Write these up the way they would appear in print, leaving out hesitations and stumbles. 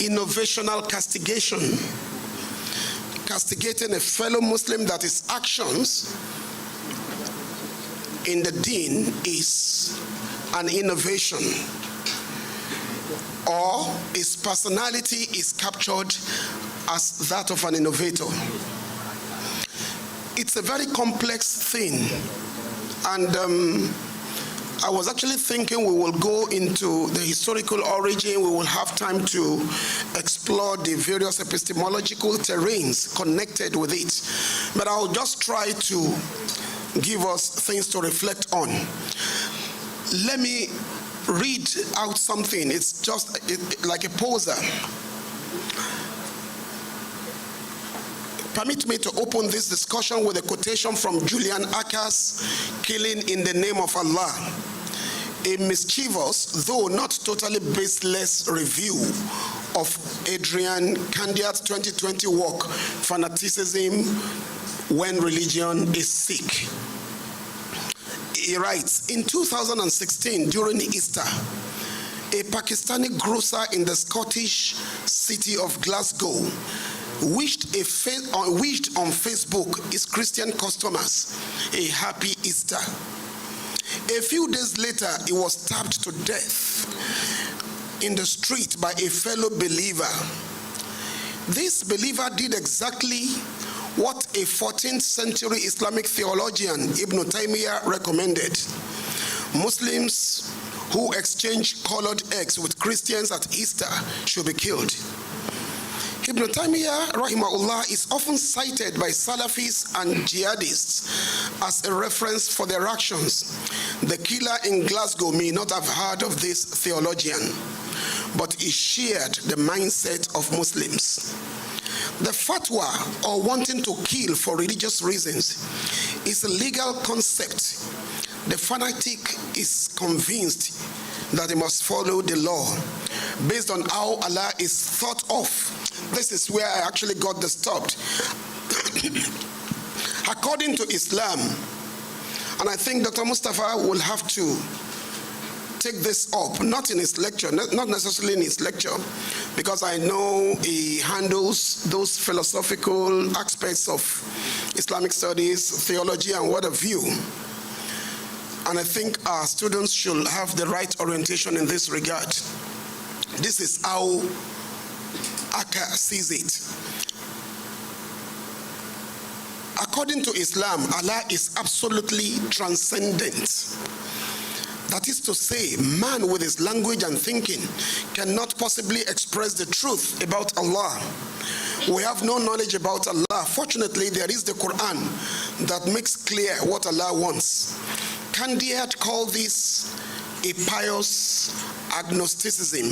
innovational castigation. Castigating a fellow Muslim that his actions in the deen is an innovation, or his personality is captured as that of an innovator. It's a very complex thing, and I was actually thinking we will go into the historical origin. We will have time to explore the various epistemological terrains connected with it, but I'll just try to give us things to reflect on. Let me read out something. It's just like a poser. Permit me to open this discussion with a quotation from Julian Acker's Killing in the Name of Allah, a mischievous, though not totally baseless review of Adrian Candiat's 2020 work, Fanaticism When Religion is Sick. He writes, in 2016, during Easter, a Pakistani grocer in the Scottish city of Glasgow wished on Facebook his Christian customers a happy Easter. A few days later, he was stabbed to death in the street by a fellow believer. This believer did exactly what a 14th century Islamic theologian, Ibn Taymiyyah, recommended. Muslims who exchange colored eggs with Christians at Easter should be killed. Ibn Taymiyyah, rahimahullah, is often cited by Salafis and jihadists as a reference for their actions. The killer in Glasgow may not have heard of this theologian, but he shared the mindset of Muslims. The fatwa, or wanting to kill for religious reasons, is a legal concept. The fanatic is convinced that he must follow the law based on how Allah is thought of. This is where I actually got disturbed. According to Islam, and I think Dr. Mustafa will have to take this up, not in his lecture, not necessarily in his lecture, because I know he handles those philosophical aspects of Islamic studies, theology, and what have you. And I think our students should have the right orientation in this regard. This is how Akka sees it. According to Islam, Allah is absolutely transcendent. That is to say, man with his language and thinking cannot possibly express the truth about Allah. We have no knowledge about Allah. Fortunately, there is the Quran that makes clear what Allah wants. Candiate called this a pious agnosticism.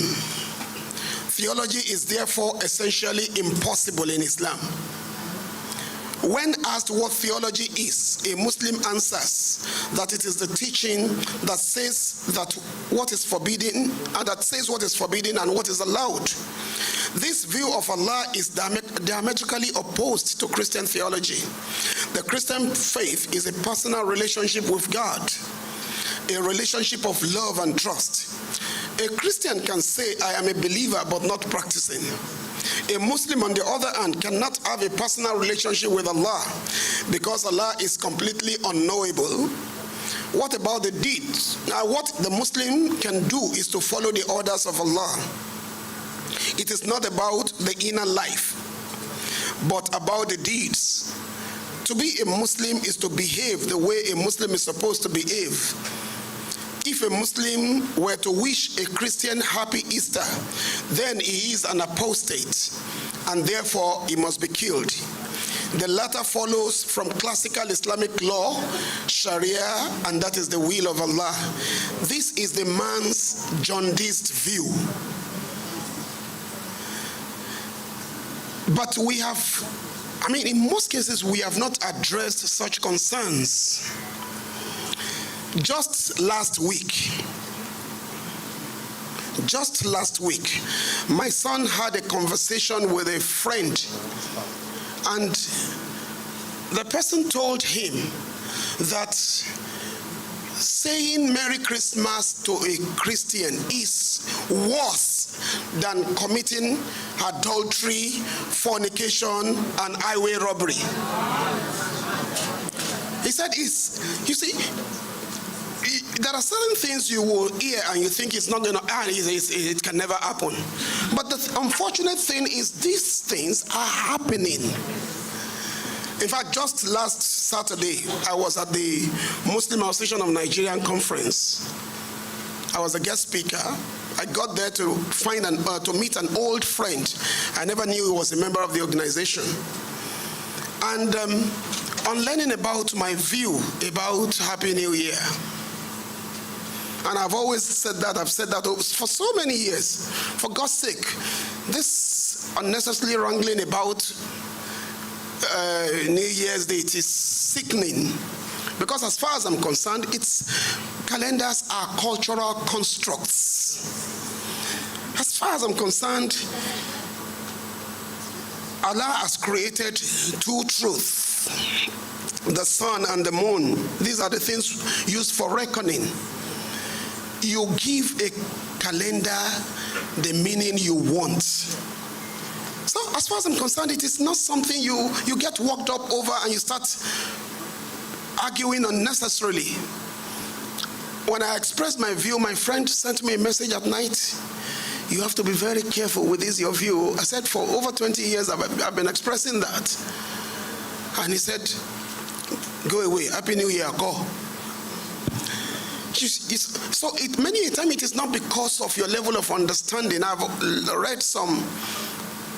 Theology is therefore essentially impossible in Islam. When asked what theology is, a Muslim answers that it is the teaching that says that what is forbidden, and that says what is forbidden and what is allowed. This view of Allah is diametrically opposed to Christian theology. The Christian faith is a personal relationship with God, a relationship of love and trust. A Christian can say, I am a believer, but not practicing. A Muslim, on the other hand, cannot have a personal relationship with Allah because Allah is completely unknowable. What about the deeds? Now, what the Muslim can do is to follow the orders of Allah. It is not about the inner life, but about the deeds. To be a Muslim is to behave the way a Muslim is supposed to behave. If a Muslim were to wish a Christian happy Easter, then he is an apostate, and therefore he must be killed. The latter follows from classical Islamic law, Sharia, and that is the will of Allah. This is the man's jaundiced view. But we have, in most cases, we have not addressed such concerns. Just last week, my son had a conversation with a friend, and the person told him that saying Merry Christmas to a Christian is worse than committing adultery, fornication, and highway robbery. He said, you see, there are certain things you will hear and you think it's not going to happen, it can never happen. But the unfortunate thing is these things are happening. In fact, just last Saturday, I was at the Muslim Association of Nigerian conference. I was a guest speaker. I got there to to meet an old friend. I never knew he was a member of the organization. And on learning about my view about Happy New Year, and I've always said that, I've said that for so many years. For God's sake, this unnecessarily wrangling about New Year's Day, it is sickening. Because as far as I'm concerned, calendars are cultural constructs. As far as I'm concerned, Allah has created two truths, the sun and the moon. These are the things used for reckoning. You give a calendar the meaning you want. So as far as I'm concerned, it is not something you get worked up over and you start arguing unnecessarily. When I expressed my view, my friend sent me a message at night. You have to be very careful with this, your view. I said, for over 20 years, I've been expressing that. And he said, go away, Happy New Year, go. So many a time it is not because of your level of understanding. I've read some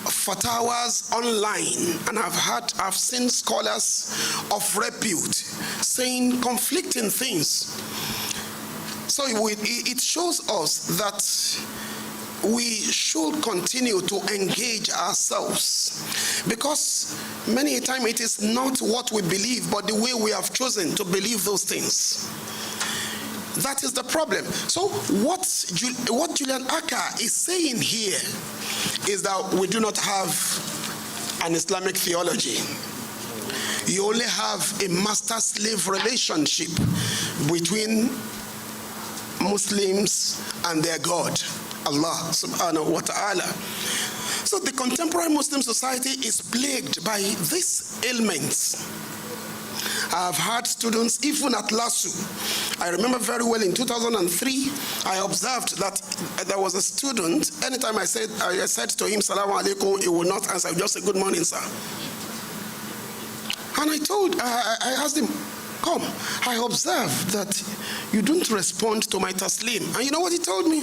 fatwas online, and I've seen scholars of repute saying conflicting things. So it shows us that we should continue to engage ourselves, because many a time it is not what we believe, but the way we have chosen to believe those things. That is the problem. So what Julian Acker is saying here is that we do not have an Islamic theology. You only have a master-slave relationship between Muslims and their God, Allah subhanahu wa ta'ala. So the contemporary Muslim society is plagued by these ailments. I've had students, even at LASU. I remember very well in 2003, I observed that there was a student, anytime I said to him, Salaam alaikum, he would not answer, just say, good morning, sir. And I asked him, come, I observed that you don't respond to my taslim. And you know what he told me?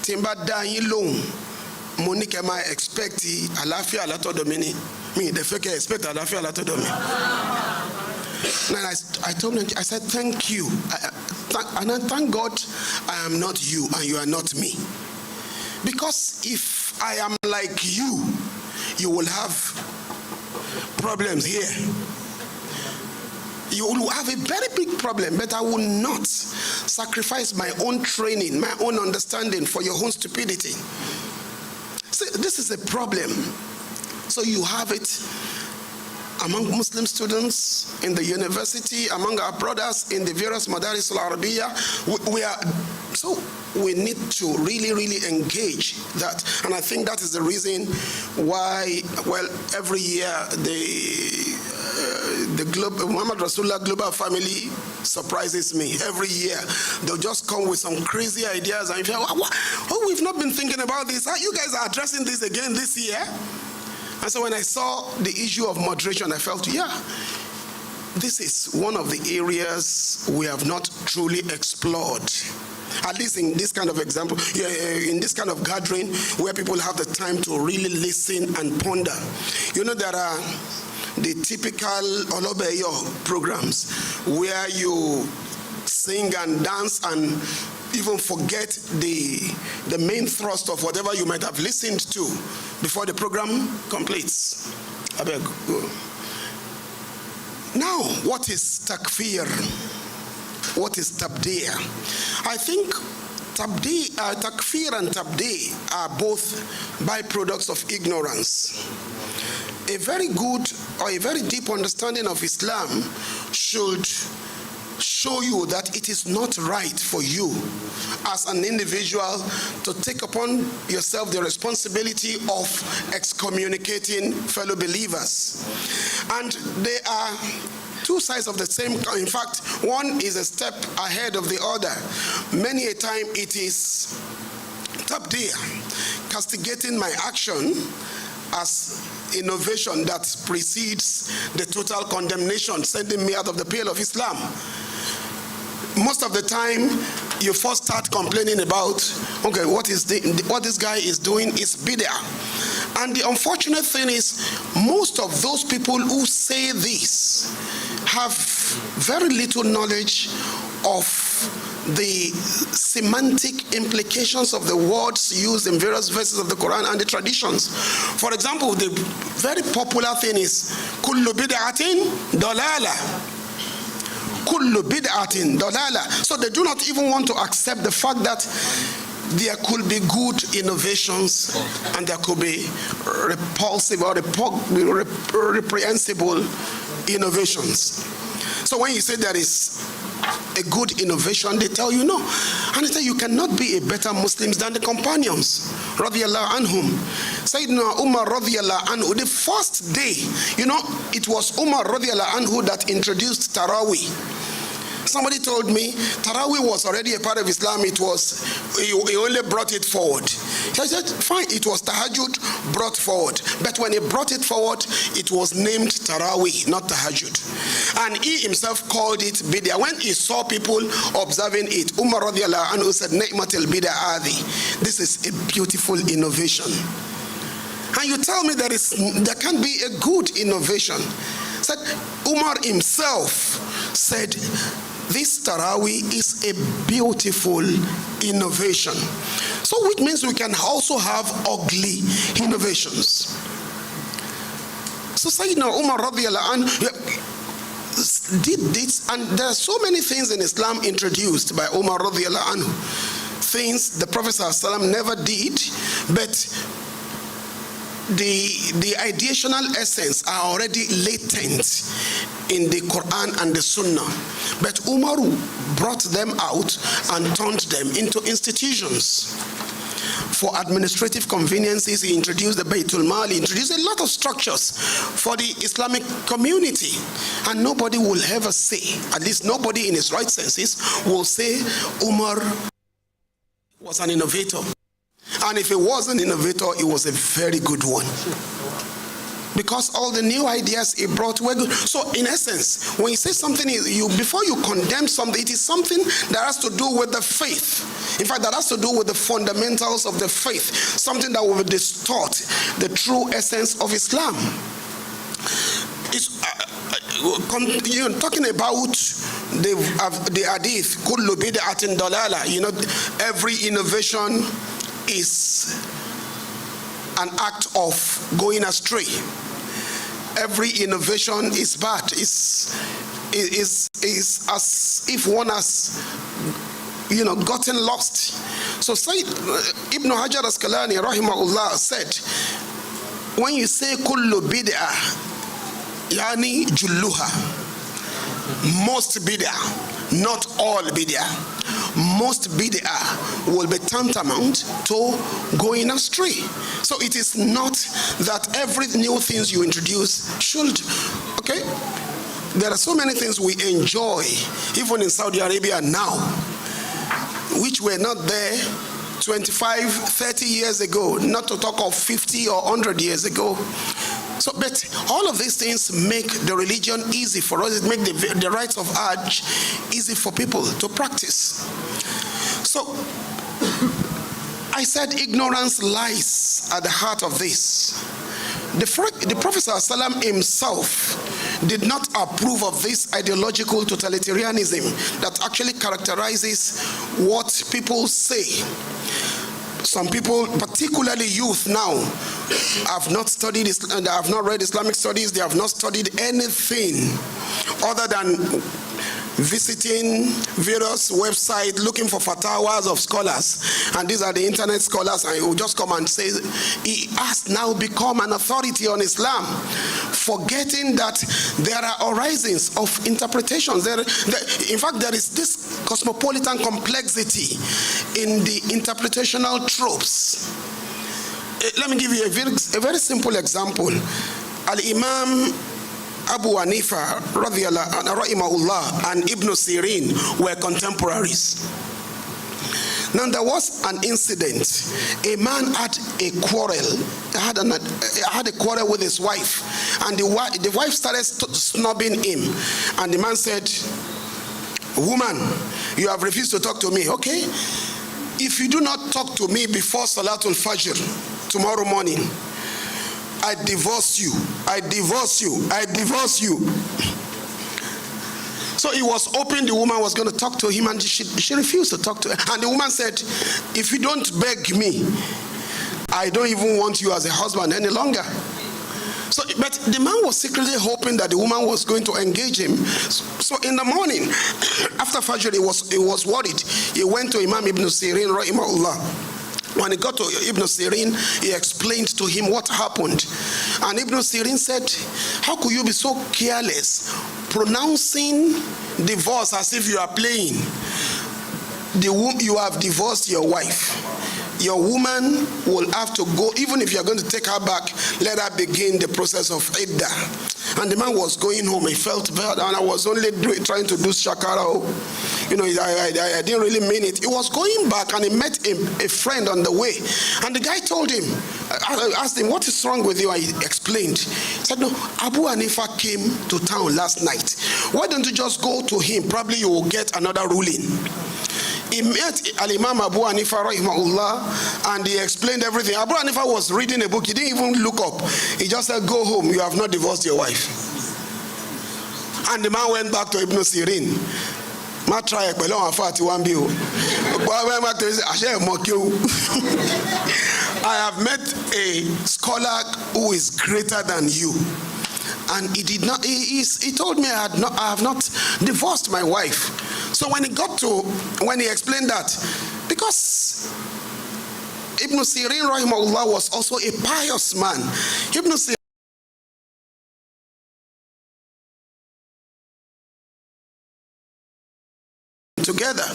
Timba da yin lohun, mo ní kẹ́ máa expect àlàáfíà látọ̀dọ̀ mi ni. Me, the fake expect àlàáfíà látọ̀dọ̀ mi. And I told him, I said, thank you. And I thank God I am not you and you are not me. Because if I am like you, you will have problems here. You will have a very big problem, but I will not sacrifice my own training, my own understanding for your own stupidity. See, this is a problem. So you have it among Muslim students in the university, among our brothers in the various Madaris al-Arabiya. So we need to really engage that. And I think that is the reason why, well, every year the Muhammad Rasulullah Global Family surprises me. Every year they'll just come with some crazy ideas and you feel, oh, we've not been thinking about this. You guys are addressing this again this year? And so when I saw the issue of moderation, I felt, yeah, this is one of the areas we have not truly explored. At least in this kind of example, in this kind of gathering where people have the time to really listen and ponder. You know, there are the typical Olobeyo programs where you sing and dance and even forget the main thrust of whatever you might have listened to before the program completes. I beg. Now, what is takfir? What is tabdi'? I think takfir and tabdi' are both byproducts of ignorance. A very good or a very deep understanding of Islam should show you that it is not right for you as an individual to take upon yourself the responsibility of excommunicating fellow believers. And they are two sides of the same coin. In fact, one is a step ahead of the other. Many a time it is tabdir, castigating my action, as innovation that precedes the total condemnation, sending me out of the pale of Islam. Most of the time, you first start complaining about, okay, what this guy is doing is bid'ah. And the unfortunate thing is, most of those people who say this have very little knowledge of the semantic implications of the words used in various verses of the Quran and the traditions. For example, the very popular thing is kullu bid'atin dalala. Kullu bid'atin dalala. So they do not even want to accept the fact that there could be good innovations and there could be repulsive or reprehensible innovations. So when you say there is a good innovation, they tell you no. And they say you cannot be a better Muslims than the companions, radiyallahu anhum. Sayyidina Umar radiyallahu anhu, the first day, it was Umar radiyallahu anhu that introduced Taraweeh. Somebody told me Taraweeh was already a part of Islam. He only brought it forward. I said, fine, it was Tahajjud brought forward. But when he brought it forward, it was named Taraweeh, not Tahajjud. And he himself called it Bid'ah. When he saw people observing it, Umar radiallahu anhu said, Ni'matul Bid'ah adi. This is a beautiful innovation. And you tell me there can be a good innovation. Said Umar himself said, this Taraweeh is a beautiful innovation. So which means we can also have ugly innovations. So Sayyidina Umar radiallahu anhu did this, and there are so many things in Islam introduced by Umar radiallahu anhu. Things the Prophet ﷺ never did, but the ideational essence are already latent in the Quran and the Sunnah. But Umar brought them out and turned them into institutions. For administrative conveniences, he introduced the Baytul Mal, he introduced a lot of structures for the Islamic community. And nobody will ever say, at least nobody in his right senses, will say Umar was an innovator. And if he was an innovator, it was a very good one. Because all the new ideas he brought were good. So in essence, when you say something, before you condemn something, it is something that has to do with the faith. In fact, that has to do with the fundamentals of the faith. Something that will distort the true essence of Islam. It's talking about the hadith, kullu bid'atin dalala. Every innovation is an act of going astray. Every innovation is bad. Is as if one has gotten lost. So Ibn Hajar Asqalani rahimahullah said, when you say kullu bid'ah, yani julluha, most bid'ah, not all bid'ah. Most bid'ah will be tantamount to going astray. So it is not that every new things you introduce should, okay? There are so many things we enjoy, even in Saudi Arabia now, which were not there 25, 30 years ago, not to talk of 50 or 100 years ago. So, but all of these things make the religion easy for us. It makes the rites of Hajj easy for people to practice. So, I said ignorance lies at the heart of this. The Prophet ﷺ himself did not approve of this ideological totalitarianism that actually characterizes what people say. Some people, particularly youth now, have not studied, they have not read Islamic studies, they have not studied anything other than visiting various websites, looking for fatwas of scholars, and these are the internet scholars, and he will just come and say he has now become an authority on Islam, forgetting that there are horizons of interpretations. In fact, there is this cosmopolitan complexity in the interpretational tropes. Let me give you a very simple example. Al-Imam Abu Hanifa rahimahullah and Ibn Sirin were contemporaries. Now there was an incident. A man had a quarrel. Had a quarrel with his wife, and the wife started snubbing him. And the man said, "Woman, you have refused to talk to me. Okay, if you do not talk to me before Salatul Fajr tomorrow morning, I divorce you. I divorce you. I divorce you." So he was hoping the woman was going to talk to him, and she refused to talk to him. And the woman said, "If you don't beg me, I don't even want you as a husband any longer." So, but the man was secretly hoping that the woman was going to engage him. So in the morning, after Fajr, he was worried. He went to Imam Ibn Sirin rahimahullah. When he got to Ibn Sirin, he explained to him what happened. And Ibn Sirin said, "How could you be so careless, pronouncing divorce as if you are playing? You have divorced your wife. Your woman will have to go, even if you are going to take her back, let her begin the process of iddah." And the man was going home. He felt bad, and I was only trying to do shakara. You know, I didn't really mean it. He was going back, and he met a friend on the way. And the guy told him, I asked him, "What is wrong with you?" I explained. He said, "No, Abu Hanifa came to town last night. Why don't you just go to him? Probably you will get another ruling." He met Al-Imam Abu Hanifa rahimahullah, and he explained everything. Abu Hanifa was reading a book. He didn't even look up. He just said, "Go home. You have not divorced your wife." And the man went back to Ibn Sirin. I have met a scholar who is greater than you. And he did not. He told me I have not divorced my wife. So when he explained that, because Ibn Sirin rahimahullah was also a pious man. Ibn Sirin together,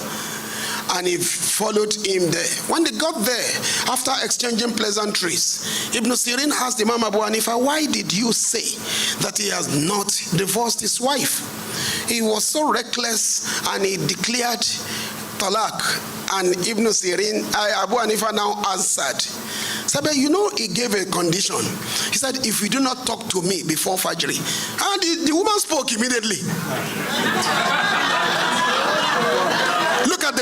and he followed him there. When they got there, after exchanging pleasantries, Ibn Sirin asked Imam Abu Hanifa, "Why did you say that he has not divorced his wife?" He was so reckless, and he declared talaq. And Ibn Sirin, Abu Hanifa now answered, said, "But you know, he gave a condition. He said, if you do not talk to me before Fajr." And the woman spoke immediately. Look at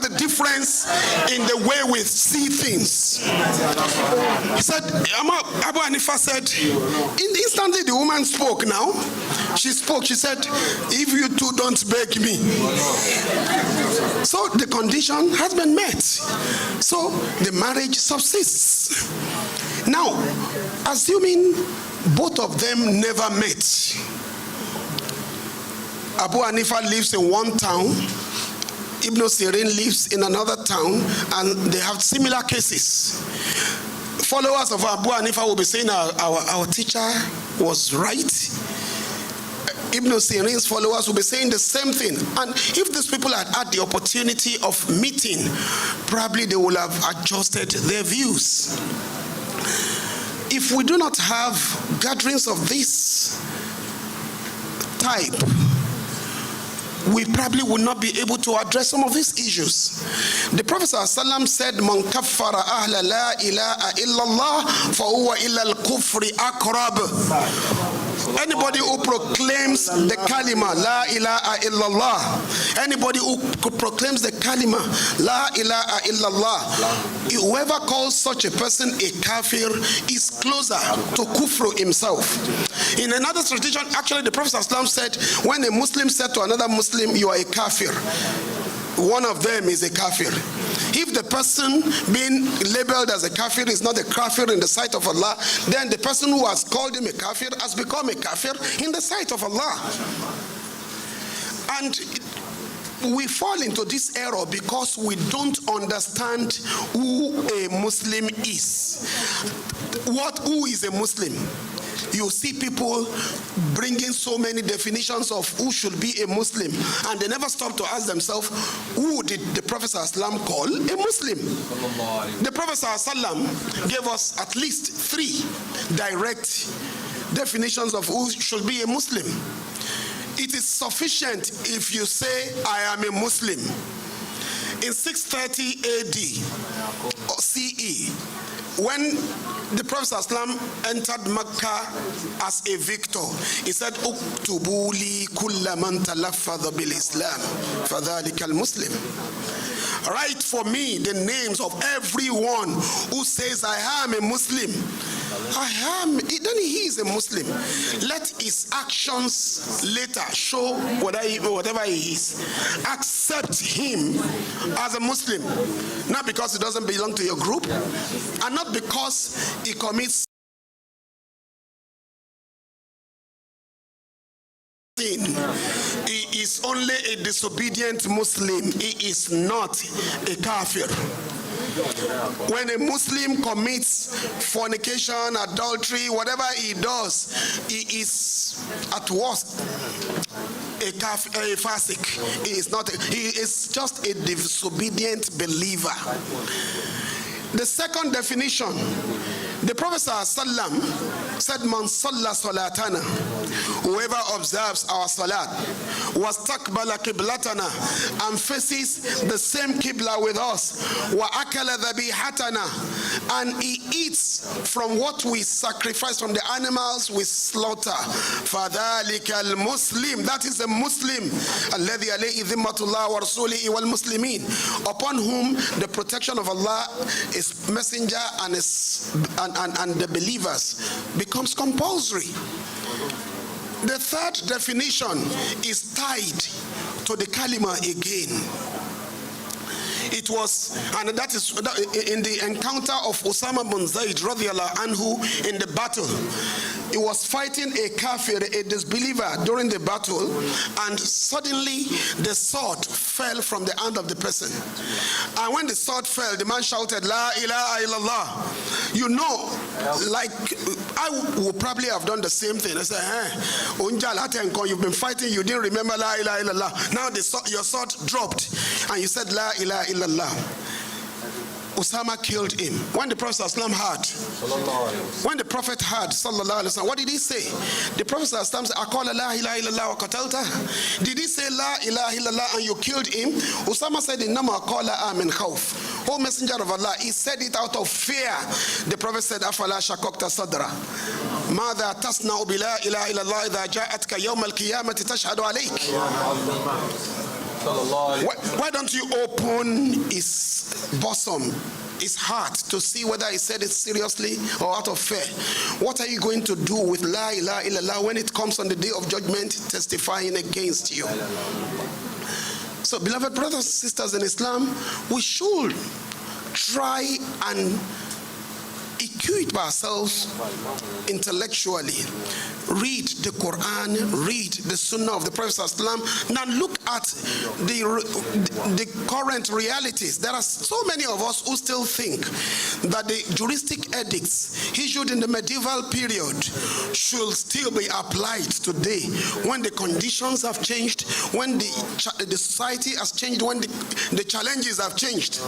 the difference in the way we see things. He said, Abu Hanifa said, instantly the woman spoke now. She spoke, she said, "If you two don't beg me." So the condition has been met. So the marriage subsists. Now, assuming both of them never met, Abu Hanifa lives in one town, Ibn Sirin lives in another town, and they have similar cases. Followers of Abu Hanifa will be saying our teacher was right. Ibn Sirin's followers will be saying the same thing. And if these people had had the opportunity of meeting, probably they will have adjusted their views. If we do not have gatherings of this type, we probably will not be able to address some of these issues. The Prophet ﷺ said, "Man kaffara ahla la ilaha illallah fa huwa illa al-kufri aqrab." Anybody who proclaims the kalima la ilaha illallah, anybody who proclaims the kalima la ilaha illallah, whoever calls such a person a kafir is closer to kufru himself. In another tradition, actually the Prophet ﷺ said, when a Muslim said to another Muslim, "You are a kafir," one of them is a kafir. If the person being labeled as a kafir is not a kafir in the sight of Allah, then the person who has called him a kafir has become a kafir in the sight of Allah. And we fall into this error because we don't understand who a Muslim is. Who is a Muslim? You see people bringing so many definitions of who should be a Muslim, and they never stop to ask themselves, who did the Prophet ﷺ call a Muslim? The Prophet ﷺ gave us at least 3 direct definitions of who should be a Muslim. It is sufficient if you say, I am a Muslim. In 630 AD or CE, when the Prophet ﷺ entered Mecca as a victor, he said, "Uktubu li kulla man talaffadha bil Islam, fadhalika al-Muslim." Write for me the names of everyone who says, I am a Muslim. I am, then he is a Muslim. Let his actions later show whatever he is. Accept him as a Muslim, not because he doesn't belong to your group, and not because he commits sin. He is only a disobedient Muslim. He is not a kafir. When a Muslim commits fornication, adultery, whatever he does, he is at worst a fasik. He is just a disobedient believer. The second definition, the Prophet ﷺ said, "Man salla salatana," whoever observes our salat, was taqbala qiblatana, and faces the same qibla with us, wa akala dhabihatana, and he eats from what we sacrifice, from the animals we slaughter, fadhalika al-Muslim, that is a Muslim, alladhi alayhi dhimmatullah wa rasulihi wal muslimin, upon whom the protection of Allah, His messenger, and the believers becomes compulsory. The third definition is tied to the kalima again. It was, and that is in the encounter of Osama bin Zayd radiyallahu anhu in the battle. He was fighting a kafir, a disbeliever, during the battle, and suddenly the sword fell from the hand of the person. And when the sword fell, the man shouted, "La ilaha illallah." You know, like I would probably have done the same thing. I said, you've been fighting, you didn't remember La ilaha illallah. Now your sword dropped, and you said La ilaha illallah. Osama killed him. When the Prophet ﷺ heard, sallallahu alaihi wasallam, what did he say? The Prophet ﷺ said, "Aqala la ilaha illallah wa qatalta." Did he say la ilaha illallah and you killed him? Osama said, "Innama qala min khawf." O Messenger of Allah, he said it out of fear. The Prophet said, "Afala shakokta sadra. Mada tasna'u bi la ilaha illallah idha ja'atka yawm al-qiyamati tashhadu alayk." Why don't you open his bosom, his heart, to see whether he said it seriously or out of fear? What are you going to do with La ilaha illallah when it comes on the day of judgment testifying against you? So, beloved brothers and sisters in Islam, we should try and equip ourselves intellectually. Read the Quran, read the Sunnah of the Prophet ﷺ. Now look at the current realities. There are so many of us who still think that the juristic edicts issued in the medieval period should still be applied today, when the conditions have changed, when the society has changed, when the challenges have changed.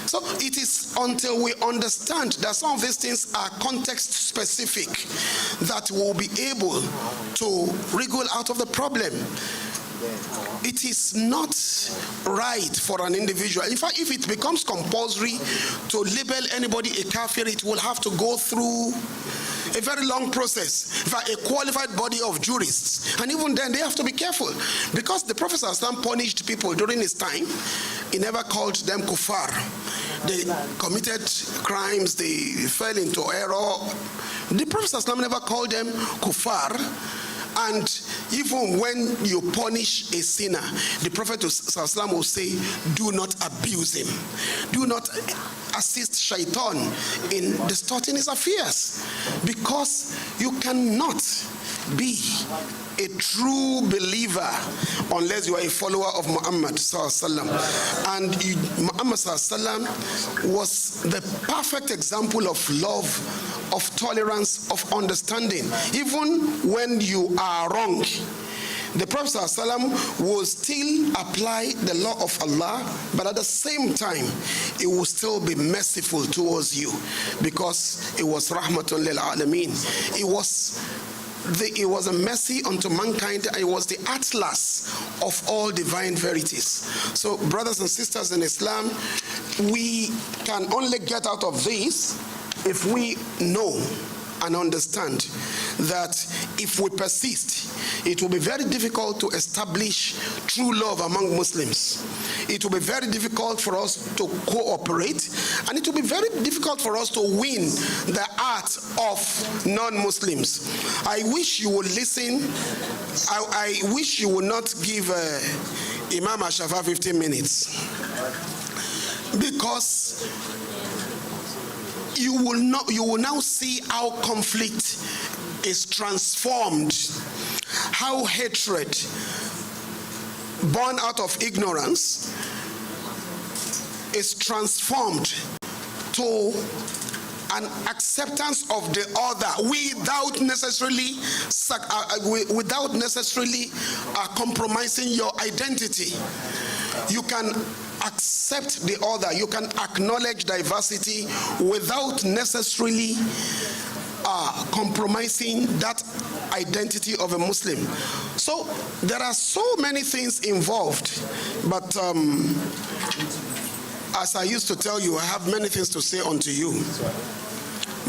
So it is until we understand that some of these things are context specific that we'll be able to wriggle out of the problem. It is not right for an individual. In fact, if it becomes compulsory to label anybody a kafir, it will have to go through a very long process. In fact, a qualified body of jurists. And even then, they have to be careful. Because the Prophet ﷺ punished people during his time. He never called them kuffar. They committed crimes, they fell into error. The Prophet ﷺ never called them kuffar. And even when you punish a sinner, the Prophet ﷺ will say, do not abuse him. Do not assist shaitan in distorting his affairs. Because you cannot be a true believer unless you are a follower of Muhammad sallallahu alaihi wasallam. And Muhammad sallallahu alaihi wasallam was the perfect example of love, of tolerance, of understanding. Even when you are wrong, the Prophet ﷺ will still apply the law of Allah, but at the same time, it will still be merciful towards you, because it was rahmatun lil alameen. It was a mercy unto mankind. It was the atlas of all divine verities. So, brothers and sisters in Islam, we can only get out of this if we know and understand that if we persist, it will be very difficult to establish true love among Muslims. It will be very difficult for us to cooperate, and it will be very difficult for us to win the heart of non-Muslims. I wish you would listen. I wish you would not give Imam Ashafa 15 minutes, because you will now see how conflict is transformed, how hatred born out of ignorance is transformed to an acceptance of the other without necessarily compromising your identity. You can accept the other, you can acknowledge diversity without necessarily compromising that identity of a Muslim. So there are so many things involved, but as I used to tell you, I have many things to say unto you,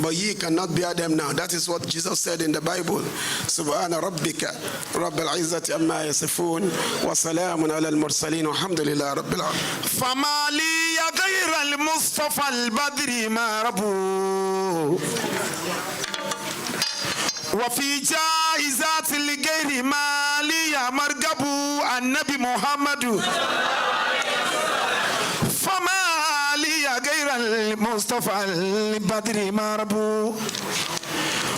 but ye cannot bear them now. That is what Jesus said in the Bible. Subhana rabbika rabbil izzati amma yasifun wa salamun ala al-mursalin walhamdulillahi rabbil alamin. Fama li ghayra al-Mustafa al-Badri ma rabu wa fi jaizati li-ghayri ma li margabu an-nabi Muhammadu. غير المصطفى البدر مربو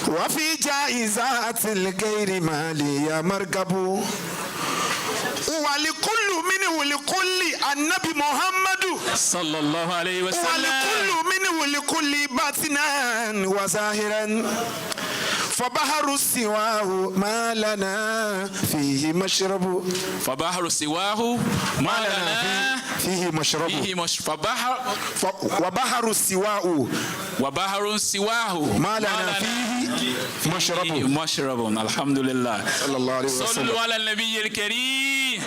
وفي جائزات الغير مالي مركبو ولكل منه لكل النبي محمد صلى الله عليه وسلم ولكل منه لكل باطنا وظاهرا فبحر سواه ما لنا فيه مشرب فبحر سواه ما لنا فيه مشرب وبحر سواه وبحر سواه ما لنا فيه مشرب الحمد لله صلى الله عليه وسلم. صلوا على النبي الكريم.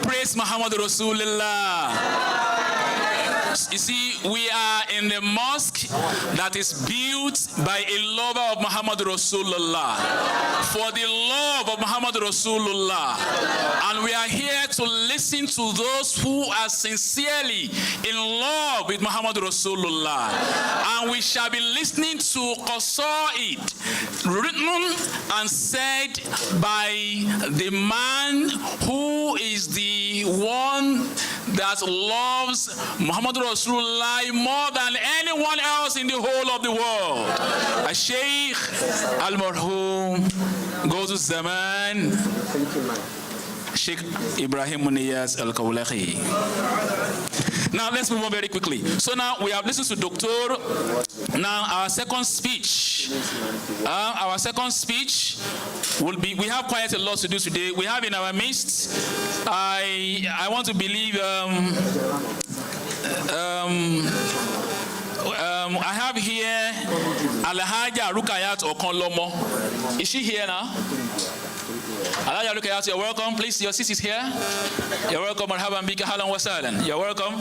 Praise Muhammad Rasulullah. You see, we are in the mosque that is built by a lover of Muhammad Rasulullah, for the love of Muhammad Rasulullah. And we are here to listen to those who are sincerely in love with Muhammad Rasulullah. And we shall be listening to Qasaid, written and said by the man who is the one that loves Muhammad Rasulullah more than anyone else in the whole of the world. Sheikh Al-Marhum Gozu Zaman Sheikh Ibrahim Muniyaz Al-Kawlakhi. Now let's move on very quickly. So now we have listened to Doctor. Now our second speech will be, we have quite a lot to do today. We have in our midst, I want to believe I have here Alhaja Rukayat Okonlomo. Is she here now? Alhaja Rukayat, you're welcome. Please, your sis is here. You're welcome. Marhaban bika, halan wa sahlan. You're welcome.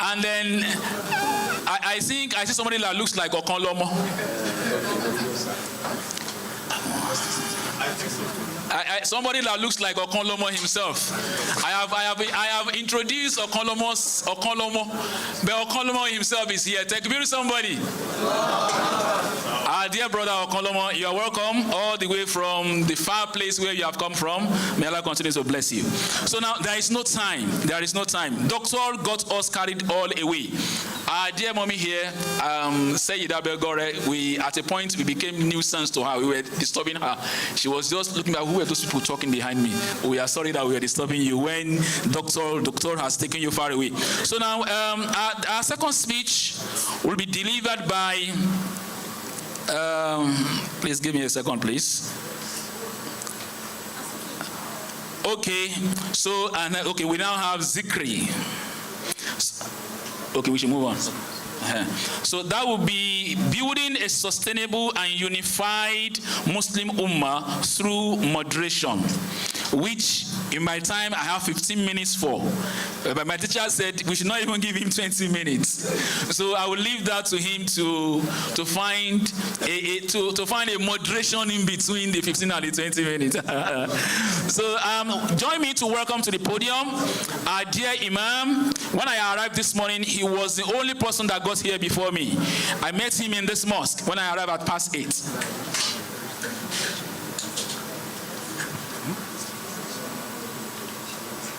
And then I think I see somebody that looks like Okonlomo. Somebody that looks like Okonlomo himself. I have introduced Okonlomo, but Okonlomo himself is here. Take me to somebody. Our dear brother Okonlomo, you are welcome all the way from the far place where you have come from. May Allah continue to bless you. So now there is no time. There is no time. Doctor got us carried all away. Our dear mommy here, Sayyida Belgore, we at a point we became nuisance to her. We were disturbing her. She was just looking at who were those people talking behind me. We are sorry that we are disturbing you when doctor has taken you far away. So now our second speech will be delivered by please give me a second, please. Okay, so okay, we now have Zikri. Okay, we should move on. So that will be building a sustainable and unified Muslim Ummah through moderation, which in my time I have 15 minutes for. But my teacher said we should not even give him 20 minutes. So I will leave that to him to find a moderation in between the 15 and the 20 minutes. So join me to welcome to the podium our dear Imam. When I arrived this morning, he was the only person that got here before me. I met him in this mosque when I arrived at past 8.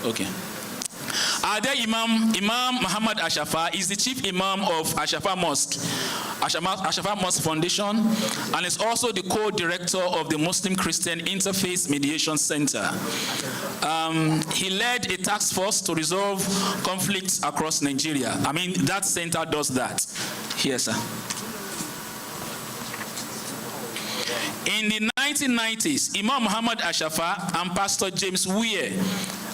Okay. Our dear Imam Muhammad Ashafa is the chief Imam of Ashafa Mosque, Ashafa Mosque Foundation, and is also the co-director of the Muslim Christian Interfaith Mediation Center. He led a task force to resolve conflicts across Nigeria. I mean, that center does that. Here, sir. In the 1990s, Imam Muhammad Ashafa and Pastor James Weir,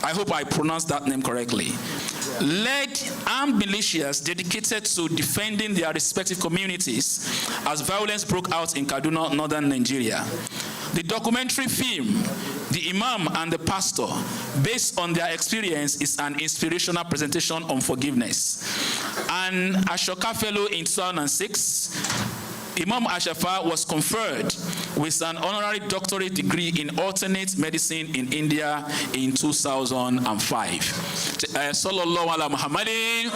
I hope I pronounced that name correctly, led armed militias dedicated to defending their respective communities as violence broke out in Kaduna, northern Nigeria. The documentary film, The Imam and the Pastor, based on their experience, is an inspirational presentation on forgiveness. An Ashoka Fellow in 2006, Imam Ashafa was conferred with an honorary doctorate degree in alternate medicine in India in 2005. Sallallahu ala Muhammadin.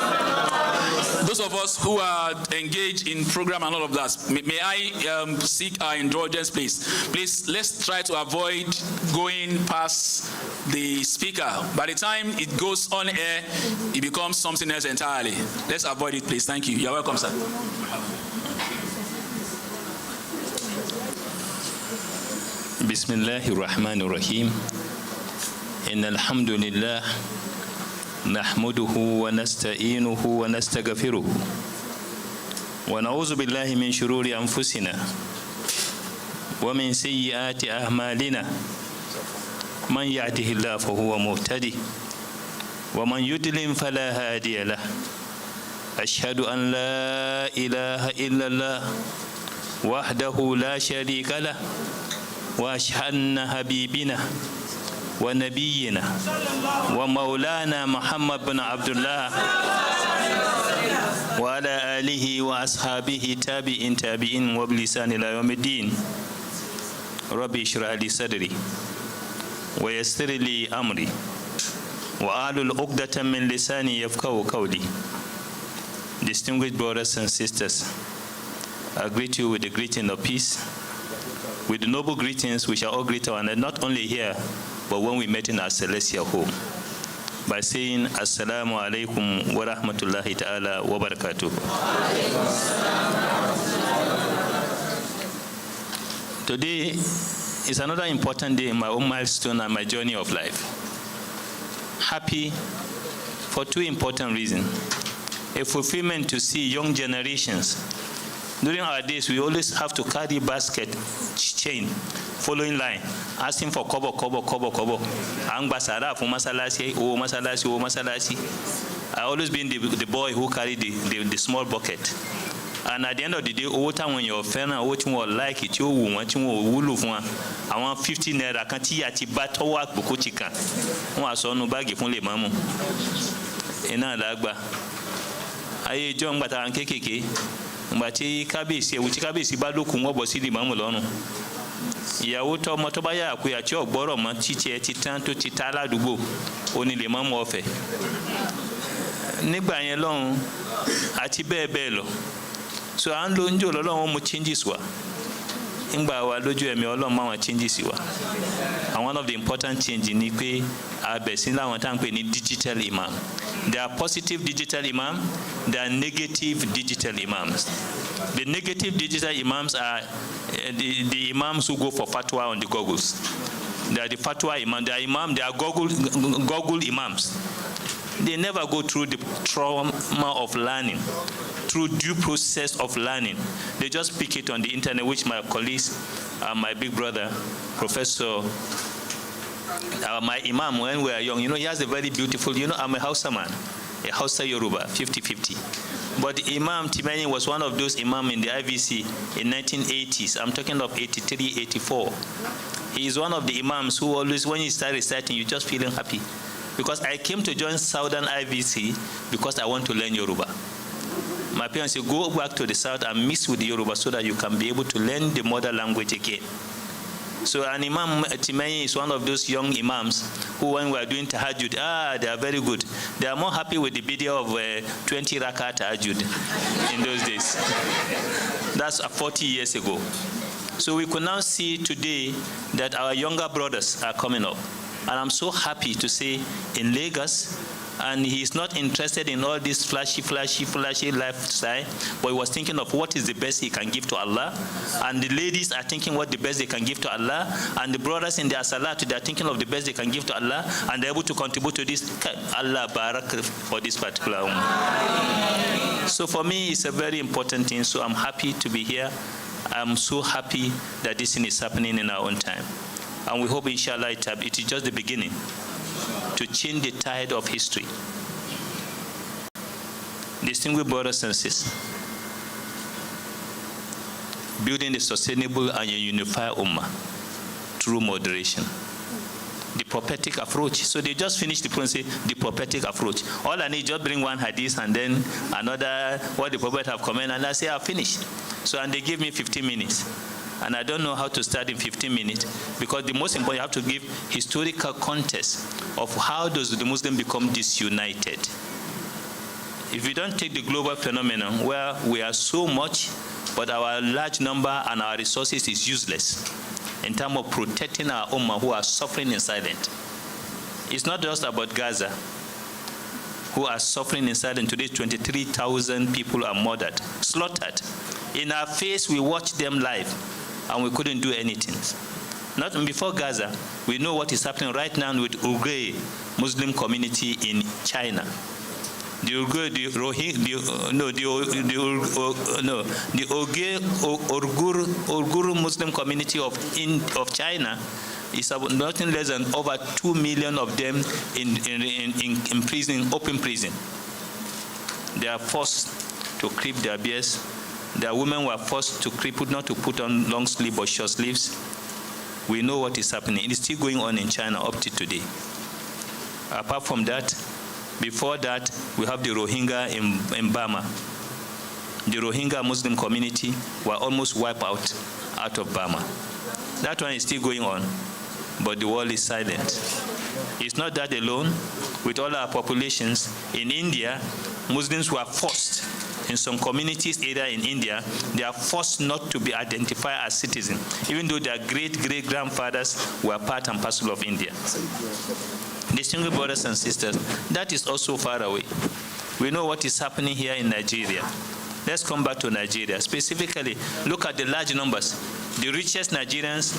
Those of us who are engaged in program and all of that, may I seek our indulgence, please. Please, let's try to avoid going past the speaker. By the time it goes on air, it becomes something else entirely. Let's avoid it, please. Thank you. You're welcome, sir. بسم الله الرحمن الرحيم إن الحمد لله نحمده ونستعينه ونستغفره ونعوذ بالله من شرور أنفسنا ومن سيئات أعمالنا من يهده الله فهو مهتدي ومن يضلل فلا هادي له أشهد أن لا إله إلا الله وحده لا شريك له وأشهد أن حبيبنا ونبينا ومولانا محمد بن عبد الله وعلى آله وأصحابه تابعين وبلسان إلى يوم الدين ربي اشرح لي صدري ويسر لي أمري وأحلل عقدة من لساني يفقهوا قولي. Distinguished brothers and sisters, I greet you with the greeting of peace. With the noble greetings, we shall all greet our neighbor, not only here, but when we met in our celestial home, by saying, Assalamu alaikum wa rahmatullahi ta'ala wa barakatuh. Today is another important day in my own milestone and my journey of life. Happy for two important reasons. A fulfillment to see young generations. During our days, we always have to carry basket, chain, following line, asking for kobo. Angbasara for masalasi. I always been the boy who carried the small bucket. And at the end of the day, over time when you're fan and watching what like it, you want I want 50 naira. Can't see at bat or work boko chicken. One saw no bag if only mamu. Ena lagba. Aye John Bata and Keke. Mbati kabisi uchi kabisi bado kungobo sidi mamulono ya uto motobaya ku ya cho gboro mo chiche titan to titala dugbo oni le mamu ofe nígbà yẹn lohun àti bẹ́ẹ̀ lọ so an lo njo lọ́lọ́run mo changes wa ngba wa lójú ẹ̀mí Ọlọ́run ma wọn changes wa and one of the important change ni pé a bẹ̀ sí láwọn tá ń pè ní digital imam There are positive digital imams, there are negative digital imams. The negative digital imams are the imams who go for fatwa on the goggles. They are the fatwa imams. They are goggle imams. They never go through the trauma of learning, through due process of learning. They just pick it on the internet, which my colleagues, my big brother, Professor, my imam, when we were young, he has a very beautiful, I'm a Hausa man, a Hausa Yoruba, 50-50. But Imam Timani was one of those imam in the IVC in 1980s. I'm talking of 83, 84. He is one of the imams who always, when you start reciting, you're just feeling happy. Because I came to join Southern IVC because I want to learn Yoruba. My parents said, go back to the South and mix with the Yoruba so that you can be able to learn the mother language again. So an Imam Timani is one of those young imams who, when we are doing tahajjud, they are very good. They are more happy with the video of 20 rakat tahajjud in those days. That's 40 years ago. So we could now see today that our younger brothers are coming up. And I'm so happy to say in Lagos, and he's not interested in all this flashy lifestyle, but he was thinking of what is the best he can give to Allah. And the ladies are thinking what the best they can give to Allah. And the brothers in their salat, they're thinking of the best they can give to Allah. And they're able to contribute to this. Allah barak for this particular ummah. So for me, it's a very important thing. So I'm happy to be here. I'm so happy that this thing is happening in our own time. And we hope, inshallah, it is just the beginning to change the tide of history. Distinguished brothers and sisters, building a sustainable and a unified ummah through moderation. The prophetic approach. So they just finished the point and say, the prophetic approach. All I need, just bring one hadith and then another, what the prophet have commented, and I say, I've finished. So, and they give me 15 minutes. And I don't know how to start in 15 minutes, because the most important, you have to give historical context of how does the Muslim become disunited. If you don't take the global phenomenon where we are so much, but our large number and our resources is useless in terms of protecting our ummah who are suffering in silence. It's not just about Gaza, who are suffering in silence. Today, 23,000 people are murdered, slaughtered. In our face, we watch them live, and we couldn't do anything. Not before Gaza, we know what is happening right now with Uyghur Muslim community in China. The Uyghur Muslim community of China is about nothing less than over 2 million of them in prison, open prison. They are forced to clip their beards. Their women were forced to cripple, not to put on long sleeve or short sleeves. We know what is happening. It is still going on in China up to today. Apart from that, before that, we have the Rohingya in Burma. The Rohingya Muslim community were almost wiped out of Burma. That one is still going on, but the world is silent. It's not that alone. With all our populations, in India, Muslims were forced. In some communities, either in India, they are forced not to be identified as citizens, even though their great-great-grandfathers were part and parcel of India. Distinguished brothers and sisters, that is also far away. We know what is happening here in Nigeria. Let's come back to Nigeria. Specifically, look at the large numbers. The richest Nigerians,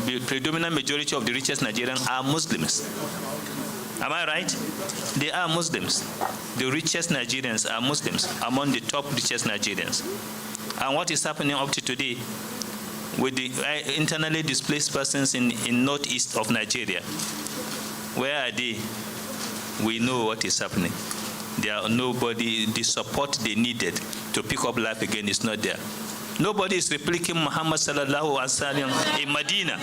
the predominant majority of the richest Nigerians are Muslims. Am I right? They are Muslims. The richest Nigerians are Muslims, among the top richest Nigerians. And what is happening up to today with the internally displaced persons in northeast of Nigeria? Where are they? We know what is happening. There are nobody, the support they needed to pick up life again is not there. Nobody is replicating Muhammad sallallahu alaihi wasallam in Medina.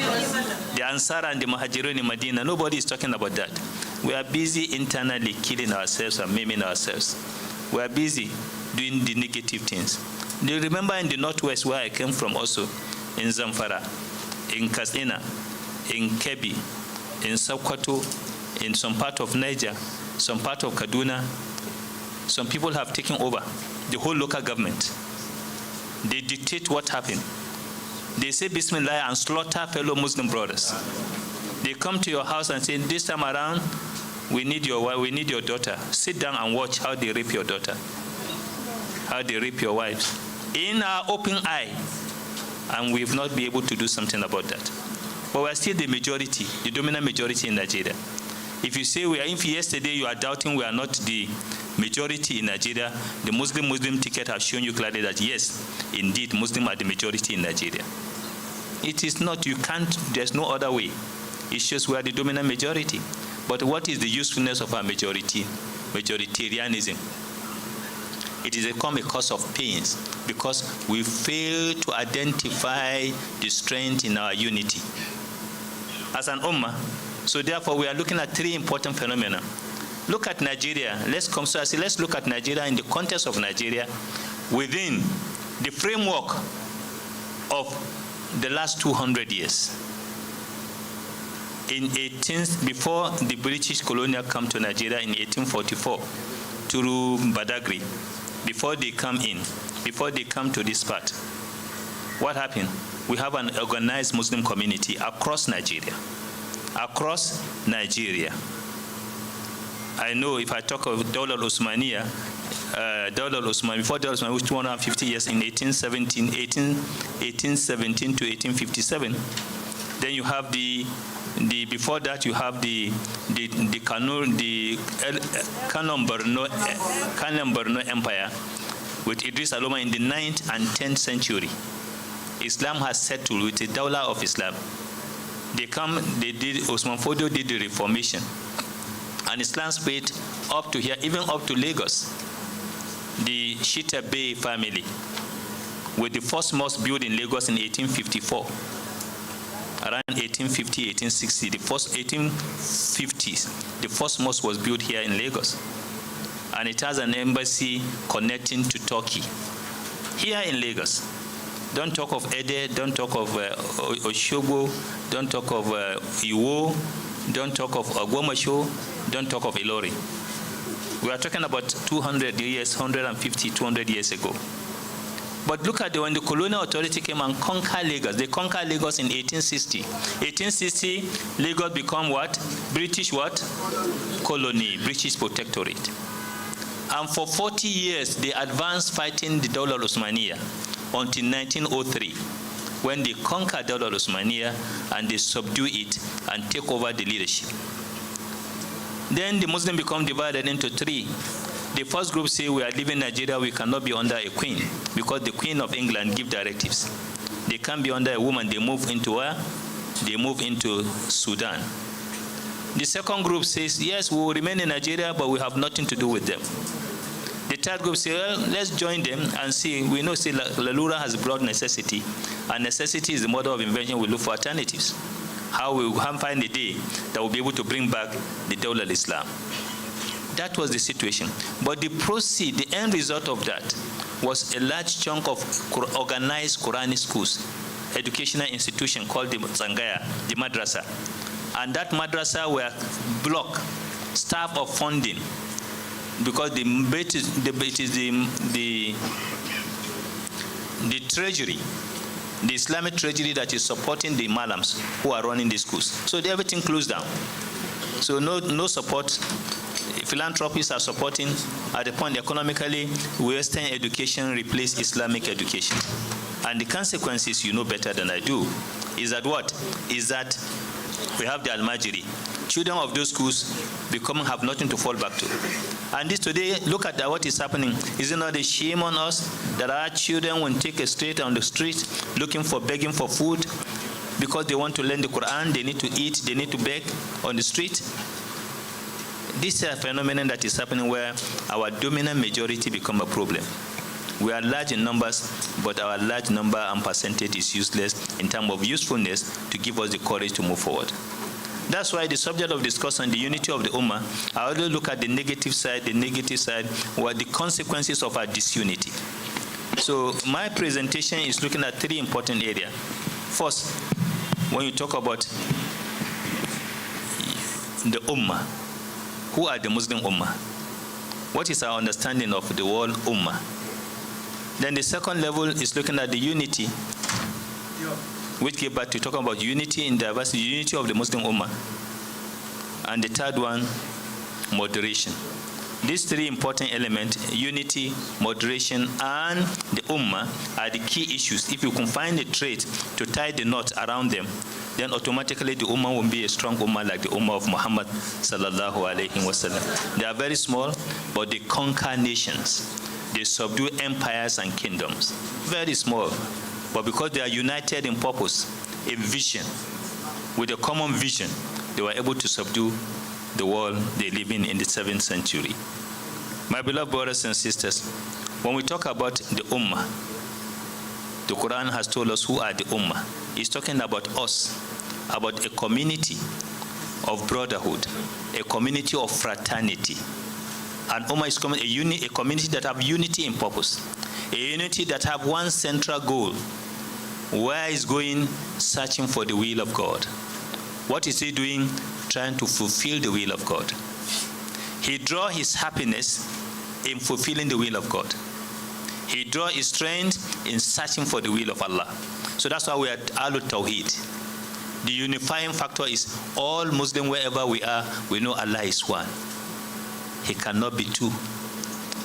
The Ansar and the Muhajirun in Medina. Nobody is talking about that. We are busy internally killing ourselves and maiming ourselves. We are busy doing the negative things. Do you remember in the northwest where I came from also? In Zamfara, in Katsina, in Kebbi, in Sokoto, in some part of Niger, some part of Kaduna, some people have taken over the whole local government. They dictate what happened. They say Bismillah and slaughter fellow Muslim brothers. They come to your house and say, this time around, We need your daughter. Sit down and watch how they rape your daughter, how they rape your wives in our open eye, and we've not been able to do something about that. But we're still the majority, the dominant majority in Nigeria. If you say if yesterday you are doubting we are not the majority in Nigeria, the Muslim ticket has shown you clearly that yes, indeed, Muslims are the majority in Nigeria. It is not, you can't, there's no other way. It shows we are the dominant majority. But what is the usefulness of our majoritarianism? It has become a cause of pains because we fail to identify the strength in our unity as an ummah. So therefore, we are looking at three important phenomena. Look at Nigeria. Let's look at Nigeria in the context of Nigeria within the framework of the last 200 years. Before the British colonial come to Nigeria in 1844 through Badagry, before they come to this part, what happened? We have an organized Muslim community across Nigeria. Across Nigeria. I know if I talk of Dawla al-Usmaniyya, before Dawla al-Usmaniyya was 250 years in 1817 to 1857. Then you have before that you have the Kanem Borno Empire with Idris Aloma in the 9th and 10th century. Islam has settled with the Dawla of Islam. Osman Fodio did the Reformation. And Islam spread up to here, even up to Lagos. The Shita Bay family, with the first mosque built in Lagos in 1854. Around 1850, 1860, the first 1850s, the first mosque was built here in Lagos. And it has an embassy connecting to Turkey, here in Lagos. Don't talk of Ede, don't talk of Oshogo, don't talk of Iwo, don't talk of Agwomasho, don't talk of Ilori. We are talking about 200 years, 150, 200 years ago. But look at when the colonial authority came and conquered Lagos. They conquered Lagos in 1860. 1860, Lagos become what? British what? Colony, British protectorate. And for 40 years, they advanced fighting the Dawla al-Usmaniyya until 1903, when they conquered Dawla al-Usmaniyya and they subdue it and take over the leadership. Then the Muslims become divided into three. The first group say we are leaving Nigeria, we cannot be under a queen because the Queen of England give directives. They can't be under a woman, they move into where? They move into Sudan. The second group says, yes, we will remain in Nigeria, but we have nothing to do with them. The third group says, well, let's join them and see. We know, say, Lalura has brought necessity, and necessity is the mother of invention. We look for alternatives. How we will find a day that will be able to bring back the Dawla al-Islam. That was the situation. But the end result of that was a large chunk of organized Quranic schools, educational institution called the Zangaya, the Madrasa. And that Madrasa were blocked, starved of funding, because the treasury, the Islamic treasury that is supporting the Malams who are running the schools. So everything closed down. So no support. Philanthropists are supporting. At the point economically, Western education replaced Islamic education. And the consequences, you know better than I do, is that what? Is that we have the Al-Majiri. Children of those schools have nothing to fall back to. And this today, look at what is happening. Is it not a shame on us that our children will take a street on the street begging for food because they want to learn the Quran, they need to eat, they need to beg on the street? This is a phenomenon that is happening where our dominant majority become a problem. We are large in numbers, but our large number and percentage is useless in terms of usefulness to give us the courage to move forward. That's why the subject of discussion, the unity of the Ummah, I always look at the negative side, what the consequences of our disunity. So my presentation is looking at three important areas. First, when you talk about the Ummah, who are the Muslim Ummah? What is our understanding of the word Ummah? Then the second level is looking at the unity, which gave back to talking about unity in diversity, unity of the Muslim Ummah. And the third one moderation. These three important elements, unity, moderation, and the ummah, are the key issues. If you can find a trait to tie the knot around them, then automatically the ummah will be a strong ummah like the ummah of Muhammad sallallahu alayhi wasallam. They are very small, but they conquer nations. They subdue empires and kingdoms. Very small, but because they are united in purpose, in vision, with a common vision, they were able to subdue the world they live in the 7th century. My beloved brothers and sisters, when we talk about the ummah, the Quran has told us who are the ummah. It's talking about us, about a community of brotherhood, a community of fraternity. And ummah is a community that have unity in purpose, a unity that have one central goal, where is going searching for the will of God. What is he doing? Trying to fulfill the will of God. He draws his happiness in fulfilling the will of God. He draws his strength in searching for the will of Allah. So that's why we are Ahlul Tawheed. The unifying factor is all Muslims, wherever we are, we know Allah is one. He cannot be two.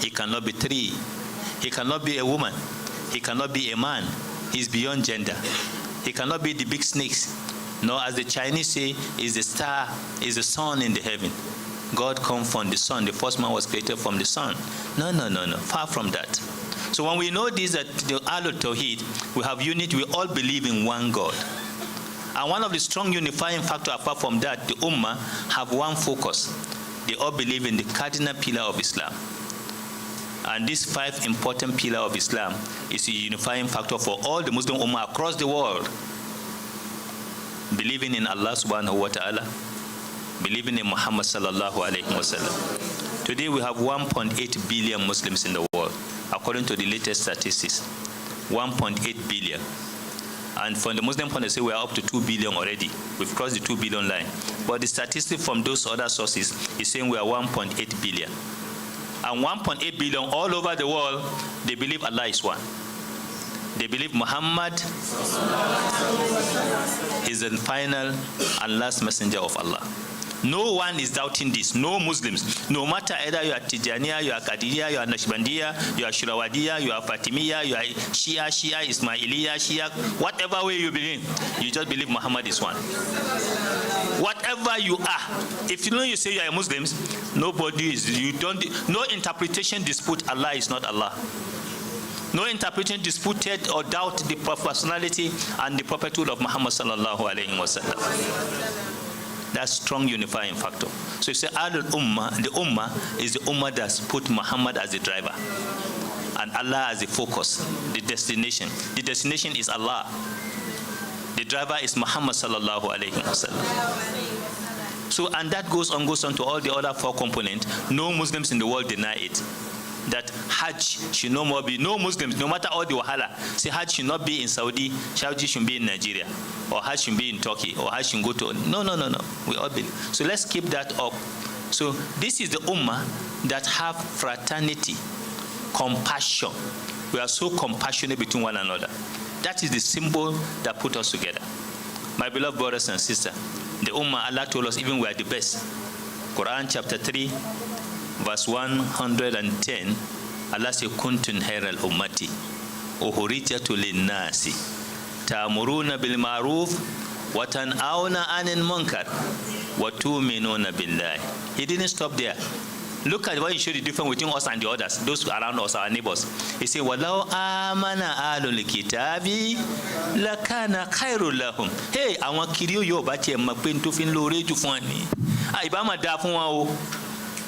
He cannot be three. He cannot be a woman. He cannot be a man. He's beyond gender. He cannot be the big snakes. No, as the Chinese say, is the star, is the sun in the heaven. God come from the sun. The first man was created from the sun. No. Far from that. So when we know this, that the Ahlul Tawheed, we have unity, we all believe in one God. And one of the strong unifying factors apart from that, the Ummah have one focus. They all believe in the cardinal pillar of Islam. And these 5 important pillars of Islam is a unifying factor for all the Muslim Ummah across the world. Believing in Allah subhanahu wa ta'ala, believing in Muhammad sallallahu alayhi wa sallam. Today we have 1.8 billion Muslims in the world, according to the latest statistics. 1.8 billion. And from the Muslim point of view, we are up to 2 billion already. We've crossed the 2 billion line. But the statistic from those other sources is saying we are 1.8 billion. And 1.8 billion all over the world, they believe Allah is one. They believe Muhammad is the final and last messenger of Allah. No one is doubting this. No Muslims. No matter either you are Tijaniya, you are Qadiriya, you are Nashbandiya, you are Shirawadiya, you are Fatimiya, you are Shia, Ismailiya, Shia, whatever way you believe, you just believe Muhammad is one. Whatever you are, if you know you say you are a Muslim, nobody is, you don't, no interpretation dispute Allah is not Allah. No interpretation disputed or doubt the personality and the prophethood of Muhammad sallallahu alayhi wa sallam. That's strong unifying factor. So you say Ummah, the Ummah is the Ummah that's put Muhammad as the driver and Allah as the focus, the destination. The destination is Allah. The driver is Muhammad sallallahu alayhi wa sallam. So, and that goes on to all the other 4 components. No Muslims in the world deny it. That Hajj should no more be, no Muslims, no matter all the wahala, say Hajj should not be in Saudi, Hajj should be in Nigeria, or Hajj should be in Turkey, or Hajj should go to, no. We all believe. So let's keep that up. So this is the Ummah that have fraternity, compassion. We are so compassionate between one another. That is the symbol that put us together. My beloved brothers and sisters, the Ummah, Allah told us even we are the best. Quran chapter 3, verse 110, Allah says, Kuntun khairal ummati ukhrijatu lin-nasi ta'muruna bil ma'ruf wa tan'auna 'anil munkar wa tu'minuna billahi. He didn't stop there. Look at what he showed the difference between us and the others, those around us, our neighbors. He said, Walau amana ahlul kitabi lakana khairul lahum. Hey, àwọn kiri yo ba ti e mọ̀ pé n tó fi lóore jù fún ani. Ìbá máa dá fún wa o.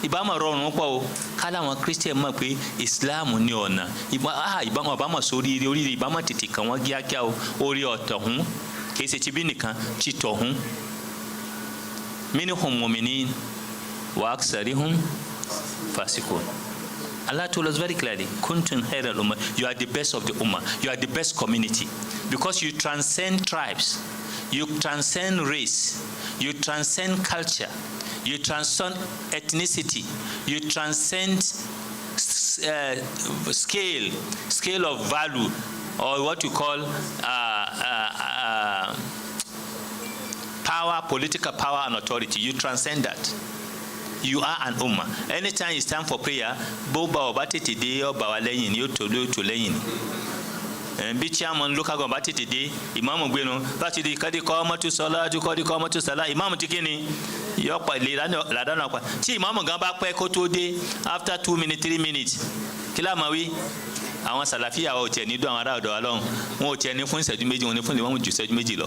Ìbá máa rọrùn pọ̀ o. Kálá àwọn Christian mọ̀ pé Islam ní ọ̀nà. Ìbá máa sórí oríire, ìbá máa tètè kàn wọ́n kíákíá o. Orí ọ̀tọ̀ hun. Kì í ṣe ti bí nìkan, ti tọ̀ hun. Minhum mu'minin wa aksarihum fasikun. Allah told us very clearly, Kuntun khairal ummah. You are the best of the ummah. You are the best community. Because you transcend tribes. You transcend race. You transcend culture. You transcend ethnicity. You transcend scale of value, or what you call power, political power and authority. You transcend that. you are an ummah. Anytime it's time for prayer, boba obatete de oba lẹ́yìn ni o to lẹ́yìn. Bí chairman local government tètè dé ìmáàmù gbénu láti di kadi qamatu salatu kadi qamatu salat ìmáàmù ti kíni yọ pa ilé ládàá pa tí ìmáàmù gan bá pẹ́ kó tó dé after 2 minutes 3 minutes kí la máa wí àwọn sàlàfíà ò tiẹ̀ ní dún àwọn ará ọ̀dọ̀ wa lọ́hùn wọn ò tiẹ̀ ní fún ìṣẹ́jú méjì wọn ní fún ìmáàmù ju ìṣẹ́jú méjì lọ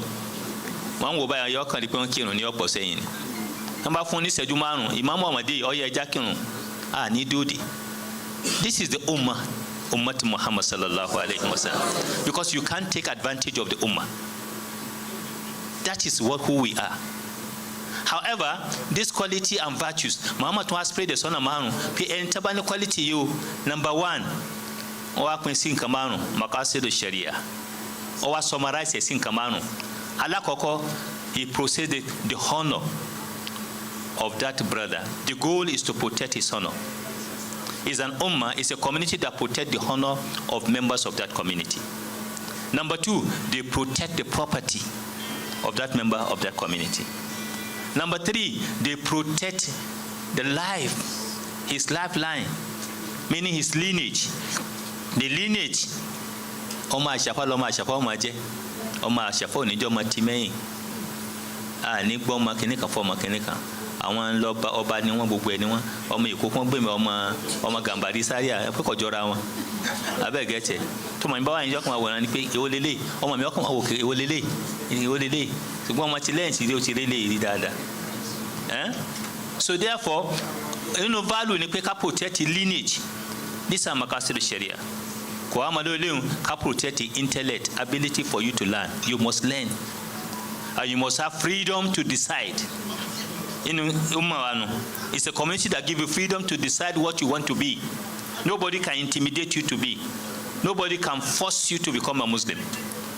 wọn wò báyà yọ kàn di pé wọn kírun ní ọ̀pọ̀ sẹ́yìn ni wọn bá fún ní ìṣẹ́jú márùn ìmáàmù ọmọdé ó yẹ ẹja kírun ní dóòdì. This is the ummah Muhammad sallallahu alaihi wasallam, because you can't take advantage of the ummah. That is who we are. However, this quality and virtues, Muhammad was prayed the son of Manu. Tabani quality you number 1. Owa kwensi nkamanu makasidu sharia. Owa summarize sin kamanu. Alakoko, he processed the honor of that brother. The goal is to protect his honor. Is an ummah, is a community that protects the honor of members of that community. Number 2, they protect the property of that member of that community. Number 3, they protect the life, his lifeline, meaning his lineage. The lineage, Oma Shafa Loma Shafa Maje, Oma Shafa Nijo Matimein, Nibo Makinika for Makinika. Àwọn lọ́ba ọba ni wọ́n gbogbo ẹni wọ́n ọmọ Èkó kan gbé mi ọmọ Gàmbàrí sáré àpẹkọ jọra wọn abẹ́gẹ́tẹ̀ tó mọ̀ ní báwa ìjọ kan wà wọ̀nà ni pé èwo lélẹ̀ ọmọ mi ọkàn wò kiri èwo lélẹ̀ ṣùgbọ́n ọmọ ti lẹ́yìn tí ó ti lélẹ̀ rí dáadáa. So therefore inú value ni pé ká protect lineage this is makasidu sharia kò wá mọ́lẹ́ olóhùn ká protect intellect ability for you to learn. You must learn and you must have freedom to decide. It's a community that gives you freedom to decide what you want to be. Nobody can intimidate you to be. Nobody can force you to become a Muslim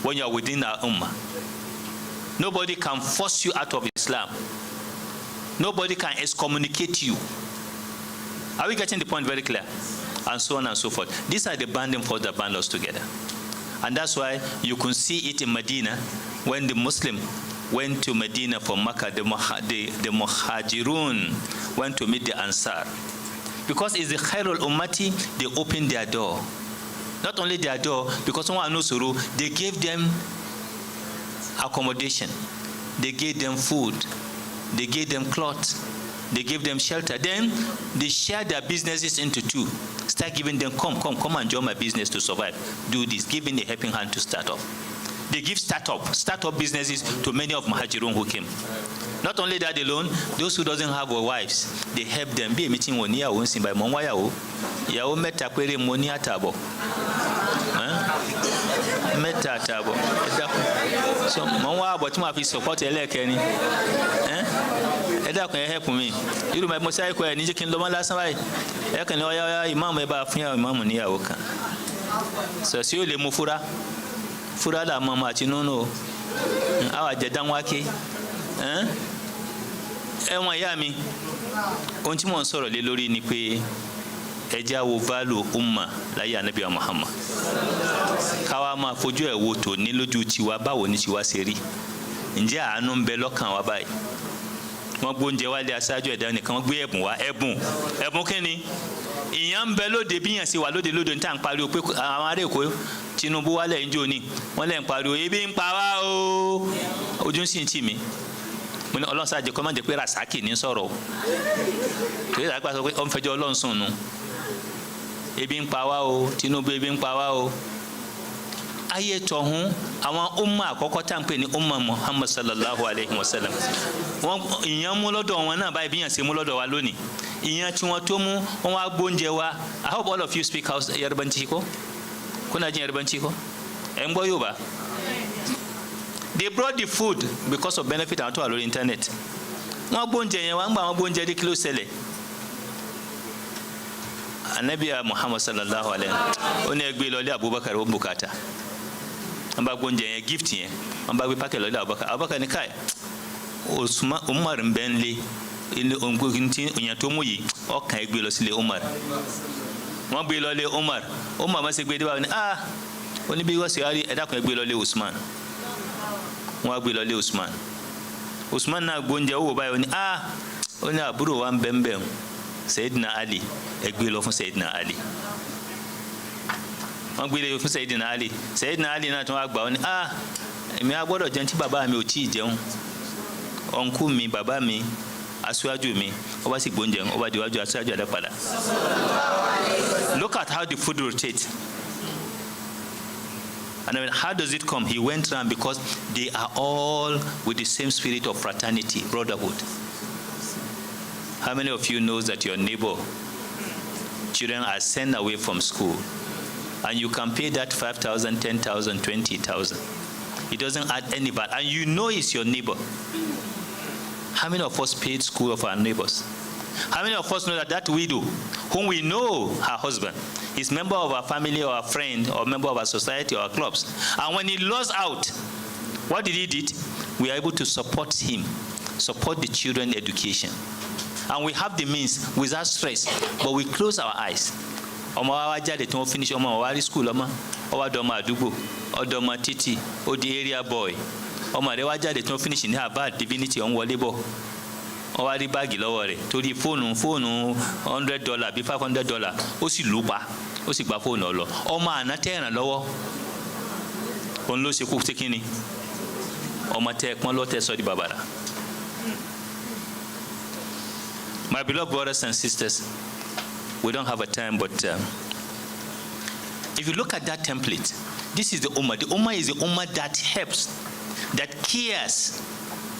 when you are within our ummah. Nobody can force you out of Islam. Nobody can excommunicate you. Are we getting the point very clear? And so on and so forth. These are the binding forces that bind us together. And that's why you can see it in Medina when the Muslim went to Medina from Makkah, the Muhajirun went to meet the Ansar. Because it's the Khairul Ummati, they opened their door. Not only their door, because someone knows Suru, they gave them accommodation, they gave them food, they gave them clothes, they gave them shelter. Then they shared their businesses into 2. Start giving them, come and join my business to survive. Do this, giving a helping hand to start off. They give startup businesses to many of Muhajirun who came. Not only that alone, those who doesn't have wives, they help them. Be a meeting one year once by Monwayao. Yao meta query monia tabo. Meta tabo. So Monwa but my piece support Kenny. Eda can help me. You my mosaic where Nija can do my last night. I can know Imam about Imam Nia Oka. So see you le mufura. Furada mama chinono awa jedan wake ẹwọn ìyá mi ohun tí mò ń sọ̀rọ̀ lé lórí ni pé ẹ jẹ́ wo value umma láyé Ànábì Muhammad káwa máa fojú ẹ̀ wo tò ní lójú tiwa báwo ni tiwa ṣe rí ǹjẹ́ àánú ń bẹ lọ́kàn wa báyìí wọ́n gbóúnjẹ wálé aṣáájú ẹ̀dá nìkan wọ́n gbé ẹ̀bùn wá ẹ̀bùn kíni ìyàn ń bẹ lóde bí yàn sí wà lóde ní tá à ń pariwo pé àwọn ará Èkó Tinubu wálẹ̀ ń jò ní wọ́n lẹ́ ń pariwo ebi ń pa wá o ojú sì ń tì mí mo ní Ọlọ́run sáà jẹ́ kó má jẹ́ pé Rasaki ní sọ̀rọ̀ o torí ìdájọ́ sọ pé ó ń fẹjọ́ Ọlọ́run sùn nù ebi ń pa wá o Tinubu ebi ń pa wá o ayé tọ̀hún àwọn umma àkọ́kọ́ tá à ń pè ní umma Muhammad sallallahu alayhi wa sallam wọ́n ìyàn mú lọ́dọ̀ wọn náà báyìí bí yàn ṣe mú lọ́dọ̀ wa lónìí ìyàn tí wọ́n tó mú wọn wá gbóúnjẹ wa. I hope all of you speak Yarbanci ko kuna jin Yarbanci ko ń gbọ́ Yorùbá. They brought the food because of benefit àwọn tó wà lórí internet. Wọ́n gbóúnjẹ yẹn wá ń gbà wọ́n gbóúnjẹ dé kí ló ṣẹlẹ̀. Ànábì Muhammad sallallahu alayhi wa sallam ó ní ẹgbẹ́ lọ́lé Abubakar ó bùkátà. Wọ́n bá gbóúnjẹ yẹn gift yẹn wọ́n bá gbé pákẹ́ lọ́lé Abubakar ní káyì Umar ń bẹ́ ń lé ilé òǹgbòkì tí òyìn tó mú yìí ọkàn ẹgbẹ́ lọ sílé Umar. Wọ́n gbé lọ́lé Umar máa ṣe gbé dé báwọn ní ó ní bí wọ́n ṣe rí ẹ̀dá kan gbé lọ́lé Usman. Wọ́n gbé lọ́lé Usman náà gbóúnjẹ owó báyìí ó ní ó ní àbúrò wa ń bẹ́ńbẹ́ Sayyidina Ali ẹ gbé lọ fún Sayyidina Ali wọ́n gbé lọ fún Sayyidina Ali náà tún wá gbà ó ní èmi á gbọ́dọ̀ jẹun tí bàbá mi ò tí ì jẹun ọ̀nkú mi bàbá mi aṣáájú mi ó bá sì gbóúnjẹ ó bá diwájú aṣáájú àdá padà. Look at how the food rotates. And I mean, how does it come? He went around because they are all with the same spirit of fraternity, brotherhood. How many of you knows that your neighbor children are sent away from school and you can pay that 5,000, 10,000, 20,000? It doesn't add any value, and you know it's your neighbor. How many of us paid school of our neighbors? How many of us know that that widow, whom we know her husband, is member of our family or a friend or member of our society or our clubs, and when he lost out, what did he do? We are able to support him, support the children's education, and we have the means without stress, but we close our eyes. Ọmọ wa jáde tí wọ́n finish ọmọ wa rí school ọmọ ọwọ́ dọ́mọ àdúgbò ọdọ́mọ títì ó di area boy ọmọ rẹ̀ wá jáde tí wọ́n finish ní Harvard divinity ọ̀hún wọlé bọ̀ wọ́n wá rí báàgì lọ́wọ́ rẹ̀ torí fóònù $100 bí $500 ó sì lù pa ó sì gba fóònù ọ̀lọ́ ọmọ àná tẹ́ ẹ̀ràn lọ́wọ́ òun ló ṣe kú sí kínni ọmọ tẹ́ ẹ̀pọ́n lọ́tẹ̀ sọ́ di bàbàrà. My beloved brothers and sisters, we don't have a time, but if you look at that template, this is the Ummah. The Ummah is the Ummah that helps, that cares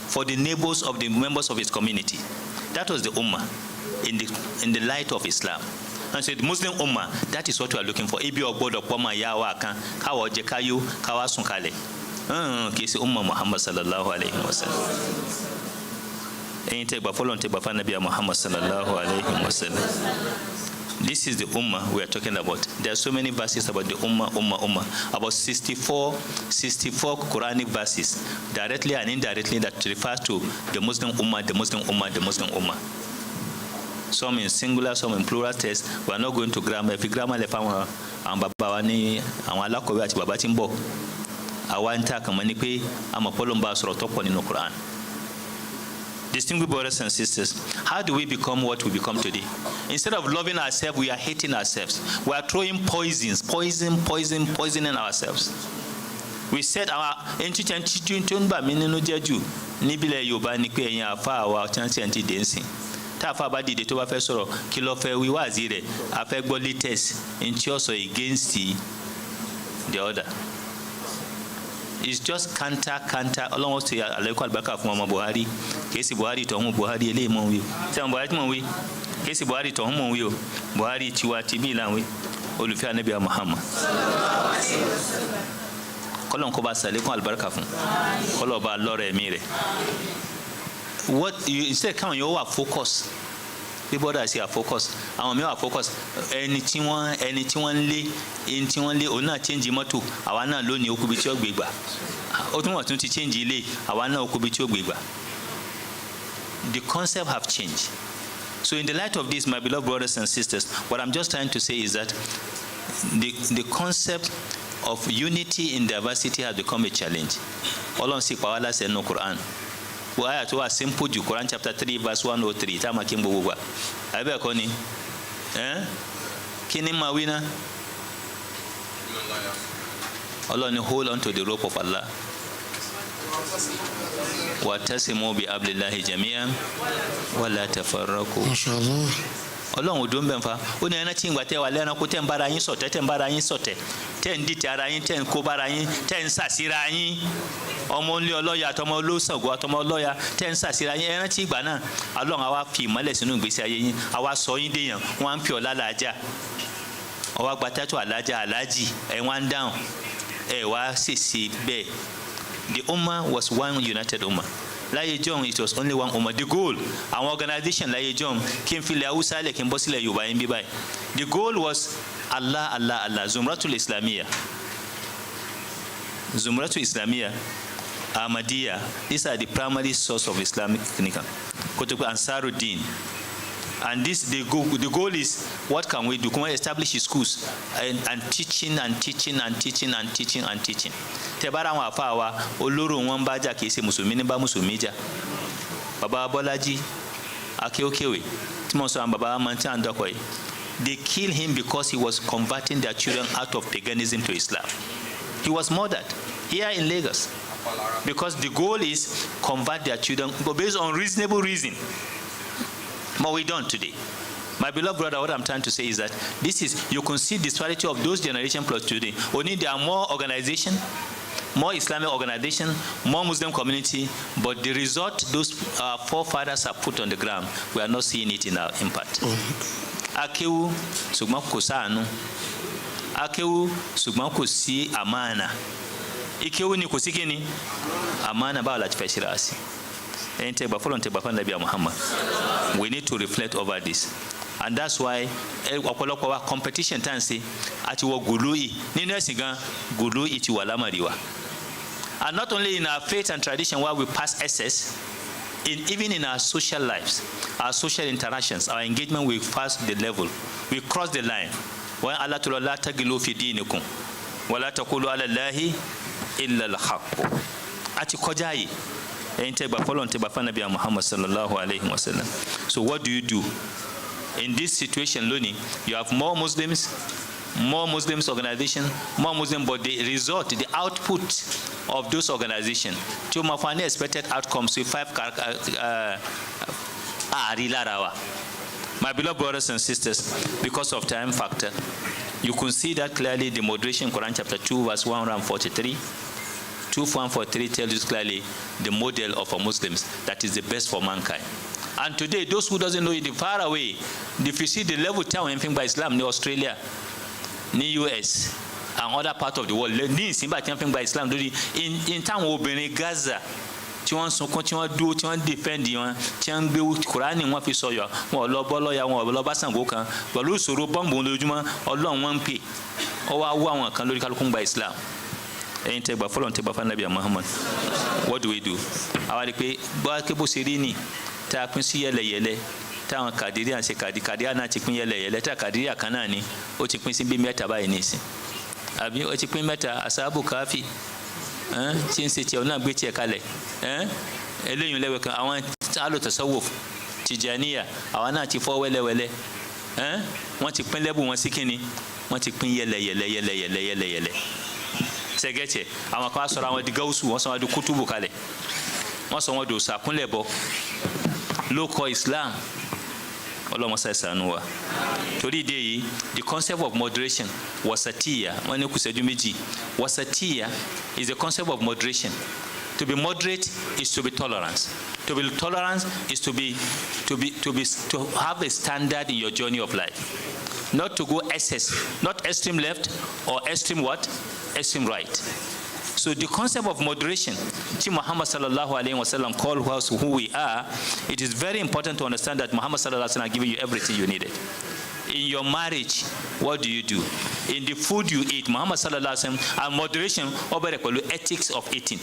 for the neighbors of the members of its community. That was the Ummah in the light of Islam. And so the Muslim Ummah, that is what we are looking for. Ibi ogbodo poma yawa kan kawo je kayo kawa sun kale. Kì í ṣe Ummah Muhammad sallallahu alayhi wa sallam. Muhammad sallallahu alayhi wa sallam. This is the Ummah we are talking about. There are so many verses about the Ummah. About 64 Quranic verses, directly and indirectly, that refers to the Muslim Ummah, the Muslim Ummah, the Muslim Ummah. Some in singular, some in plural text. We are not going to grammar. If you grammar le fa àwọn bàbá wa ní àwọn alákọ̀wé àti bàbá tí ń bọ̀. Àwa ń ta kàn mọ́ ni pé àmọ́ pọ́lọ́ ń bá sọ̀rọ̀ tọ́pọ̀ nínú Quran. Distinguished brothers and sisters, how do we become what we become today? Instead of loving ourselves, we are hating ourselves. We are throwing poisoning ourselves. We said our ba mi nínú jẹ́ jù níbílẹ̀ Yorùbá ni pé ẹ̀yin àfa àwa ọ̀chánṣẹ́ ti dé nsìn. Tá àfa bá dìde tó bá fẹ́ sọ̀rọ̀ kí ló fẹ́ wí wáàzí rẹ̀ a fẹ́ gbọ́ latest in tí ó sọ against the other. It's just counter. Ọlọ́run ṣe àlékún àlùbáríkà fún ọmọ Buhari. Kìí ṣe Buhari tọ̀hún Buhari eléyìí mọ̀ wí o. Ṣé àwọn Buhari tí mọ̀ wí? Kìí ṣe Buhari tọ̀hún mọ̀ wí o. Buhari tiwa ti bí ìlànà wí. Olùfẹ́ Ànábì Muhammad. Kọ́lọ́n kó bá ṣàlékún àlùbáríkà fún. Kọ́lọ́n bá lọ́rọ̀ ẹ̀mí rẹ̀. Instead káwọn yóò wà focus. People that say focus. Àwọn mi wà focus. Ẹni tí wọ́n lé òun náà change mọ́tò. Àwa náà lónìí okùnbi tí ó gbé gbà. Ó tún wọ́n tún ti change ilé. Àwa náà okùnbi tí ó gbé gbà. The concept have changed. So in the light of this, my beloved brothers and sisters, what I'm just trying to say is that the concept of unity in diversity has become a challenge. Ọlọ́run sì pa wá láṣẹ nínú Quran. Aya tó wà simple ju Quran chapter 3 verse 103 tá máa kí n gbogbo gbà. Àbẹ́ ẹ̀kọ́ ni? Kí ni máa wí ná? Ọlọ́run ni hold on to the rope of Allah. Wa'tasimu bi hablillahi jami'an wa la tafarraqu. Mashallah. Ọlọ́run odò ń bẹ̀ ń fa ó ní ẹran tí ń gbà tẹ́ wà lẹ́ran kó tẹ́ ń bára yín ṣọ̀tẹ̀ tẹ́ ń dìtẹ̀ ara yín tẹ́ ń kó bára yín tẹ́ ń ṣàṣírà yín ọmọ ilé ọlọ́yà àtọmọ olóṣàngó àtọmọ ọlọ́yà tẹ́ ń ṣàṣírà yín ẹran tí ìgbà náà Ọlọ́run àwa fi ìmọ́lẹ̀ sínú ìgbésí ayé yín àwa sọ yín déyàn wọ́n á ń pè ọ́ lálàájá ọwọ́ agbátátó alájà alájì ẹ̀ wọ́n á ń dáhùn ẹ̀ wá ṣèṣe bẹ́ẹ̀. The Ummah was one united Ummah. Láyé John, it was only one Ummah. The goal, our organization láyé John, kí n fi ilẹ̀ Hausa lẹ̀ kí n bọ́ sílẹ̀ Yorùbá yín bí báyìí. The goal was Allah, Zumratul Islamiyya. Zumratul Islamiyya, Ahmadiyya. These are the primary source of Islamic clinical. Kutubu Ansaruddin. And the goal is, what can we do? Can we establish schools and teaching? Tebara wọn afa wa olóró wọn bá jà kìí ṣe mùsùlùmí ní bá mùsùlùmí jà. Bàbá Bọ́lájí Akeokewe. Timoso Ambaba Manti Andokoi. They killed him because he was converting their children out of paganism to Islam. He was murdered here in Lagos because the goal is convert their children based on reasonable reason. But we don't today. My beloved brother, what I'm trying to say is that this is, you can see the disparity of those generation plus today. Only there are more organization, more Islamic organization, more Muslim community, but the result those forefathers have put on the ground, we are not seeing it in our impact. Akeu sugmako sanu. Akeu sugmako si amana. Ikeu ni kusikini amana ba la tfeshirasi. Ente ba follow ente ba fa Nabi Muhammad. We need to reflect over this. And that's why our competition tansi ati wo gului ni nesigan gului ti wala mariwa. And not only in our faith and tradition where we pass excess, even in our social lives, our social interactions, our engagement, we pass the level, we cross the line. When Allah told Allah tagilu fi dinikum wala taqulu ala Allahi illa al-haqq. Ati kojai ente ba follow ente ba fa Nabi Muhammad sallallahu alaihi wasallam. So what do you do? In this situation, learning, you have more Muslims organization, more Muslim, but the result, the output of those organizations, to my expected outcomes with 5 My beloved brothers and sisters, because of time factor, you can see that clearly the moderation, Quran chapter 2, verse 143. 2:143 tells you clearly the model of a Muslims that is the best for mankind. And today, those who doesn't know it, far away, if you see the level town anything by Islam, in Australia, in US, and other part of the world, anything by Islam, in town in Gaza, defend you, Quran in one piece of your Loboloya, Lobasangoka, Balusuru, Bambu, or long one pay, or one can by Islam. What do we do? Our Bakibu Sirini. Ta kunsi yele ta kadiri an se kadiri na ti pin yele ta kadiri kanani o ti pin si bi meta bayi nisin abi o ti pin meta asabu kafi ti nse ti ona gbe ti e kale eleyun lewe kan àwọn alo tasawuf tijaniya àwọn na ti fo wele wọ́n ti pin lebu wọ́n sí kíni wọ́n ti pin yele segete àwọn kan sọ ra wọn di gausu wọ́n sọ wọn di kutubu kale wọ́n sọ wọn do sakunlebo local Islam. Today, the concept of moderation, wasatiyya, wasatiyya is the concept of moderation. To be moderate is to be tolerant. To be tolerant is to have a standard in your journey of life. Not to go excess, not extreme left or extreme what? Extreme right. So the concept of moderation, which Muhammad sallallahu alaihi wasallam called us who we are, it is very important to understand that Muhammad sallallahu alaihi wasallam has given you everything you needed. In your marriage, what do you do? In the food you eat, Muhammad sallallahu alaihi wasallam, and moderation, over the ethics of eating.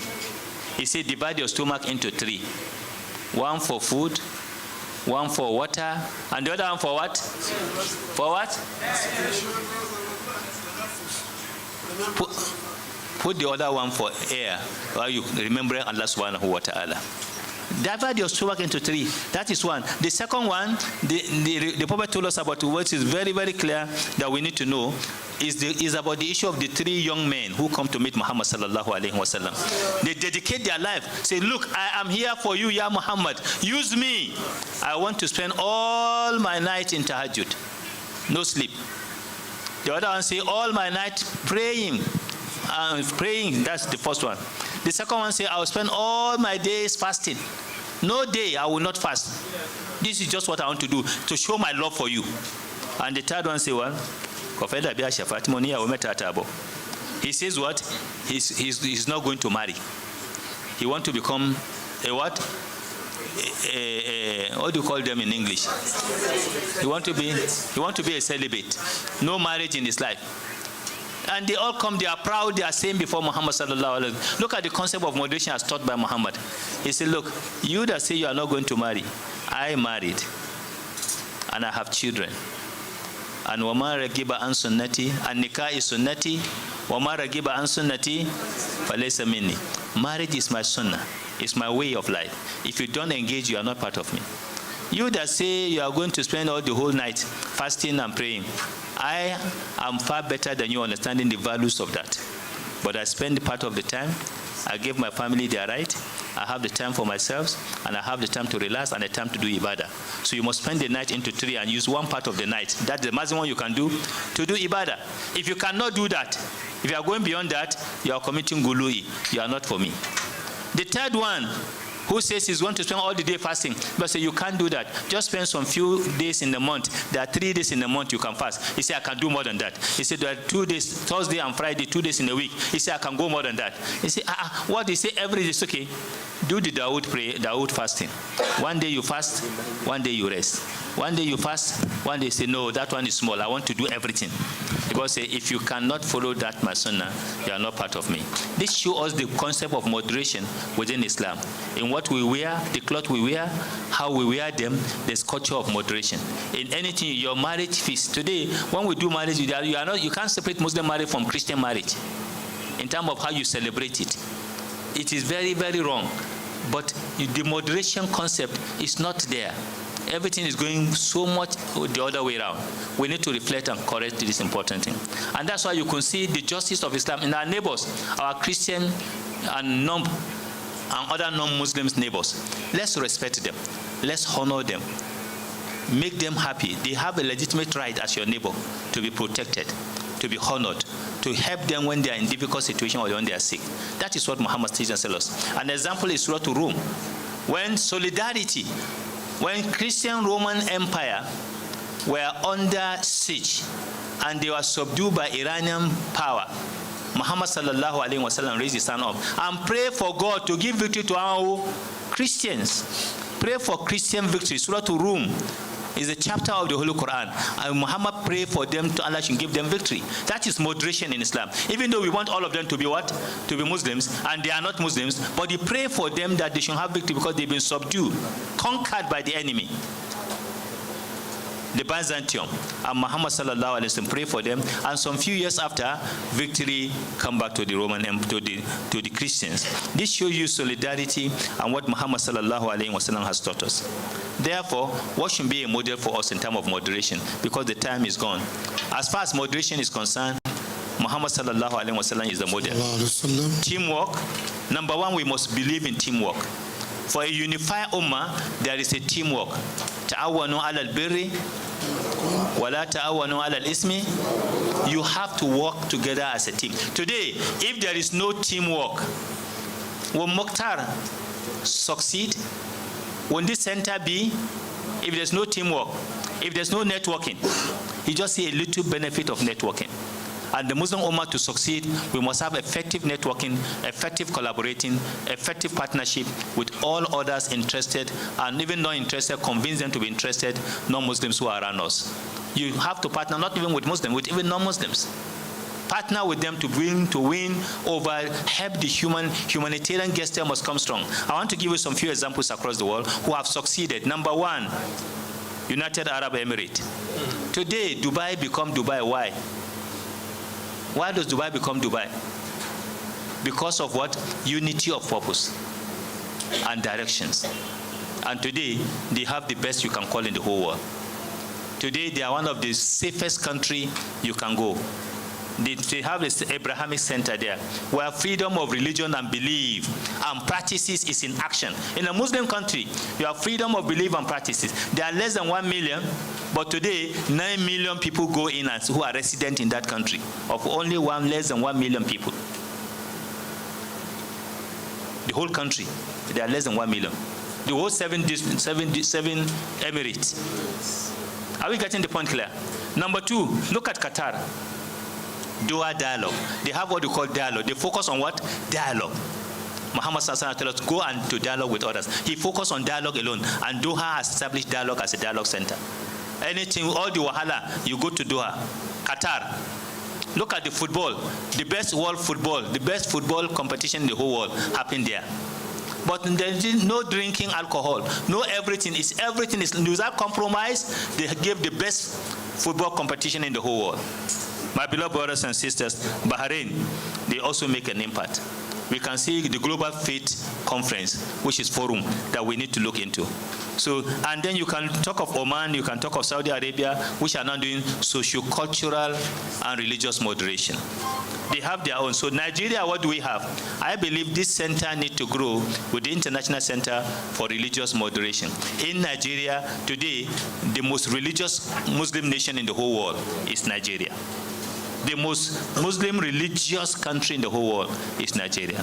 He said, divide your stomach into 3. 1 for food, 1 for water, and the other one for what? For what? Put the other one for air, while you remembering Allah subhanahu wa ta'ala. Divide your stomach into 3. That is one. The second one, the Prophet told us about, what is very, very clear that we need to know, is about the issue of the 3 young men who come to meet Muhammad sallallahu alaihi wasallam. They dedicate their life, say, look, I am here for you, Ya Muhammad. Use me. I want to spend all my night in tahajjud. No sleep. The other one say, all my night praying. Praying, that's the first one. The second one say, I will spend all my days fasting. No day I will not fast. This is just what I want to do, to show my love for you. And the third one say, well, he says what? He's not going to marry. He wants to become a what? What do you call them in English? He want to be a celibate. No marriage in his life. And they all come, they are proud, they are saying before Muhammad sallallahu alaihi wasallam. Look at the concept of moderation as taught by Muhammad. He said, look, you that say you are not going to marry, I married, and I have children. And wama ragiba an sunnati, and nikah is sunnati, wama ragiba an sunnati, falaysa minni. Marriage is my sunnah, it's my way of life. If you don't engage, you are not part of me. You that say you are going to spend all the whole night fasting and praying, I am far better than you understanding the values of that. But I spend part of the time, I give my family their right, I have the time for myself, and I have the time to relax and the time to do ibadah. So you must spend the night into 3 and use one part of the night. That's the maximum you can do to do ibadah. If you cannot do that, if you are going beyond that, you are committing gului. You are not for me. The third one, who says he's going to spend all the day fasting, but say you can't do that. Just spend some few days in the month. There are 3 days in the month you can fast. He said, I can do more than that. He said, there are 2 days, Thursday and Friday, 2 days in the week. He said, I can go more than that. He said, what? He said, every day is okay. Do the Dawood fasting. One day you fast, one day you rest. One day you fast, one day you say, no, that one is small. I want to do everything. Because if you cannot follow that, my sunnah, you are not part of me. This shows us the concept of moderation within Islam. In what we wear, the cloth we wear, how we wear them, there's culture of moderation. In anything, your marriage feast. Today, when we do marriage, you can't separate Muslim marriage from Christian marriage. In terms of how you celebrate it. It is very, very wrong. But the moderation concept is not there. Everything is going so much the other way around. We need to reflect and correct this important thing. And that's why you can see the justice of Islam in our neighbors, our Christian and other non-Muslims neighbors. Let's respect them. Let's honor them. Make them happy. They have a legitimate right as your neighbor to be protected, to be honored, to help them when they are in difficult situation or when they are sick. That is what Muhammad teaches us. An example is Surah to Rome. When Christian Roman Empire were under siege and they were subdued by Iranian power, Muhammad sallallahu alaihi wasallam raised his hand up and pray for God to give victory to our Christians. Pray for Christian victory. Surah to Rum is a chapter of the Holy Quran. And Muhammad prayed for them to Allah should give them victory. That is moderation in Islam. Even though we want all of them to be what? To be Muslims, and they are not Muslims, but he pray for them that they should have victory because they've been subdued, conquered by the enemy, the Byzantium. And Muhammad sallallahu alaihi wasallam pray for them, and some few years after, victory come back to the Roman to the Christians. This shows you solidarity and what Muhammad sallallahu alaihi wasallam has taught us. Therefore, what should be a model for us in terms of moderation? Because the time is gone. As far as moderation is concerned, Muhammad sallallahu alaihi wasallam is the model. Teamwork. Number one, we must believe in teamwork. For a unified ummah, there is a teamwork. Ta'awanu ala al-birri wa la ta'awanu ala al-ismi. You have to work together as a team. Today, if there is no teamwork, will Mukhtar succeed? Will this center be? If there's no teamwork, if there's no networking, you just see a little benefit of networking. And the Muslim Ummah to succeed, we must have effective networking, effective collaborating, effective partnership with all others interested, and even not interested, convince them to be interested, non-Muslims who are around us. You have to partner not even with Muslims, with even non-Muslims. Partner with them to win over, help the humanitarian gesture must come strong. I want to give you some few examples across the world who have succeeded. Number one, United Arab Emirates. Today, Dubai become Dubai. Why? Why does Dubai become Dubai? Because of what? Unity of purpose and directions. And today, they have the best you can call in the whole world. Today, they are one of the safest countries you can go. They have this Abrahamic center there, where freedom of religion and belief and practices is in action. In a Muslim country, you have freedom of belief and practices. There are less than 1 million, but today 9 million people go in and who are resident in that country. Of only less than 1 million people. The whole country, there are less than 1 million. The whole seven Emirates. Are we getting the point clear? Number two, look at Qatar. Doha dialogue. They have what we call dialogue. They focus on what? Dialogue. Muhammad sallallahu alaihi wasallam tells us go and to dialogue with others. He focused on dialogue alone, and Doha has established dialogue as a dialogue center. Anything, all the wahala, you go to Doha. Qatar. Look at the football. The best world football, the best football competition in the whole world happened there. But there is no drinking alcohol, no everything. Everything is without compromise. They gave the best football competition in the whole world. My beloved brothers and sisters, Bahrain, they also make an impact. we can see the Global Faith Conference, which is forum that we need to look into. So, and then you can talk of Oman, you can talk of Saudi Arabia, which are now doing socio-cultural and religious moderation. They have their own. So Nigeria, what do we have? I believe this center needs to grow with the International Center for Religious Moderation. In Nigeria, today, the most religious Muslim nation in the whole world is Nigeria. The most Muslim religious country in the whole world is Nigeria.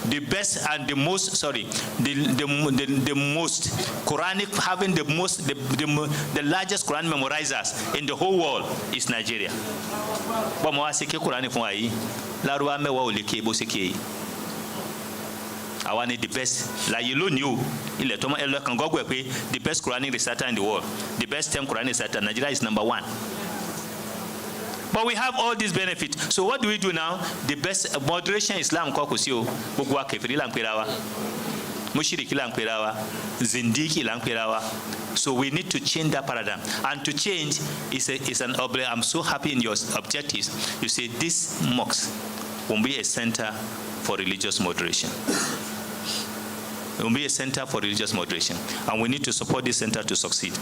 The best and the most, the most Quranic, having the largest Quran memorizers in the whole world is Nigeria. But I want the best, like you knew, the best Quranic reciter in the world, the best 10 Quranic reciter, Nigeria is #1. But we have all these benefits. So what do we do now? The best moderation Islam kokusio bugwa kefiri lampirawa. Mushiriki lampirawa. Zindiki lampirawa. So we need to change that paradigm. And to change is an object. I'm so happy in your objectives. You say this mosque will be a center for religious moderation. It will be a center for religious moderation. And we need to support this center to succeed.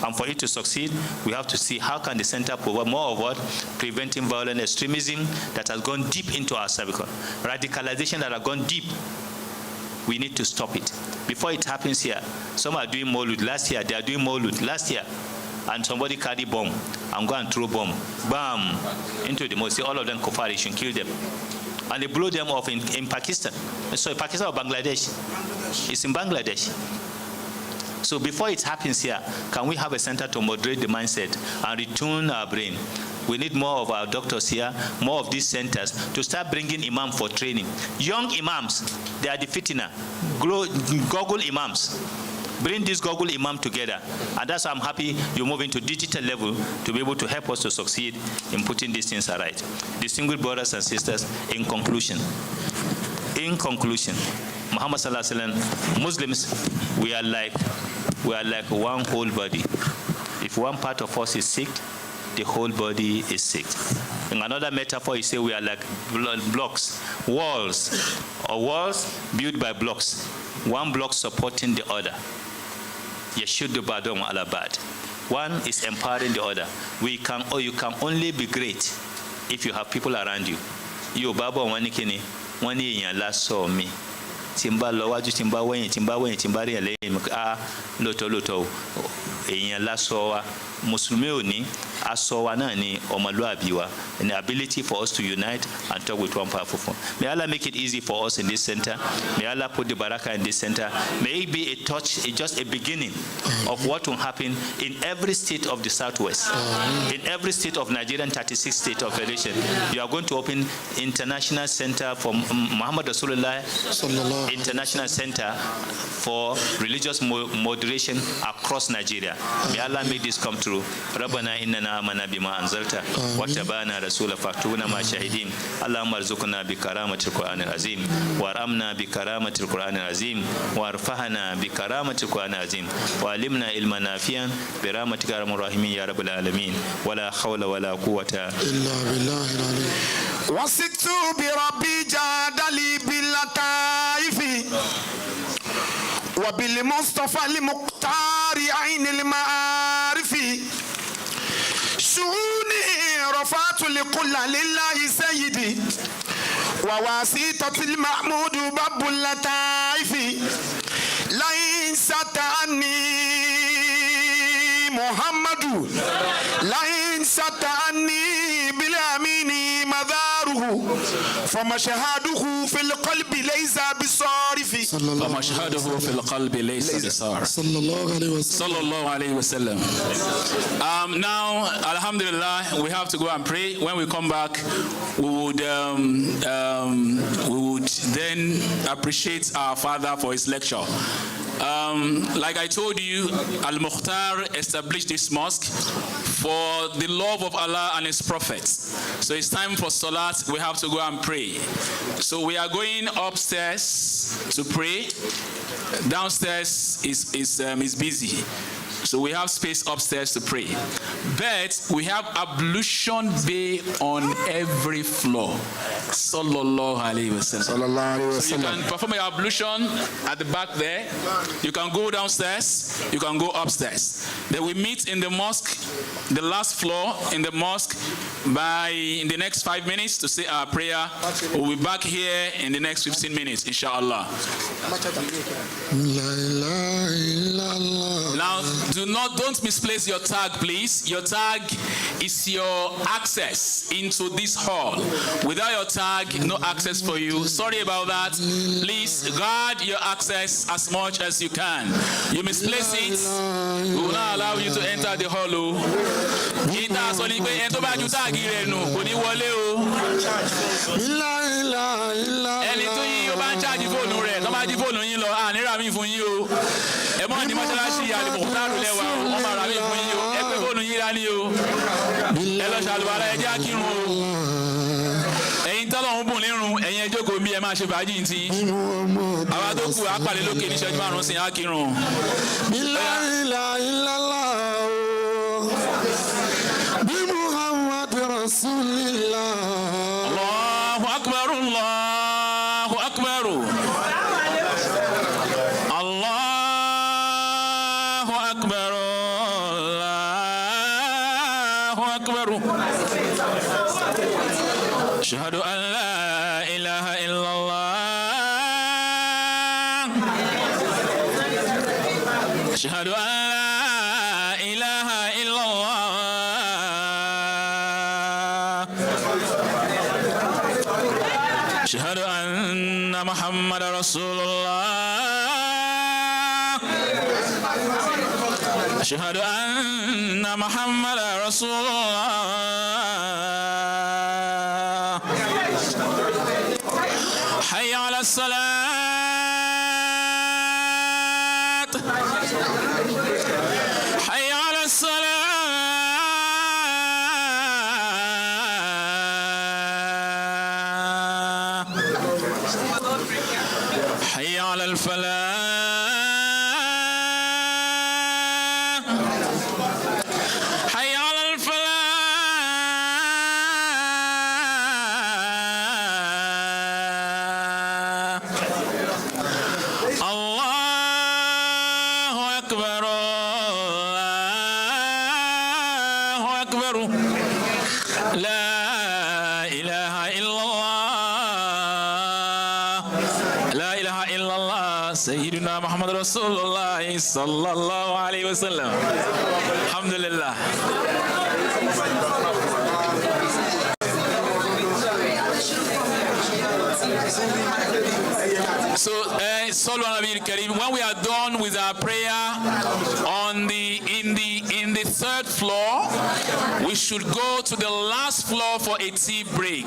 And for it to succeed, we have to see how can the center provide more of what? Preventing violent extremism that has gone deep into our cervical. Radicalization that has gone deep. We need to stop it. Before it happens here, some are doing Maulud. Last year, they are doing Maulud. Last year. And somebody carry bomb and go and throw bomb. Bam! Into the mosque. All of them kufar, you should kill them. And they blow them off in Pakistan. So Pakistan or Bangladesh? It's in Bangladesh. So before it happens here, can we have a center to moderate the mindset and retune our brain? We need more of our doctors here, more of these centers to start bringing imams for training. Young imams, they are the fitina. Google imams. Bring this Google imam together. And that's why I'm happy you move into digital level to be able to help us to succeed in putting these things right. Distinguished brothers and sisters, in conclusion, Muhammad Sallallahu Alaihi Wasallam, Muslims, we are like one whole body. If one part of us is sick, the whole body is sick. In another metaphor, he said we are like blocks, walls built by blocks, one block supporting the other. Yashudu badum ala bad. One is empowering the other. You can only be great if you have people around you. You baba wanikini wani yala saw me. Timba lowaju timba wen timbari ele loto yala saw Muslimi asowa nani omaluabiwa, an ability for us to unite and talk with one powerful phone. May Allah make it easy for us in this center. May Allah put the barakah in this center. May it be a touch, just a beginning of what will happen in every state of the Southwest, in every state of Nigeria and 36 states of federation. You are going to open international center for Muhammad Rasulullah, international center for religious moderation across Nigeria. May Allah make this come true. ربنا إننا آمنا بما أنزلت واتبعنا رسول فاكتبنا مع الشاهدين اللهم ارزقنا بكرامة القرآن العظيم وارحمنا بكرامة القرآن العظيم وارفعنا بكرامة القرآن العظيم وعلمنا علما نافعا برحمتك يا أرحم الراحمين يا رب العالمين ولا حول ولا قوة إلا بالله العلي وثقت بربي جادلي باللطائف وبالمصطفى المختار عين المعارف شؤوني رفعت لكل لله سيدي وواسطة المحمود باب اللطائف ليس عني محمد ليس عني بالامين مداره فمشهاده في القلب ليس بصارف فمشهاده في القلب ليس بصارف صلى الله عليه وسلم. Now, alhamdulillah, we have to go and pray. When we come back, we would then appreciate our father for his lecture. Like I told you, Al-Mukhtar established this mosque for the love of Allah and His prophets. So it's time for Salat. We have to go and pray. So we are going upstairs to pray. Downstairs is busy. So we have space upstairs to pray. But we have ablution bay on every floor. Sallallahu alaihi wasallam. So you can perform your ablution at the back there. You can go downstairs. You can go upstairs. Then we meet in the mosque, the last floor in the mosque, in the next 5 minutes to say our prayer. We'll be back here in the next 15 minutes, inshallah. Now, don't misplace your tag, please. Your tag is your access into this hall. Without your tag, no access for you. Sorry about that. Please guard your access as much as you can. You misplace it, we will not allow you to enter the hall. Muhammad Rasulullah. Allahu Akbar, Allahu Akbar. Allahu Akbar, Allahu Akbar. Ashhadu an la ilaha illallah. Ashhadu an la ilaha illallah. Ashhadu anna Muhammad Rasulullah. Ashhadu anna Muhammad Rasulullah. Hayya ala salat. Hayya ala salat. حي على الفلاح. حي على الفلاح. الله أكبر، الله أكبر. لا إله إلا الله، لا إله إلا الله. سيدنا محمد رسول الله صلى الله عليه وسلم. الحمد لله. So, when we are done with our prayer in the third floor, we should go to the last floor for a tea break.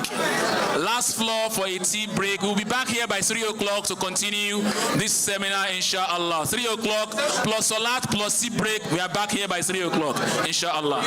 Last floor for a tea break. We'll be back here by 3 o'clock to continue this seminar, inshallah. 3 o'clock plus salat plus tea break. We are back here by 3 o'clock, inshallah.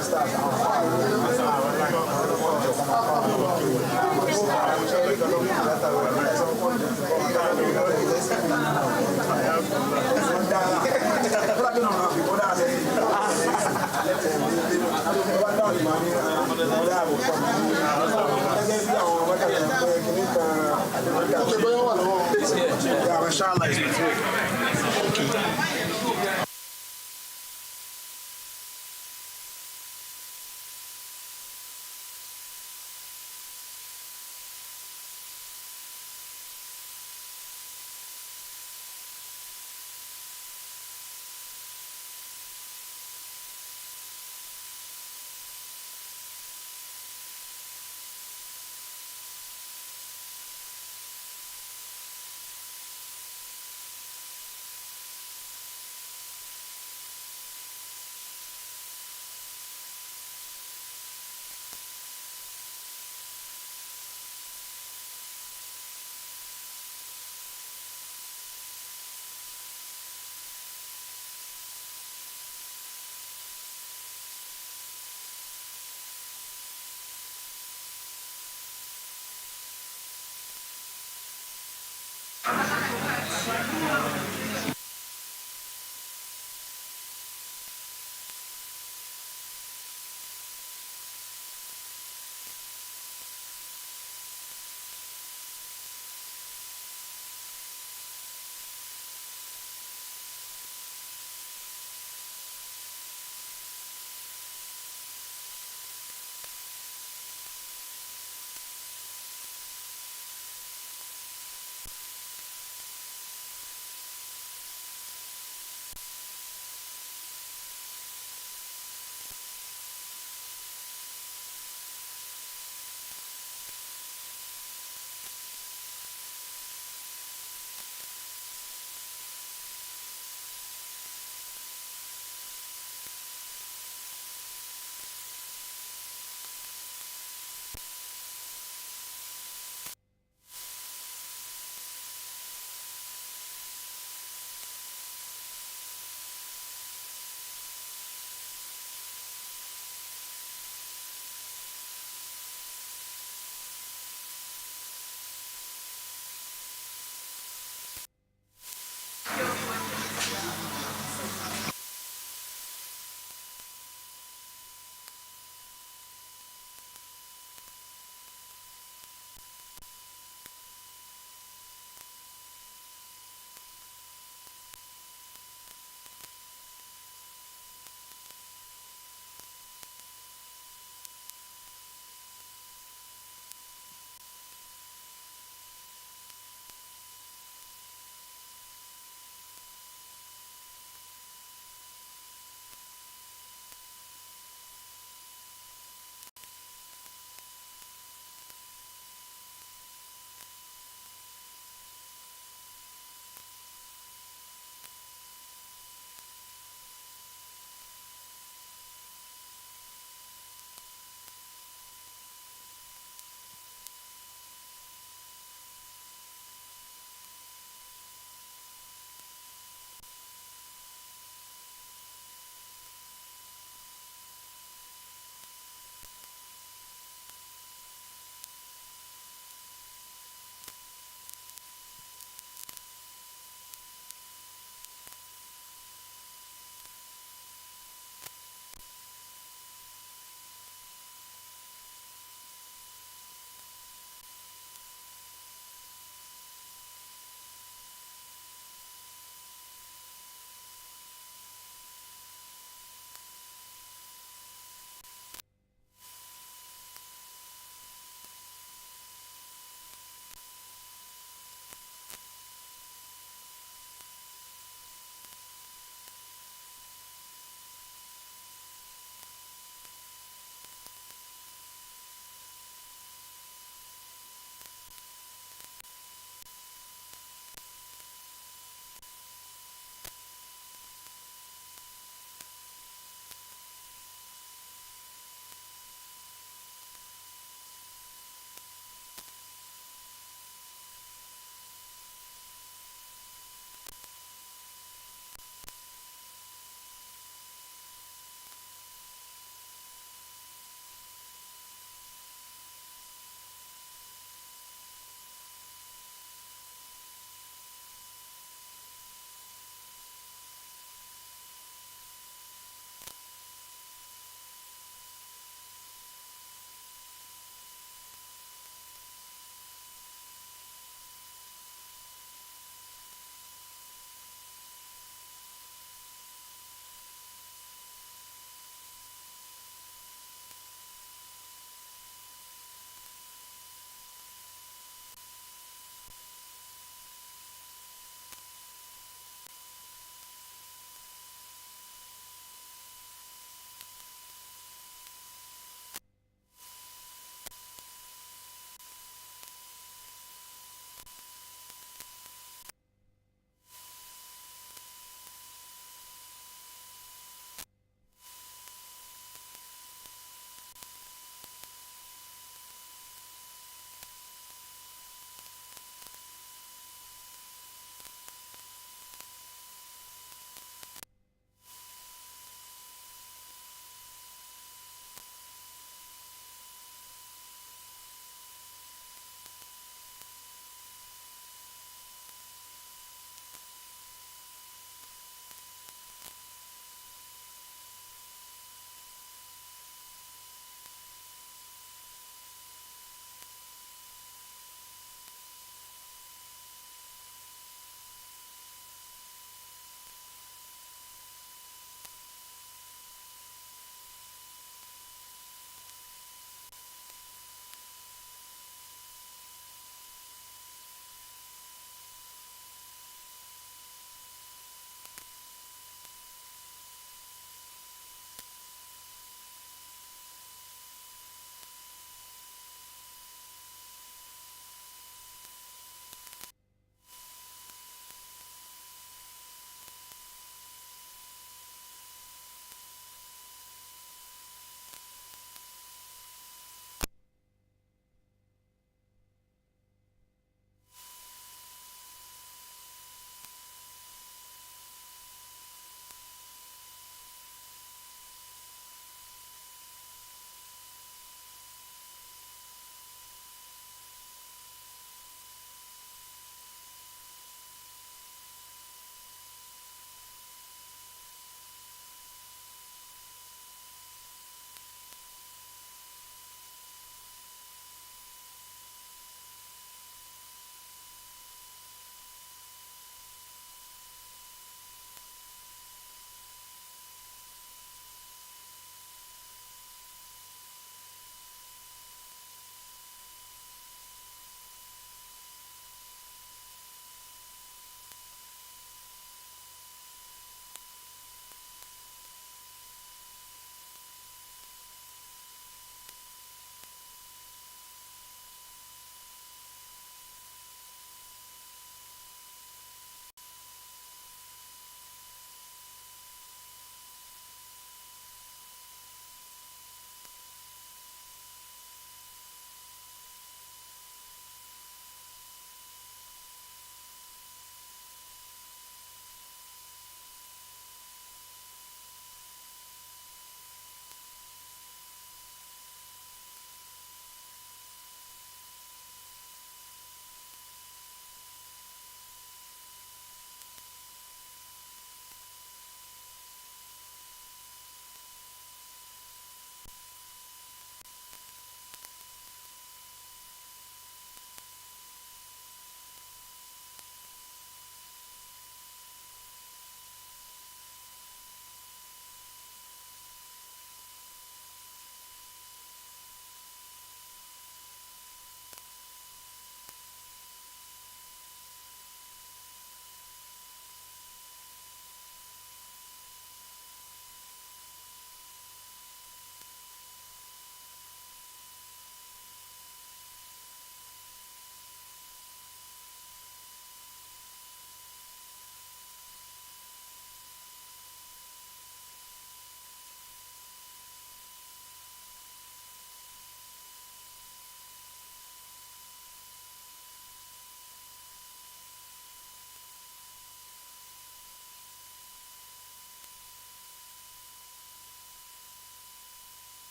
Start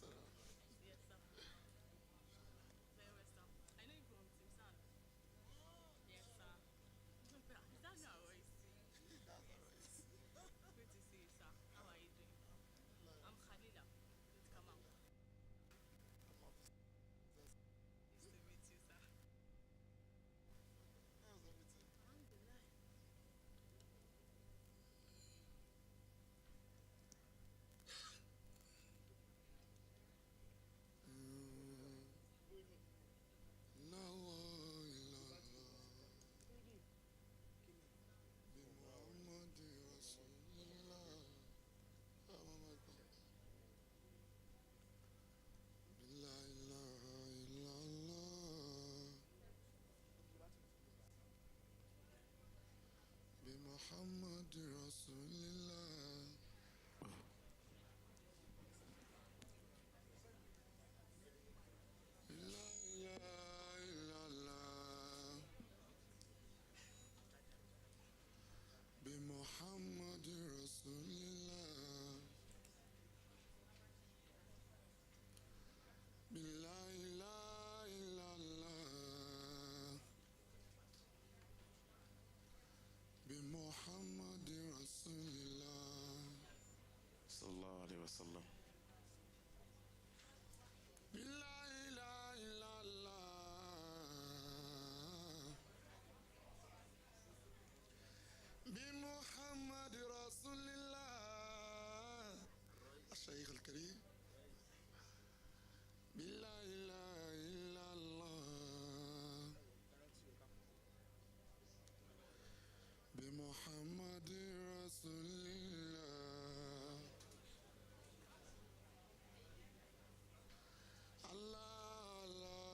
Yes, sir. Very well, sir. I know you from Timsan. Yes, sir. Is that not Royce? Yes. Good to see you, sir. How are you doing? I'm Khalila. Good to come out. Nice to meet you, sir. How's everything? Alhamdulillah. La ilaha bi Muhammad Rasulullah. La ilaha illallah bi Muhammad Rasulullah. La ilaha illallah bi Muhammad Rasulullah. La ilaha illallah bi Muhammad Rasulullah. Sallallahu alaihi wasallam. La ilaha illallah bi Muhammad Rasulullah. الشيخ الكريم لا إله إلا الله بمحمد رسول الله. الله الله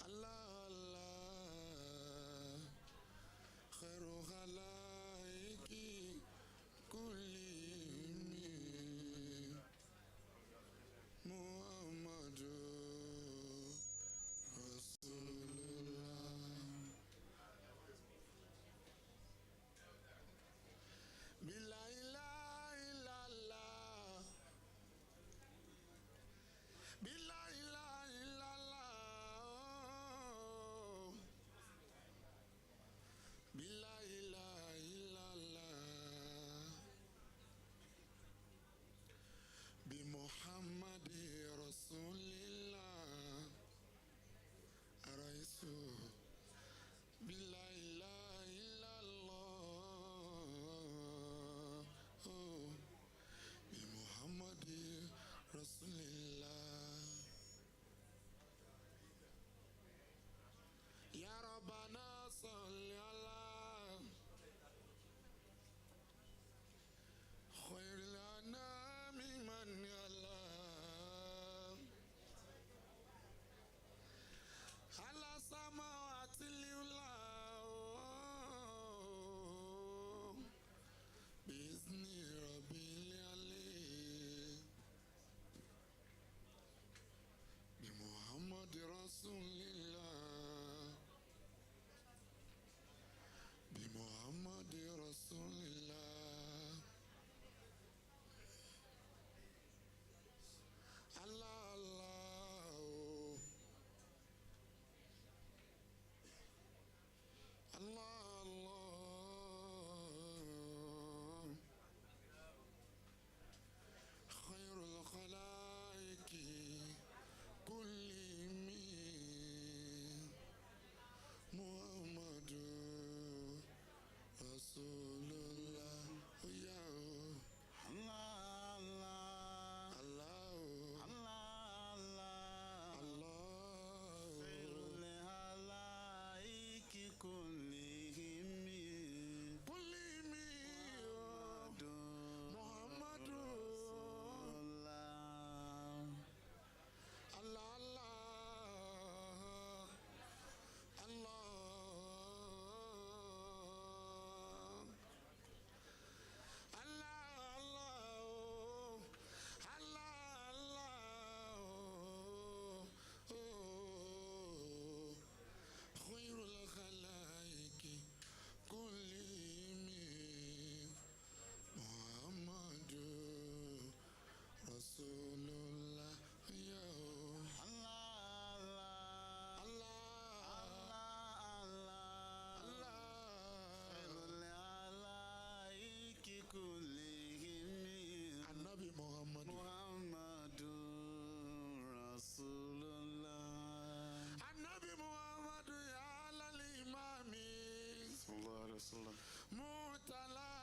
الله الله خير خلائق كلهم محمد رسول الله. Annabi Muhammad. Muhammadur Rasulullah. Annabi Muhammad ya al-imami. Sallallahu alaihi wasallam. Mutala.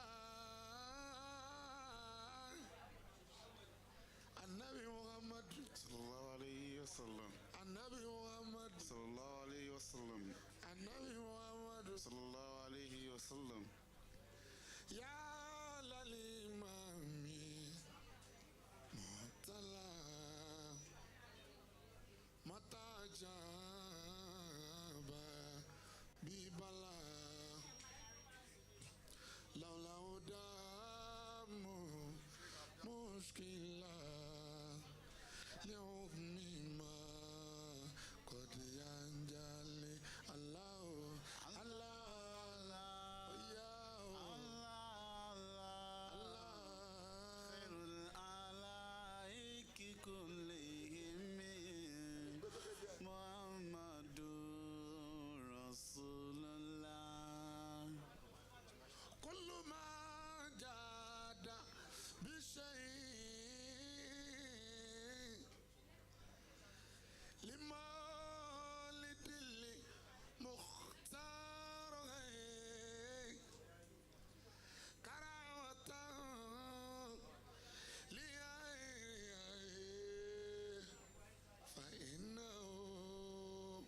Annabi Muhammad. Sallallahu alaihi wasallam. Annabi Muhammad. Sallallahu alaihi wasallam. Annabi Muhammad. Sallallahu alaihi wasallam. Ya al-imami. Mutala. Matajaba bibala laula udamu mushkila li'udmi ma qad yanjali Allah Allah ya Khairul alaiki kullihim Muhammadur Rasulullah. kullu ma jada bishay lima lidilli mukhtar karawata liyai fa innahu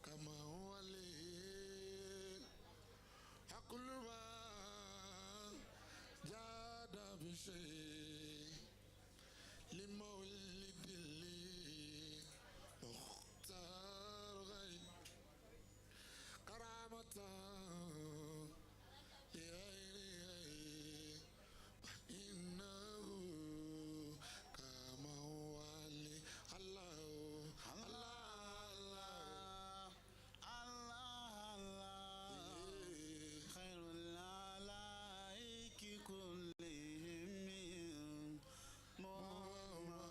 kama huwa li kullu ma jada bishay لمولد لي مختار غي كرامة لغيري إنه كما هو لي الله الله Khairul alaiki kullihim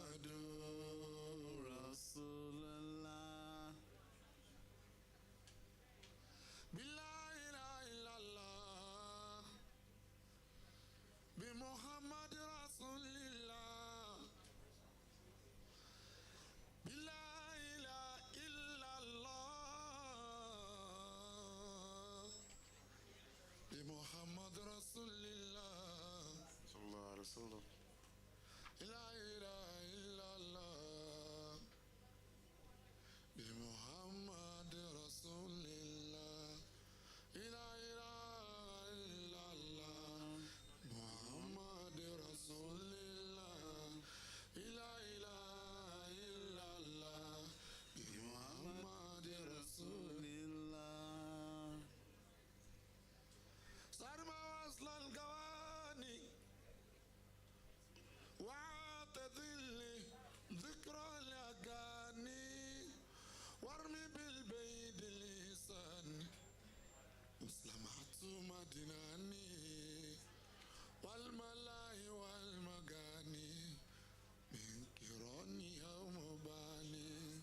Muhammadur Rasulullah. بالله لا إله إلا الله بمحمد رسول الله بالله لا إلا الله بمحمد رسول الله Sallallahu alaihi wasallam. لا إله إلا الله بمحمد رسول الله لا إله إلا الله محمد رسول الله لا إله إلا الله بمحمد رسول Rasulullah. صار ما وصل القواني واعتذل ذكرى الأغاني وارمي بالبيد اللسان مسلمات مدناني والملاهي والمغاني من كراني يوم باني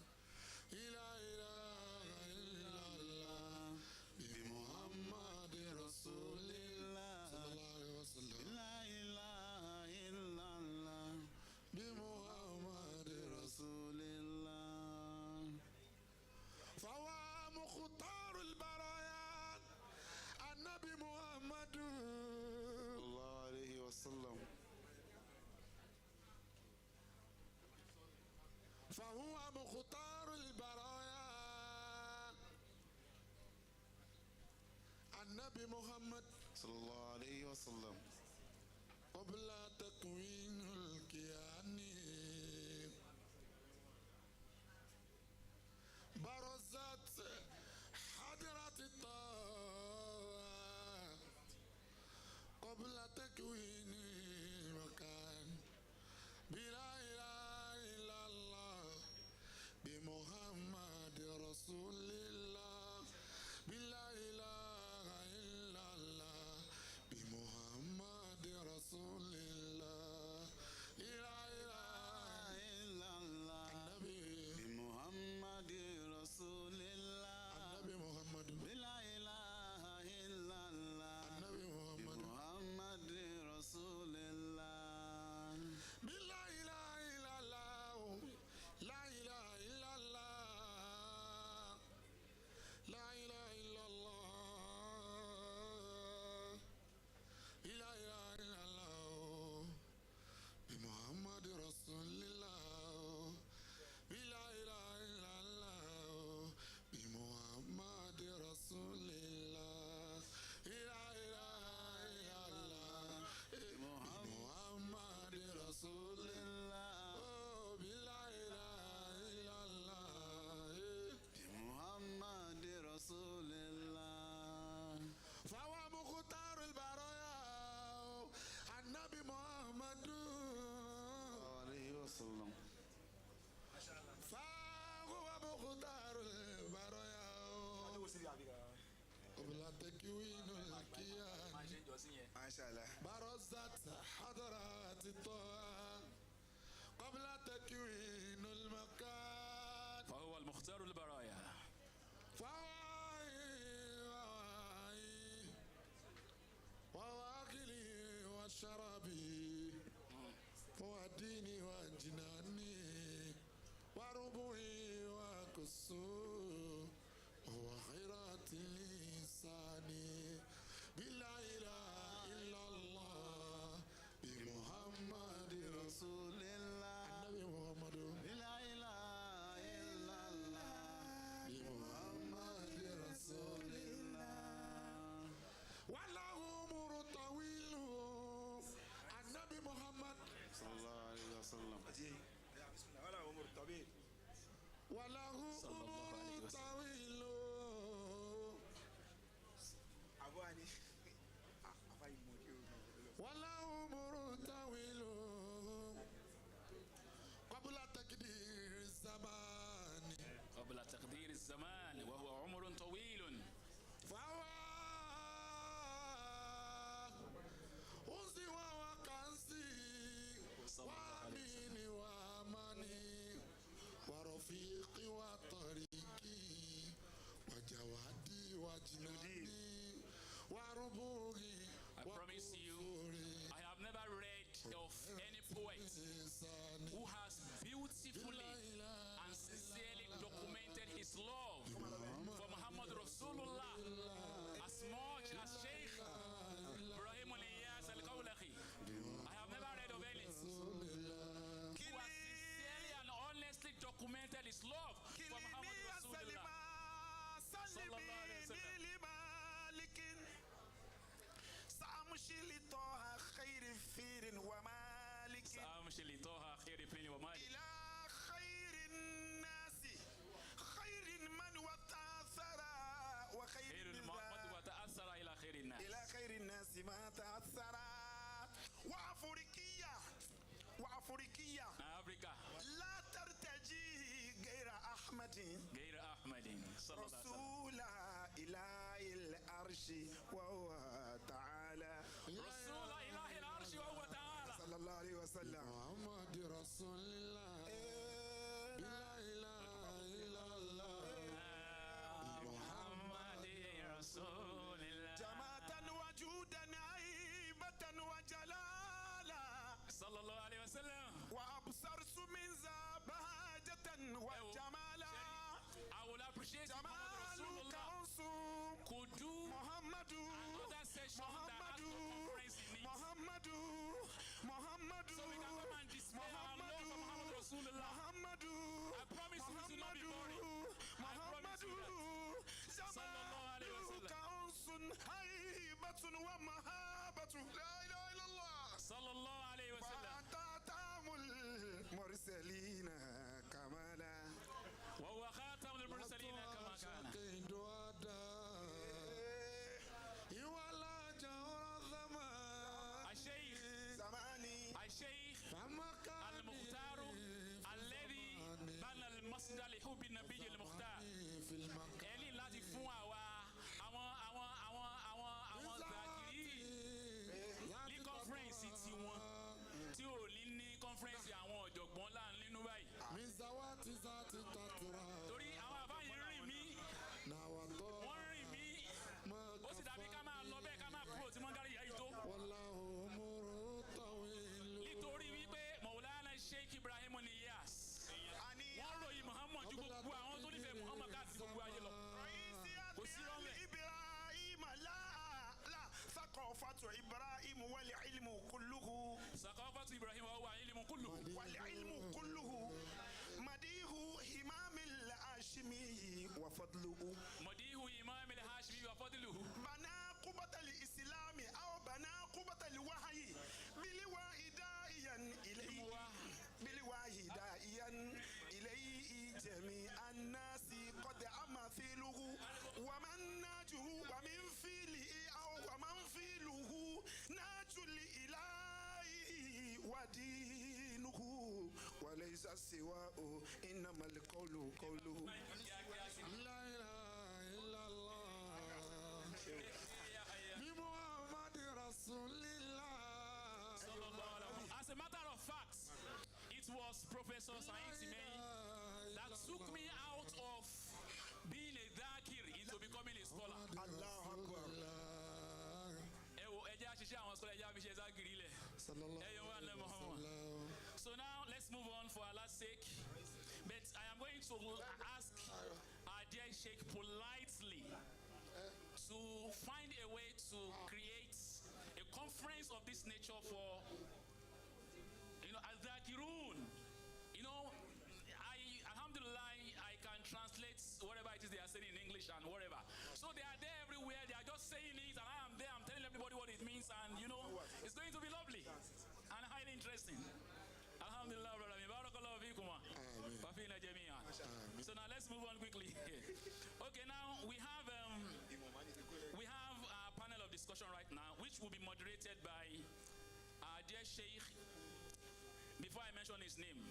لا إله إلا الله بمحمد رسول الله صلى الله عليه وسلم La ilaha illallah بمحمد رسول Rasulullah. فهو مختار البرايا النبي محمد Sallallahu alaihi wasallam. فهو مختار البرايا النبي محمد Sallallahu alaihi wasallam. قبل تكوين الكيان برزت حضرة الطاعة قبل تكوين المكان بلا إله إلا الله بمحمد رسول الله بلا إله إلا الله بمحمد رسول الله لا إله تكوين الكيان mashallah. برزت حضرات الطه قبل تكوين المكان فهو المختار البرايا. وواكلي وشرابي وديني وجناني وربوي وكسو وخيرات لساني بلا إله إلا الله بمحمد رسول الله النبي محمد لا إله إلا الله بمحمد رسول الله وله أمور طويل النبي محمد صلى الله عليه وسلم. بسم الله ولا عمر طويل. وله أمور طويل أبواني. وله أمور طويل قبل تقدير الزمان قبل تقدير الزمان وهو عمر طويل. فهو أنزي وكنزي وأميني وأماني ورفيقي وطريقي وجوادي وجناني وربوغي. I promise you, I have never read of any poet who has beautifully and sincerely documented his love for Muhammad Rasulullah as much as Sheikh Ibrahim Al-Iyas Al-Qawlaqi. I have never read of any who has sincerely and honestly documented his love for Muhammad Rasulullah. Sallallahu alayhi wa sallam. سأمشي لطه خير فير ومالك. سأمشي لطه خير فير ومالك. إلى خير الناس خير من وتأثر وخير من وتأثر إلى خير الناس. إلى خير الناس ما تأثر. وأفريقيا أفريقيا لا ترتجي غير أحمد صلى الله عليه وسلم رسول إله العرش وهو تعالى. رسول إله العرش وهو تعالى صلى الله عليه وسلم. محمد رسول الله لا إله إلا الله محمد رسول الله. جماعة وجودا هيبة وجلالا صلى الله عليه وسلم. وأبصرت من زبهجة وجمالا. I will appreciate Muhammad Rasulullah could do another session that has no conference in it. So we can come and display our love for Muhammad Rasulullah. I promise you it will not be boring. I promise you that. Sallallahu alayhi wa sallam. هيبة ومهابة لا إله إلا الله. Sallallahu alayhi wa sallam. وأنت المرسلين كمالا. وهو خاتم المرسلين كما كان. الشيخ المختار الذي بنى المسجد لحب النبي المختار. ẹni láti fún àwọn zakiri ní kọ́nfẹ́rẹ́nsì tiwọn tí ò ní ní kọ́nfẹ́rẹ́nsì àwọn ọ̀jọ̀gbọ́n láàrin nínú báyìí. torí àwọn àbáyé rìn mí wọ́n rìn mí ó sì dàbí ká máa lọ bẹ́ẹ̀ ká máa kúrò tí mọ́ngàrí yá yìí tó. nítorí wípé Maulana Sheikh Ibrahim Al-Iyas wọ́n ròyìn Muhammad ju gbogbo àwọn tó nífẹ̀ẹ́ Muhammad káàkiri gbogbo ayé lọ. kò sí rọ́ọ̀mẹ̀. ثقافة إبراهيم والعلم كله. ثقافة إبراهيم وهو علم كله. والعلم كله. مديه إمام الهاشمي وفضله. مديه إمام الهاشمي وفضله. بنى قبة الإسلام أو بنى قبة الوحي بالواحدائيا إليه بالواحدائيا إليه جميع الناس قد أمثله ومن ناجه ومن فيله أو ومن فيله ناج الإله ودينه وليس سواه إنما القول قوله. لا إله إلا الله So now let's move on for Allah's sake. But I am going to ask our dear Sheikh politely to find a way to create a conference of this nature for, Al-Dhakirun. Alhamdulillah, I can translate whatever it is they are saying in English and whatever. So they are there everywhere. They are just saying it, and I am there. I'm telling everybody what it means, and it's going to be lovely and highly interesting. Alhamdulillah, so now let's move on quickly. Okay, now we have a panel of discussion right now, which will be moderated by our dear Sheikh. Before I mention his name,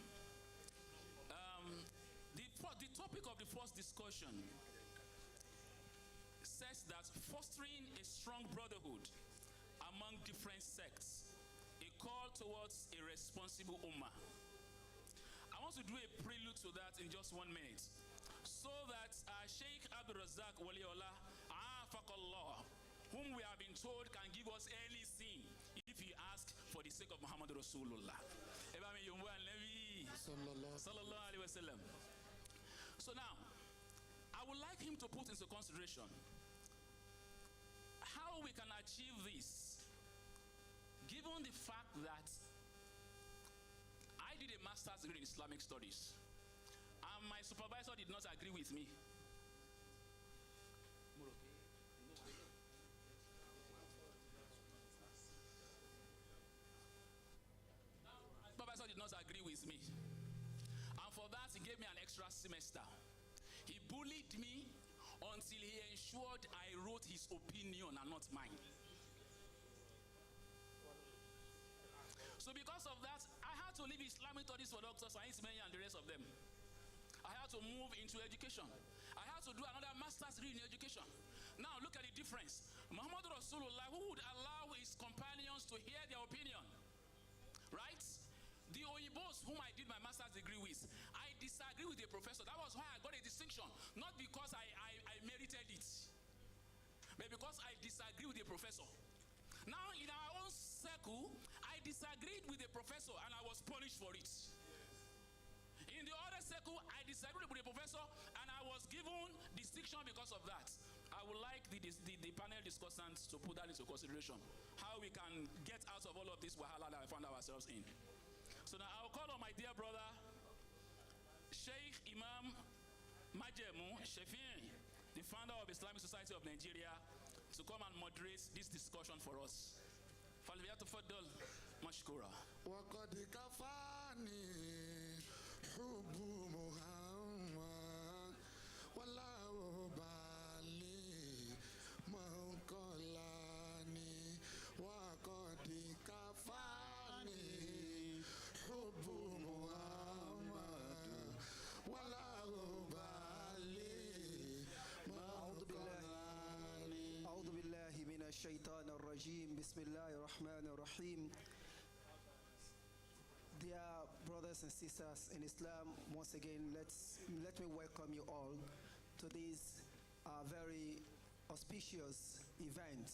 the topic of the first discussion says that fostering a strong brotherhood among different sects, a call towards a responsible ummah. I want to do a prelude to that in just 1 minute, so that Sheikh Abdul Razak Waliullah, Afaqallah, whom we have been told can give us anything if he ask for the sake of Muhammad Rasulullah. So now, I would like him to put into consideration how we can achieve this, given the fact that I did a master's degree in Islamic studies, and my supervisor did not agree with me. Supervisor did not agree with me, and for that he gave me an extra semester. He bullied me until he ensured I wrote his opinion and not mine. So because of that, I had to leave Islamic studies for doctors, Ismail and the rest of them. I had to move into education. I had to do another master's degree in education. Now look at the difference. Muhammad Rasulullah, who would allow his companions to hear their opinion, right? The Oyibos whom I did my master's degree with, I disagree with the professor. That was why I got a distinction. Not because I merited it, but because I disagree with the professor. Now in our own circle, I disagreed with the professor and I was punished for it. In the other circle, I disagreed with the professor and I was given distinction because of that. I would like the panel discussants to put that into consideration, how we can get out of all of this wahala that we found ourselves in. So now I'll call on my dear brother, Sheikh Imam Majemu Shefi'i, the founder of Islamic Society of Nigeria, to come and moderate this discussion for us. فليتفضل مشكورا. وقد كفاني حب محمد والله بالي من قلاني وقد كفاني حب محمد والله بالي من قلاني. أعوذ بالله من الشيطان الرجيم. بسم الله الرحمن الرحيم. Dear brothers and sisters in Islam, once again, let me welcome you all to this very auspicious event.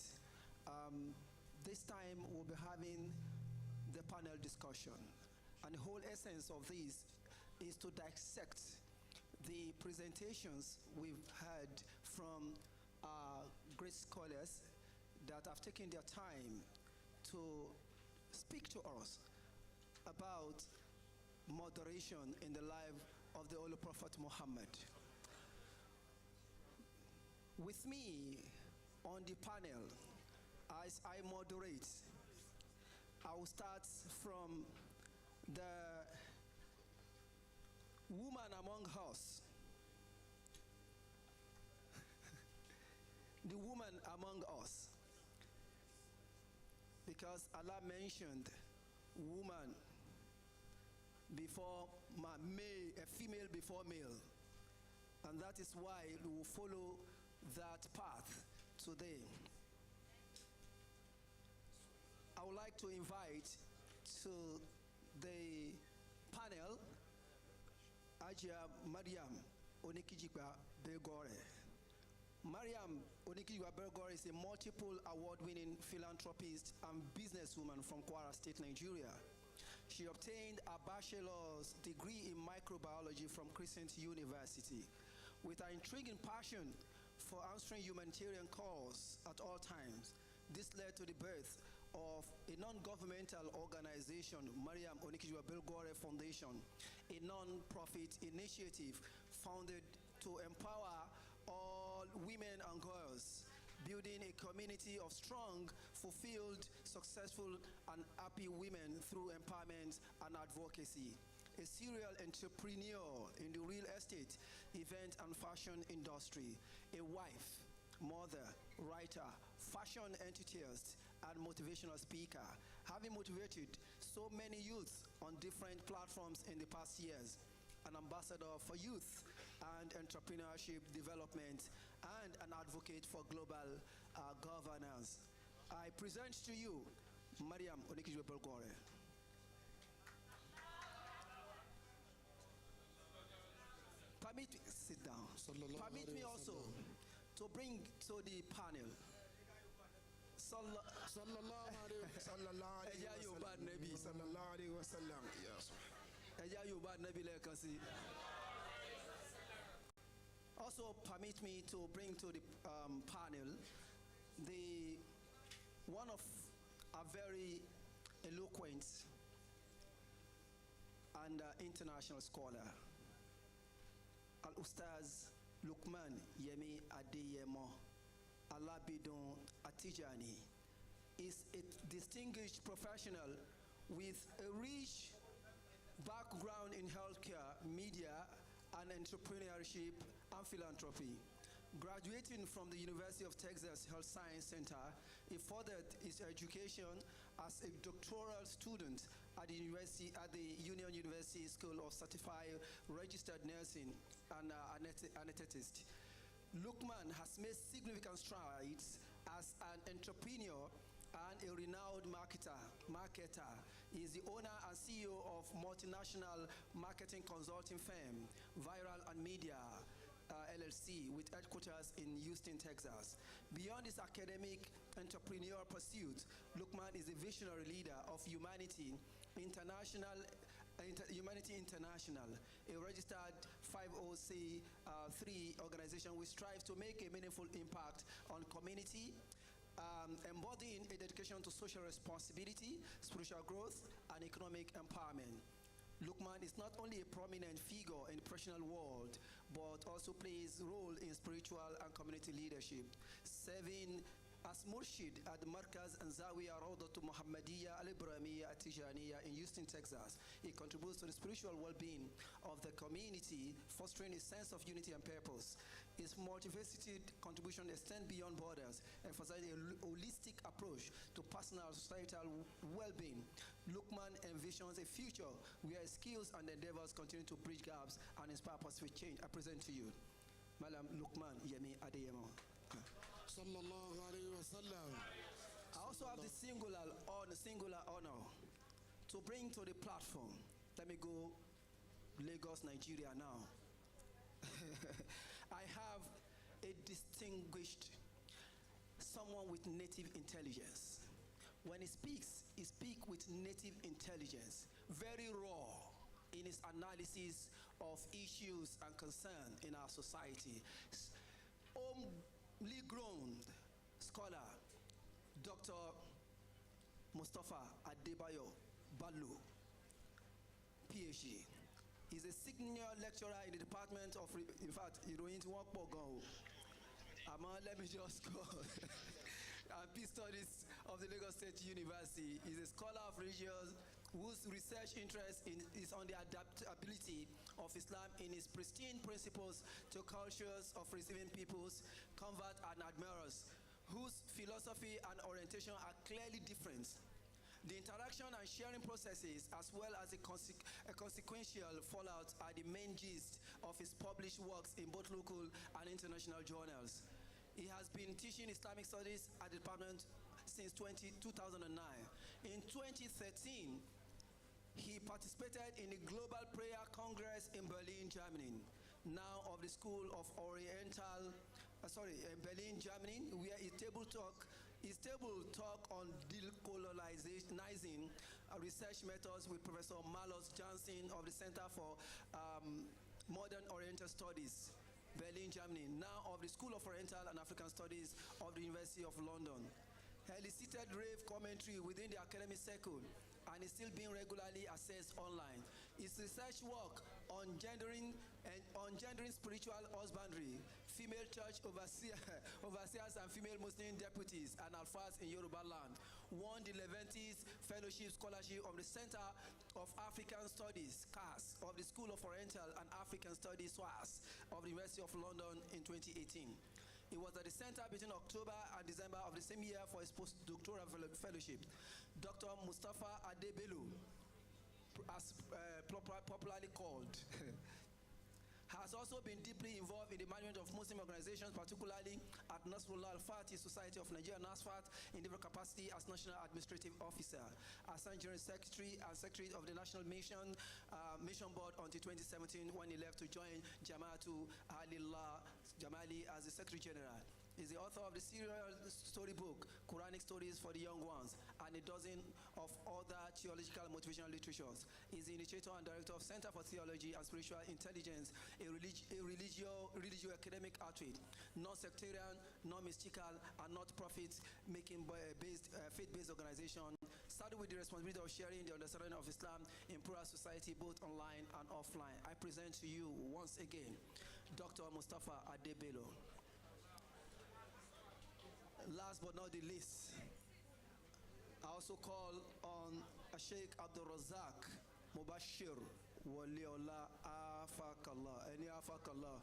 This time we'll be having the panel discussion, and the whole essence of this is to dissect the presentations we've had from great scholars that have taken their time to speak to us about moderation in the life of the Holy Prophet Muhammad. With me on the panel, as I moderate, I will start from the woman among us, the woman among us, because Allah mentioned woman before male, a female before male, and that is why we will follow that path today. I would like to invite to the panel Ajia Mariam Onikijipa Begore, Mariam Onikiwa-Belgore is a multiple award-winning philanthropist and businesswoman from Kwara State, Nigeria. She obtained a bachelor's degree in microbiology from Crescent University. With her intriguing passion for answering humanitarian calls at all times, this led to the birth of a non-governmental organization, Mariam Onikiwa-Belgore Foundation, a non-profit initiative founded to empower all women and girls, building a community of strong, fulfilled, successful, and happy women through empowerment and advocacy. A serial entrepreneur in the real estate, event, and fashion industry, a wife, mother, writer, fashion enthusiast, and motivational speaker, having motivated so many youth on different platforms in the past years. An ambassador for youth and entrepreneurship development, and an advocate for global governance. I present to you Mariam Onikiwa-Belgore. Sit down. Permit me also to bring to the panel Also, permit me to bring to the panel one of a very eloquent and international scholar, Al-Ustaz Lukman Yemi Adeyemo Alabidon Atijani, is a distinguished professional with a rich background in healthcare, media, and entrepreneurship and philanthropy. Graduating from the University of Texas Health Science Center, he furthered his education as a doctoral student at the Union University School of Certified Registered Nursing and Anesthetist. Lukman has made significant strides as an entrepreneur and a renowned marketer. He is the owner and CEO of multinational marketing consulting firm, Viral and Media LLC, with headquarters in Houston, Texas. Beyond his academic entrepreneurial pursuit, Lukman is a visionary leader of Humanity International, a registered 501c3 organization which strives to make a meaningful impact on community, embodying a dedication to social responsibility, spiritual growth, and economic empowerment. Lukman is not only a prominent figure in the professional world, but also plays a role in spiritual and community leadership, serving as Murshid at the Markaz and Zawiya Rawdatu Muhammadiyya Al-Ibrahimiyya At-Tijaniyya in Houston, Texas. He contributes to the spiritual well-being of the community, fostering a sense of unity and purpose. His multifaceted contribution extends beyond borders, emphasizing a holistic approach to personal and societal well-being. Lukman envisions a future where skills and endeavors continue to bridge gaps and inspire positive change. I present to you Madam Lukman Yemi Adeyemo. Sallallahu alayhi wa sallam. I also have the singular honor to bring to the platform. Let me go Lagos, Nigeria now. I have a distinguished someone with native intelligence. When he speaks with native intelligence, very raw in his analysis of issues and concerns in our society. Only grown scholar, Dr. Mustafa Adebayo Ballo, PhD. He's a senior lecturer in the Department of, in fact, let me just go. Peace Studies of the Lagos State University. He's a scholar of religions whose research interest is on the adaptability of Islam in its pristine principles to cultures of receiving peoples, convert and admirers, whose philosophy and orientation are clearly different. The interaction and sharing processes, as well as a consequential fallout, are the main gist of his published works in both local and international journals. He has been teaching Islamic studies at the department since 2009. In 2013, he participated in the Global Prayer Congress in Berlin, Germany, now of the School of Oriental in Berlin, Germany, where his table talk on decolonizing research methods with Professor Marlos Johnson of the Center for Modern Oriental Studies, Berlin, Germany, now of the School of Oriental and African Studies of the University of London. Elicited rave commentary within the academic circle and is still being regularly assessed online. His research work on gendering spiritual husbandry, female church overseers and female Muslim deputies and alfas in Yoruba land won the Leventis Fellowship Scholarship of the Center of African Studies, CAS, of the School of Oriental and African Studies, SWAS, of the University of London in 2018. He was at the center between October and December of the same year for his postdoctoral fellowship. Dr. Mustafa Adebelu, as popularly called, has also been deeply involved in the management of Muslim organizations, particularly at Nasrullah Al-Fatih Society of Nigeria, NASFAT, in different capacity as National Administrative Officer, Assistant General Secretary and Secretary of the National Mission Board until 2017 when he left to join Jama'atu Ahlillah Jamali as the Secretary General. He's the author of the serial storybook, Quranic Stories for the Young Ones, and a dozen of other theological motivational literatures. He's the initiator and director of Center for Theology and Spiritual Intelligence, a religio-academic outreach, non-sectarian, non-mystical, and not profit-making faith-based organization, started with the responsibility of sharing the understanding of Islam in plural society, both online and offline. I present to you once again, Dr. Mustafa Adebelu. Last but not the least, I also call on Sheikh Abdul Razak Mubashir Waliola Afakallah. Any Afakallah?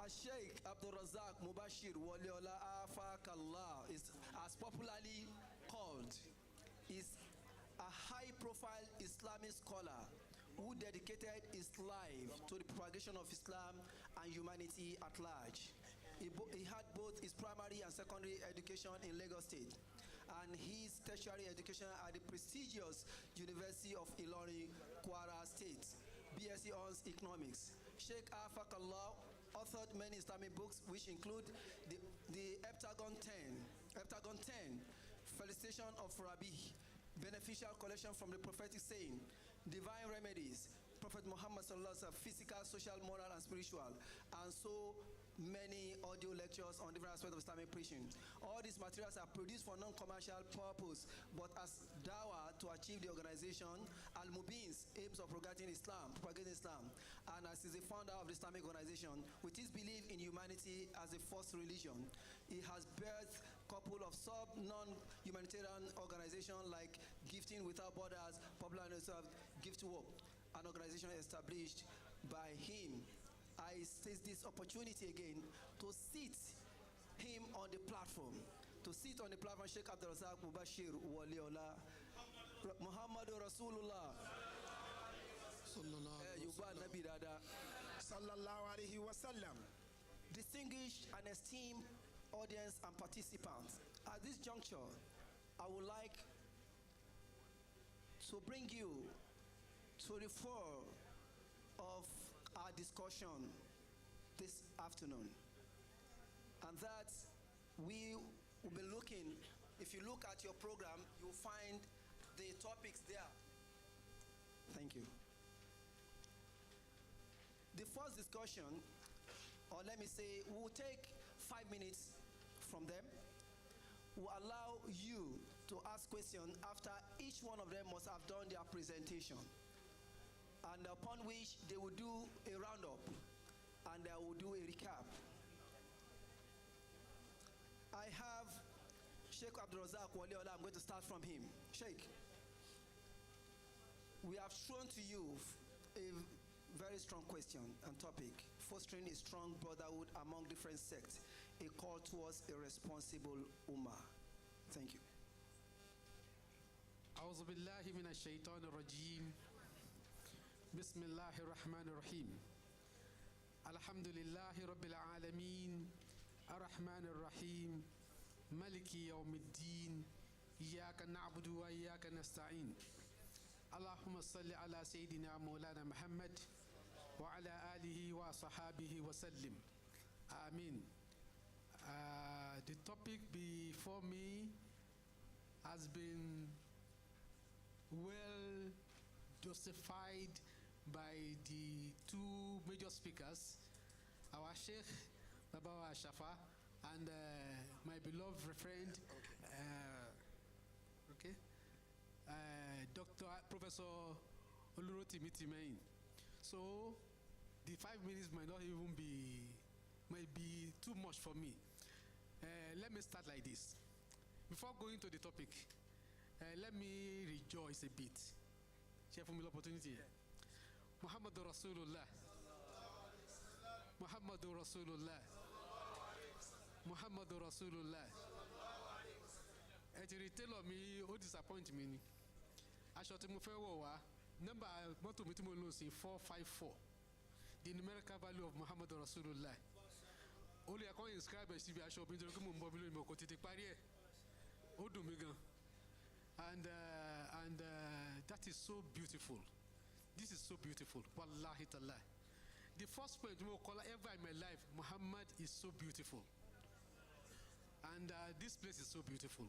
Sheikh Abdul Razak Mubashir Waliola Afakallah is, as popularly called, is a high-profile Islamic scholar who dedicated his life to the propagation of Islam and humanity at large. He had both his primary and secondary education in Lagos State and his tertiary education at the prestigious University of Ilorin, Kwara State, BSc Honors Economics. Sheikh Afakallah authored many Islamic books, which include the Heptagon 10, Felicitation of Rabi, Beneficial Collection from the Prophetic Saying, Divine Remedies, Prophet Muhammad Sallallahu Alaihi Wasallam, Physical, Social, Moral, and Spiritual, and so many audio lectures on different aspects of Islamic preaching. All these materials are produced for non-commercial purpose, but as dawah to achieve the organization Al-Mubin's aims of propagating Islam, and as is the founder of the Islamic organization, with his belief in humanity as a first religion. He has birthed a couple of non-humanitarian organizations like Gifting Without Borders, Popular Gift Work, an organization established by him. I seize this opportunity again to sit him on the platform. Sheikh Abdul Razak Mubashir Waliola Muhammadu Rasulullah Sallallahu Alaihi Wasallam. Distinguished and esteemed audience and participants, at this juncture, I would like to bring you to the fore of our discussion this afternoon, and that we will be looking, if you look at your program, you will find the topics there. Thank you. The first discussion, or let me say, we will take 5 minutes from them. We'll allow you to ask questions after each one of them must have done their presentation, and upon which they will do a roundup and they will do a recap. I have Sheikh Abdul Razak Waliola. I'm going to start from him. Sheikh, we have thrown to you a very strong question and topic: fostering a strong brotherhood among different sects, a call towards a responsible ummah. Thank you. أعوذ بالله من الشيطان الرجيم بسم الله الرحمن الرحيم الحمد لله رب العالمين الرحمن الرحيم مالك يوم الدين إياك نعبد وإياك نستعين اللهم صل على سيدنا مولانا محمد وعلى آله وصحابه وسلم. Amin. The topic before me has been well justified by the two major speakers, our Sheikh Baba Shafa and my beloved friend, Dr. Professor Oluroti Mitimein. So the 5 minutes might be too much for me. Let me start like this. Before going to the topic, let me rejoice a bit. Share for me the opportunity. Muhammadur Rasulullah. Muhammadur Rasulullah. Muhammadur Rasulullah. Ẹ ti rí tailor mi ó disappoint mi ni. Aṣọ tí mo fẹ́ wọ̀ wá, nọ́mbà mọ́tò mi tí mo lò sí 454. The numerical value of Muhammadur Rasulullah. Ó lè kọ́ inscribe sí ibi aṣọ mi nítorí pé mo ń bọ́ mi lónìí mo kò tètè parí ẹ̀. Ó dùn mí gan. And that is so beautiful. This is so beautiful. Wallahi ta'ala. The first point we call ever in my life, Muhammad is so beautiful. And this place is so beautiful.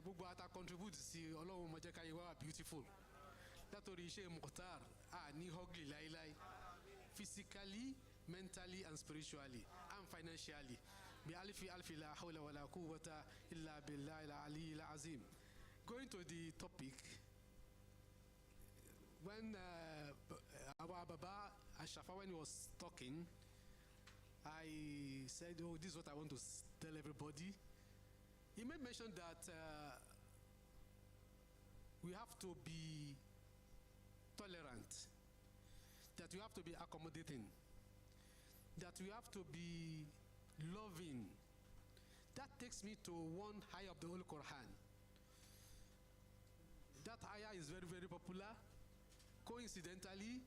Gbogbo ata contribute sí Ọlọ́run má jẹ́ ká yé wa beautiful. Látòrí iṣẹ́ Mukhtar ní ugly láíláí. Physically, mentally and spiritually and financially. Bi alfi la hawla wa la quwwata illa billahi al-ali al-azim. Going to the topic, when our Baba Ashafa, when he was talking, I said, oh, this is what I want to tell everybody. He made mention that we have to be tolerant, that we have to be accommodating, that we have to be loving. That takes me to one ayah of the Holy Quran. That ayah is very, very popular. Coincidentally,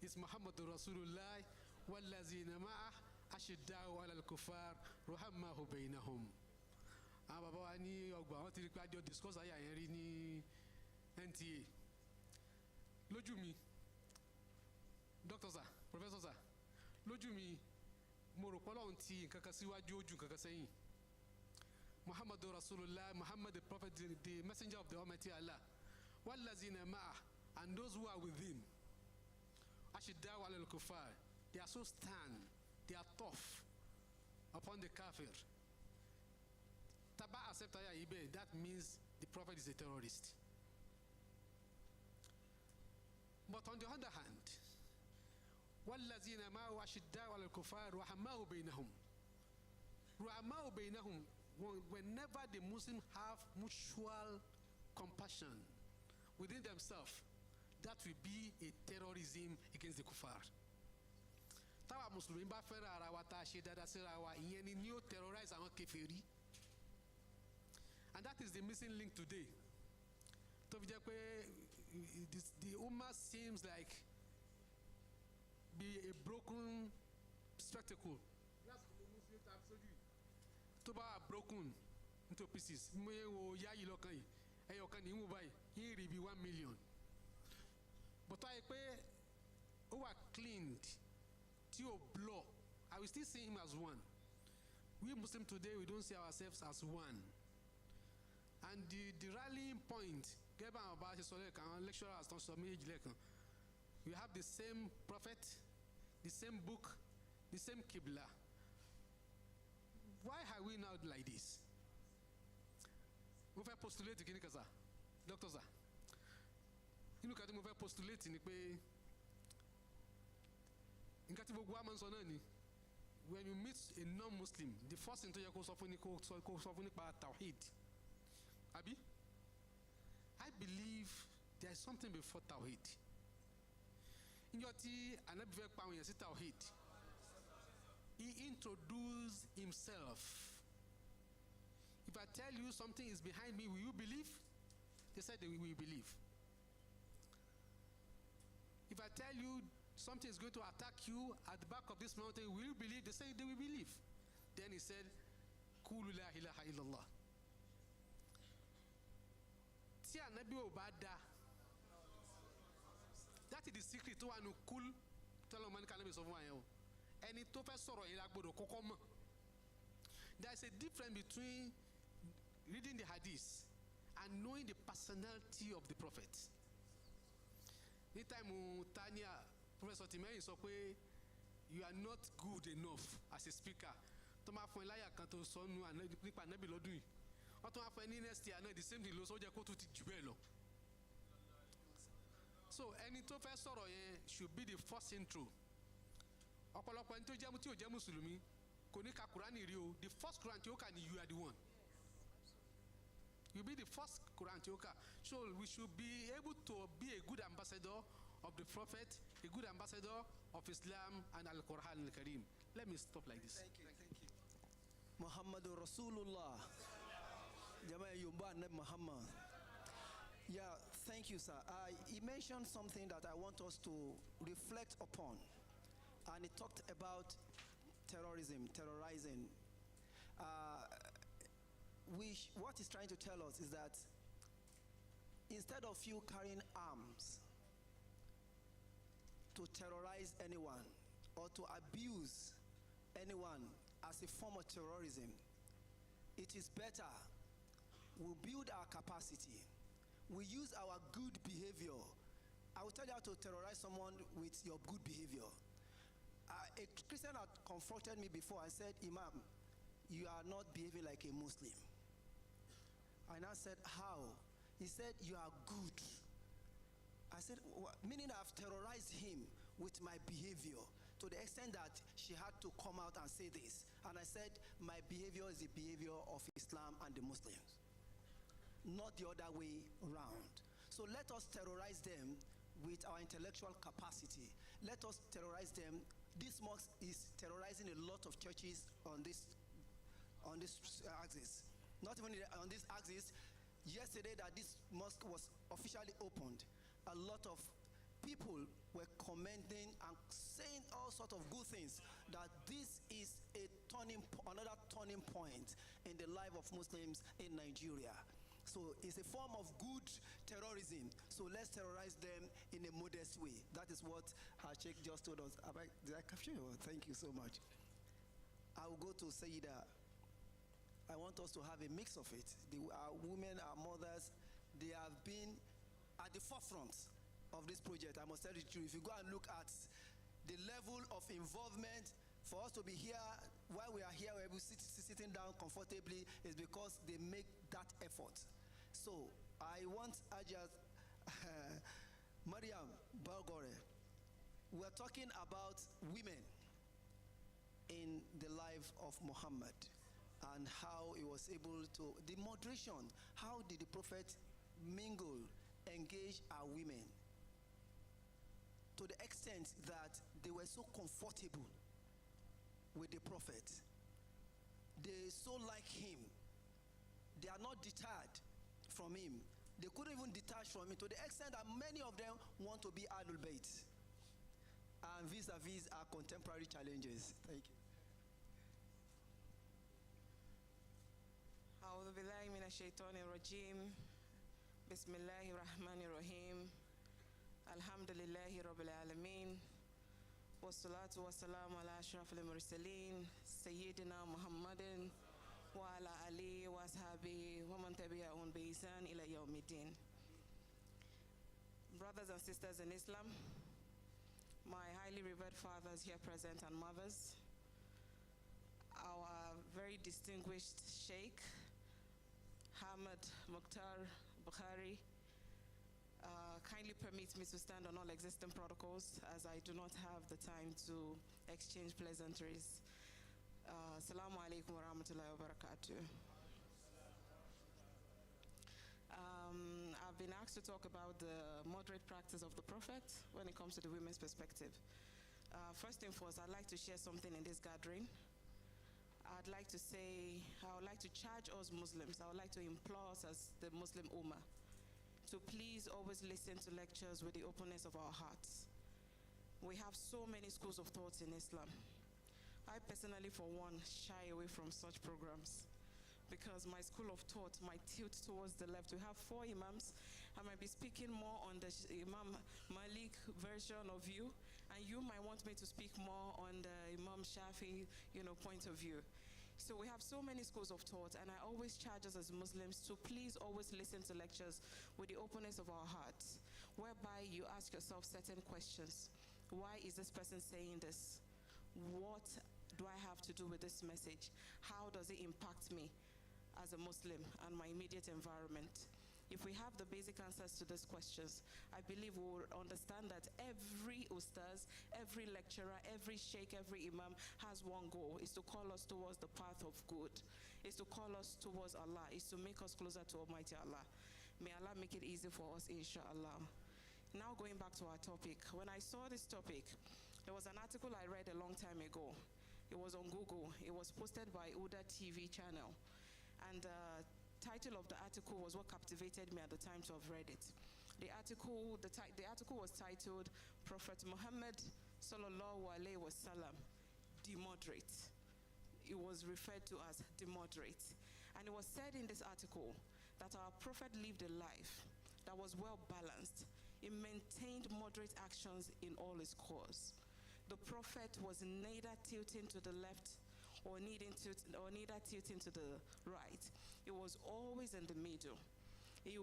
it's Muhammadur Rasulullah wallazina ma'ah ashidda'u 'alal kuffar ruhammahu bainahum. Baba wa ní ọgbà wọn ti rí pé àjọ discuss ayah yẹn rí ní NTA. Lójú mi, Dr. Sir, Professor Sir, lójú mi, mo rò pé Ọlọ́run ti nǹkan kan síwájú ojú nǹkan kan sẹ́yìn. Muhammadur Rasulullah, Muhammad the Prophet, the messenger of the Almighty Allah. Wallazina ma'ah, and those who are with him, ashidda'u 'alal kuffar, they are so stern, they are tough upon the kafir. Taba accept ayah ibe, that means the Prophet is a terrorist. But on the other hand, wallazina ma'ahu ashidda'u 'alal kuffar ruhammahu bainahum. Ruhammahu bainahum, whenever the Muslims have mutual compassion within themselves, that will be a terrorism against the kuffar. Táwa Mùsùlùmí bá fẹ́ràn ara wa tá a ṣe dáadáa síra wa, ìyẹn ni ó terrorize àwọn kèfèrí. And that is the missing link today. Tó fi jẹ́ pé the ummah seems like be a broken spectacle. Tó bá broken into pieces. Mo yẹ wo yáyí lọ́kàn yìí. Ẹyọkan ní ìwọ̀n báyìí yín rí bí 1 million. But I pay over cleaned, till blow. I will still see him as one. We Muslims today, we don't see ourselves as one. And the rallying point, lecturers don't submit. We have the same prophet, the same book, the same Qibla. Why are we now like this? Mo fẹ́ postulate kí ni kan sá, Dr. Sir. Inú kan tí mo fẹ́ postulate ni pé nǹkan tí gbogbo wa máa ń sọ náà ni, when you meet a non-Muslim, the first thing tó yẹ kó sọ fún ni kó sọ fún nípa tawhid. Abi? I believe there is something before tawhid. Níjọ́ tí Ànábì fẹ́ pa àwọn èèyàn sí tawhid, he introduced himself. If I tell you something is behind me, will you believe? They said they will believe. If I tell you something is going to attack you at the back of this mountain, will you believe? They say they will believe. Then he said, Qulu la ilaha illallah. Tí Ànábì ò bá dá, that is the secret to anu kul tọ́lọ́ mọ́ ní kánábì sọ fún wa yẹn o ẹni tó fẹ́ sọ̀rọ̀ yẹn la gbọ́dọ̀ kọ́kọ́ mọ̀. There is a difference between reading the hadith and knowing the personality of the prophet. Ní táìmù Tania Professor Timerin sọ pé you are not good enough as a speaker. Tó máa fún ẹ láyà kan tó sọ nù nípa ànábì lọ́dún yìí. Wọ́n tó máa fún ẹ ní next year náà the same thing ló sọ jẹ́ kó tún ti jù bẹ́ẹ̀ lọ. So ẹni tó fẹ́ sọ̀rọ̀ yẹn should be the first intro. Ọ̀pọ̀lọpọ̀ ẹni tó jẹ́ tí ò jẹ́ mùsùlùmí kò ní ka Kùránì rí o. The first Quran tí ó kà ni you are the one. You be the first Quran tí ó kà. So we should be able to be a good ambassador of the Prophet, a good ambassador of Islam and Al-Quran Al-Karim. Let me stop like this. Thank you. Muhammadur Rasulullah. Jama'a Yumba Nab Muhammad. Yeah, thank you, sir. He mentioned something that I want us to reflect upon. And he talked about terrorism, terrorizing. What he's trying to tell us is that instead of you carrying arms to terrorize anyone or to abuse anyone as a form of terrorism, it is better we build our capacity. We use our good behavior. I will tell you how to terrorize someone with your good behavior. A Christian had confronted me before and said, Imam, you are not behaving like a Muslim. And I said, how? He said, you are good. I said, meaning I've terrorized him with my behavior to the extent that she had to come out and say this. And I said, my behavior is the behavior of Islam and the Muslims, not the other way around. So let us terrorize them with our intellectual capacity. Let us terrorize them. This mosque is terrorizing a lot of churches on this axis. Not even on this axis. Yesterday that this mosque was officially opened, a lot of people were commenting and saying all sorts of good things, that this is another turning point in the life of Muslims in Nigeria. So it's a form of good terrorism. So let's terrorize them in a modest way. That is what our Sheikh just told us. Did I capture you? Thank you so much. I will go to Sayyida. I want us to have a mix of it. Our women, our mothers, they have been at the forefront of this project. I must tell you the truth. If you go and look at the level of involvement, for us to be here, while we are here, we're sitting down comfortably, is because they make that effort. So I want Ajaz Mariam Balgore. We're talking about women in the life of Muhammad and how he was able to, the moderation, how did the Prophet mingle, engage our women to the extent that they were so comfortable with the Prophet. They so like him. They are not deterred from him. They couldn't even detach from him to the extent that many of them want to be Ahlul Bayt. And vis-a-vis our contemporary challenges. Thank you. أعوذ بالله من الشيطان الرجيم بسم الله الرحمن الرحيم الحمد لله رب العالمين والصلاة والسلام على أشرف المرسلين سيدنا محمد وعلى آله وأصحابه ومن تبعهم بإحسان إلى يوم الدين. Brothers and sisters in Islam, my highly revered fathers here present and mothers, our very distinguished Sheikh Hamad Mukhtar Bukhari, kindly permit me to stand on all existing protocols as I do not have the time to exchange pleasantries. Assalamu alaikum wa rahmatullahi wa barakatuh. I've been asked to talk about the moderate practice of the Prophet when it comes to the women's perspective. First and foremost, I'd like to share something in this gathering. I'd like to say, I would like to charge us Muslims, I would like to implore us as the Muslim Ummah to please always listen to lectures with the openness of our hearts. We have so many schools of thought in Islam. I personally, for one, shy away from such programs because my school of thought might tilt towards the left. We have 4 imams. I might be speaking more on the Imam Malik version of you, And you might want me to speak more on the Imam Shafi, point of view. So we have so many schools of thought, and I always charge us as Muslims to please always listen to lectures with the openness of our hearts, whereby you ask yourself certain questions. Why is this person saying this? What do I have to do with this message? How does it impact me as a Muslim and my immediate environment? If we have the basic answers to these questions, I believe we will understand that every ustaz, every lecturer, every sheikh, every imam has one goal, is to call us towards the path of good, is to call us towards Allah, is to make us closer to Almighty Allah. May Allah make it easy for us, inshallah. Now going back to our topic. When I saw this topic, there was an article I read a long time ago. It was on Google. It was posted by Uda TV channel. And title of the article was what captivated me at the time to have read it. The article was titled Prophet Muhammad sallallahu alaihi wasallam, demoderate. It was referred to as demoderate. And it was said in this article that our prophet lived a life that was well balanced. It maintained moderate actions in all his course. The prophet was neither tilting to the left or neither tilting to the right. It was always in the middle. It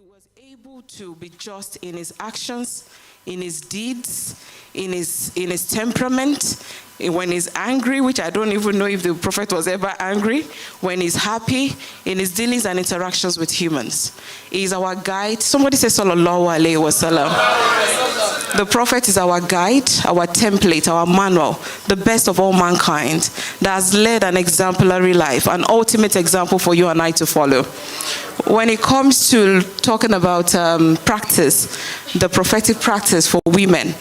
was able to be just in his actions, in his deeds, in his temperament, when he's angry, which I don't even know if the prophet was ever angry, when he's happy, in his dealings and interactions with humans. He is our guide. Somebody say sallallahu alaihi wasallam. The prophet is our guide, our template, our manual, the best of all mankind that has led an exemplary life, an ultimate example for you and I to follow. When it comes to talking about practice, the prophetic practice for women,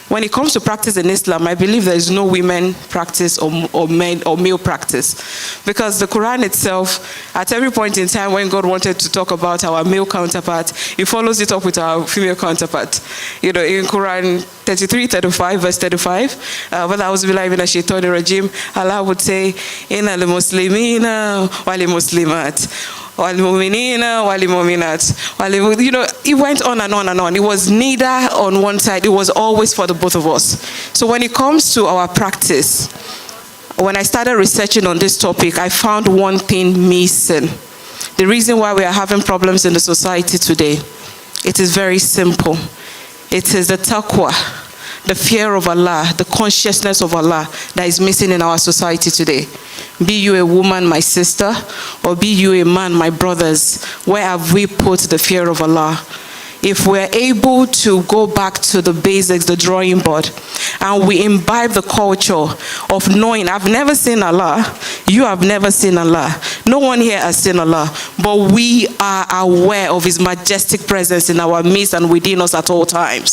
when it comes to practice in Islam, I believe there is no women practice or male practice. Because the Quran itself, at every point in time when God wanted to talk about our male counterpart, he follows it up with our female counterpart. In Quran 33, 35, verse 35, Allah would say, Inna al-Muslimina wal-Muslimat. It went on and on and on. It was neither on one side, it was always for the both of us. So when it comes to our practice, when I started researching on this topic, I found one thing missing. The reason why we are having problems in the society today, it is very simple. It is the taqwa, the fear of Allah, the consciousness of Allah that is missing in our society today. Be you a woman, my sister, or be you a man, my brothers, where have we put the fear of Allah? If we're able to go back to the basics, the drawing board, and we imbibe the culture of knowing, I've never seen Allah, you have never seen Allah, no one here has seen Allah, but we are aware of his majestic presence in our midst and within us at all times.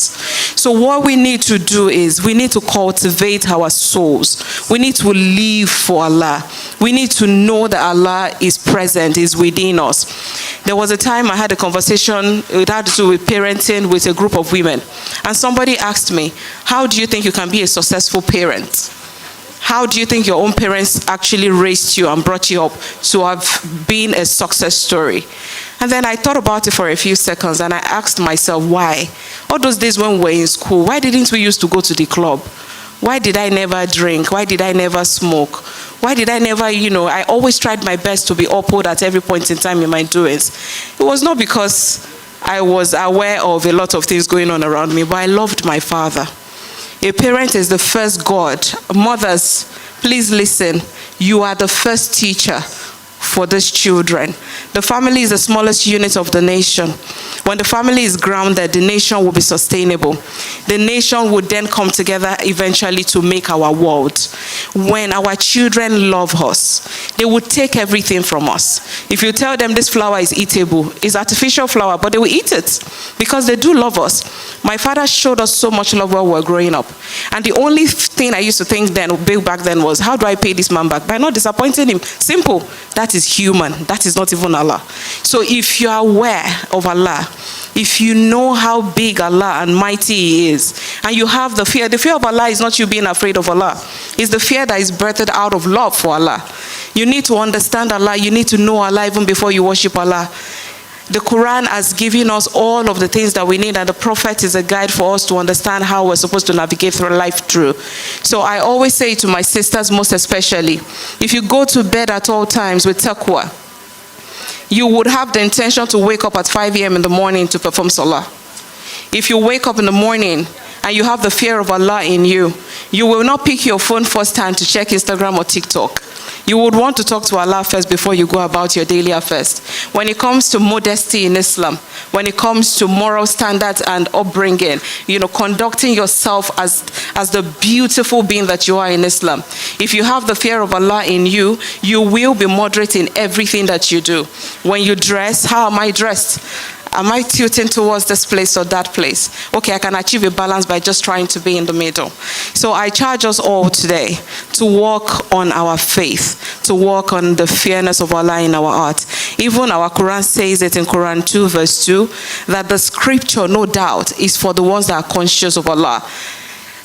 So what we need to do is, we need to cultivate our souls. We need to live for Allah. We need to know that Allah is present, is within us. There was a time I had a conversation, it had to do with parenting with a group of women. And somebody asked me, how do you think you can be a successful parent? How do you think your own parents actually raised you and brought you up to have been a success story? And then I thought about it for a few seconds and I asked myself, why? All those days when we were in school, why didn't we used to go to the club? Why did I never drink? Why did I never smoke? Why did I never, I always tried my best to be upward at every point in time in my doings. It was not because I was aware of a lot of things going on around me, but I loved my father. A parent is the first God. Mothers, please listen. You are the first teacher for these children. The family is the smallest unit of the nation. When the family is grounded, the nation will be sustainable. The nation would then come together eventually to make our world. When our children love us, they would take everything from us. If you tell them this flour is eatable, it's artificial flour, but they will eat it because they do love us. My father showed us so much love while we were growing up. And the only thing I used to think back then was, how do I pay this man back? By not disappointing him. Simple. That is human. That is not even Allah. So if you are aware of Allah, if you know how big Allah and mighty He is, and you have the fear of Allah is not you being afraid of Allah. It's the fear that is birthed out of love for Allah. You need to understand Allah. You need to know Allah even before you worship Allah. The Quran has given us all of the things that we need, and the Prophet is a guide for us to understand how we're supposed to navigate through life through. So I always say to my sisters, most especially, if you go to bed at all times with taqwa, you would have the intention to wake up at 5 a.m. in the morning to perform salah. If you wake up in the morning and you have the fear of Allah in you, you will not pick your phone first time to check Instagram or TikTok. You would want to talk to Allah first before you go about your daily affairs. When it comes to modesty in Islam, when it comes to moral standards and upbringing, conducting yourself as the beautiful being that you are in Islam. If you have the fear of Allah in you, you will be moderate in everything that you do. When you dress, how am I dressed? Am I tilting towards this place or that place? Okay, I can achieve a balance by just trying to be in the middle. So I charge us all today to work on our faith, to work on the fearness of Allah in our heart. Even our Quran says it in Quran 2 verse 2, that the scripture, no doubt, is for the ones that are conscious of Allah.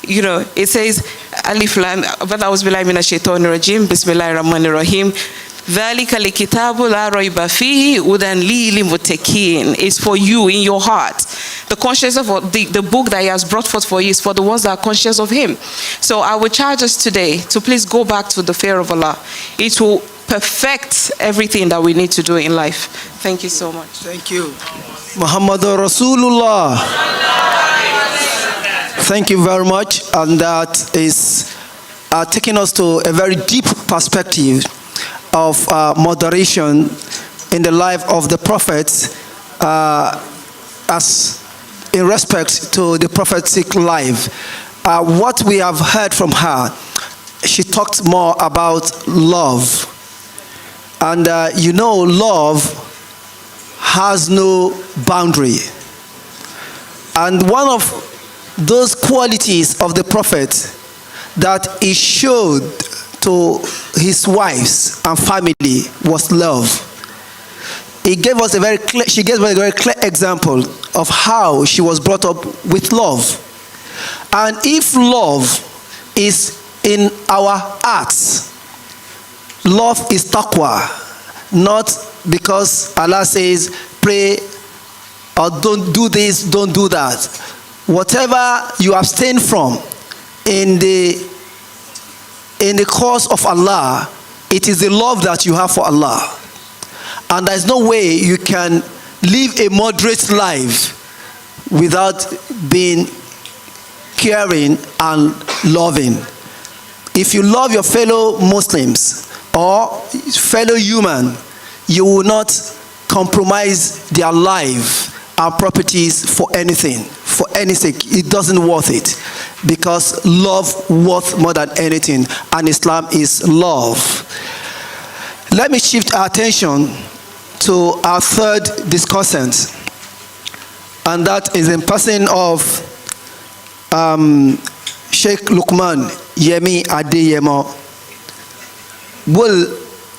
It says, Alif Lam, A'udhu minash shaitanir rajim, Bismillahir Rahmanir Rahim. ذَلِكَ الْكِتَابُ لَا رَيْبَ فِيهِ هُدًى لِلْمُتَّقِينَ is for you in your heart. The conscious of the book that He has brought forth for you is for the ones that are conscious of Him. So I would charge us today to please go back to the fear of Allah. It will perfect everything that we need to do in life. Thank you so much. Thank you. MUHHAMMAD ROSULULLAH. Thank you very much. And that is taking us to a very deep perspective of moderation in the life of the prophets, as in respect to the prophetic life. What we have heard from her, she talked more about love. And love has no boundary. And one of those qualities of the prophet that he showed to his wives and family was love. She gave us a very clear example of how she was brought up with love. And if love is in our hearts, love is taqwa, not because Allah says pray or don't do this, don't do that. Whatever you abstain from in the cause of Allah, it is the love that you have for Allah. And there's no way you can live a moderate life without being caring and loving. If you love your fellow Muslims or fellow human, you will not compromise their life and properties for anything, for any sake. It doesn't worth it, because love worth more than anything, and Islam is love. Let me shift our attention to our third discussant, and that is in person of Sheikh Lukman Yemi Adeyemo, will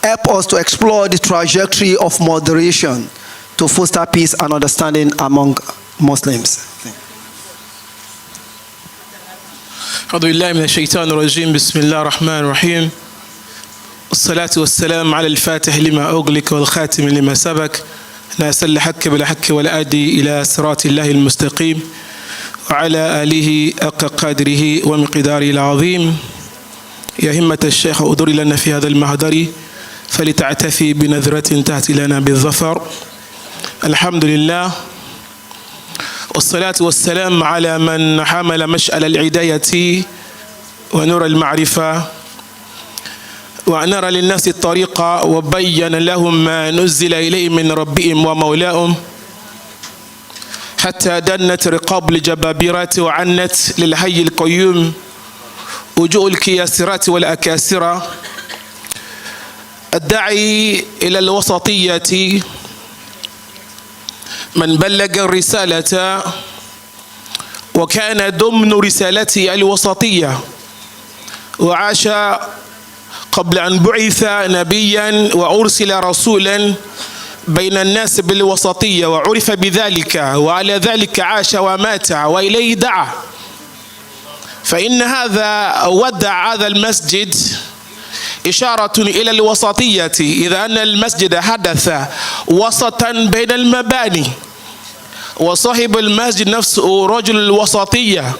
help us to explore the trajectory of moderation to foster peace and understanding among Muslims. أعوذ بالله من الشيطان الرجيم بسم الله الرحمن الرحيم والصلاة والسلام على الفاتح لما أغلق والخاتم لما سبق ناصر الحق بالحق والهادي إلى صراط الله المستقيم وعلى آله حق قدره ومقداره العظيم يا همة الشيخ أدر لنا في هذا المحضر فلتعتفي بنذرة تأتي لنا بالظفر. الحمد لله والصلاة والسلام على من حمل مشعل الهداية ونور المعرفة وأنار للناس الطريق وبين لهم ما نزل إليهم من ربهم ومولاهم حتى دنت رقاب الجبابرة وعنت للحي القيوم وجوه الكياسرات والأكاسرة الداعي إلى الوسطية من بلغ الرسالة وكان ضمن رسالته الوسطية وعاش قبل أن بعث نبيا وأرسل رسولا بين الناس بالوسطية وعرف بذلك وعلى ذلك عاش ومات وإليه دعا. فإن هذا ودع هذا المسجد إشارة إلى الوسطية، إذا أن المسجد حدث وسطا بين المباني، وصاحب المسجد نفسه رجل الوسطية.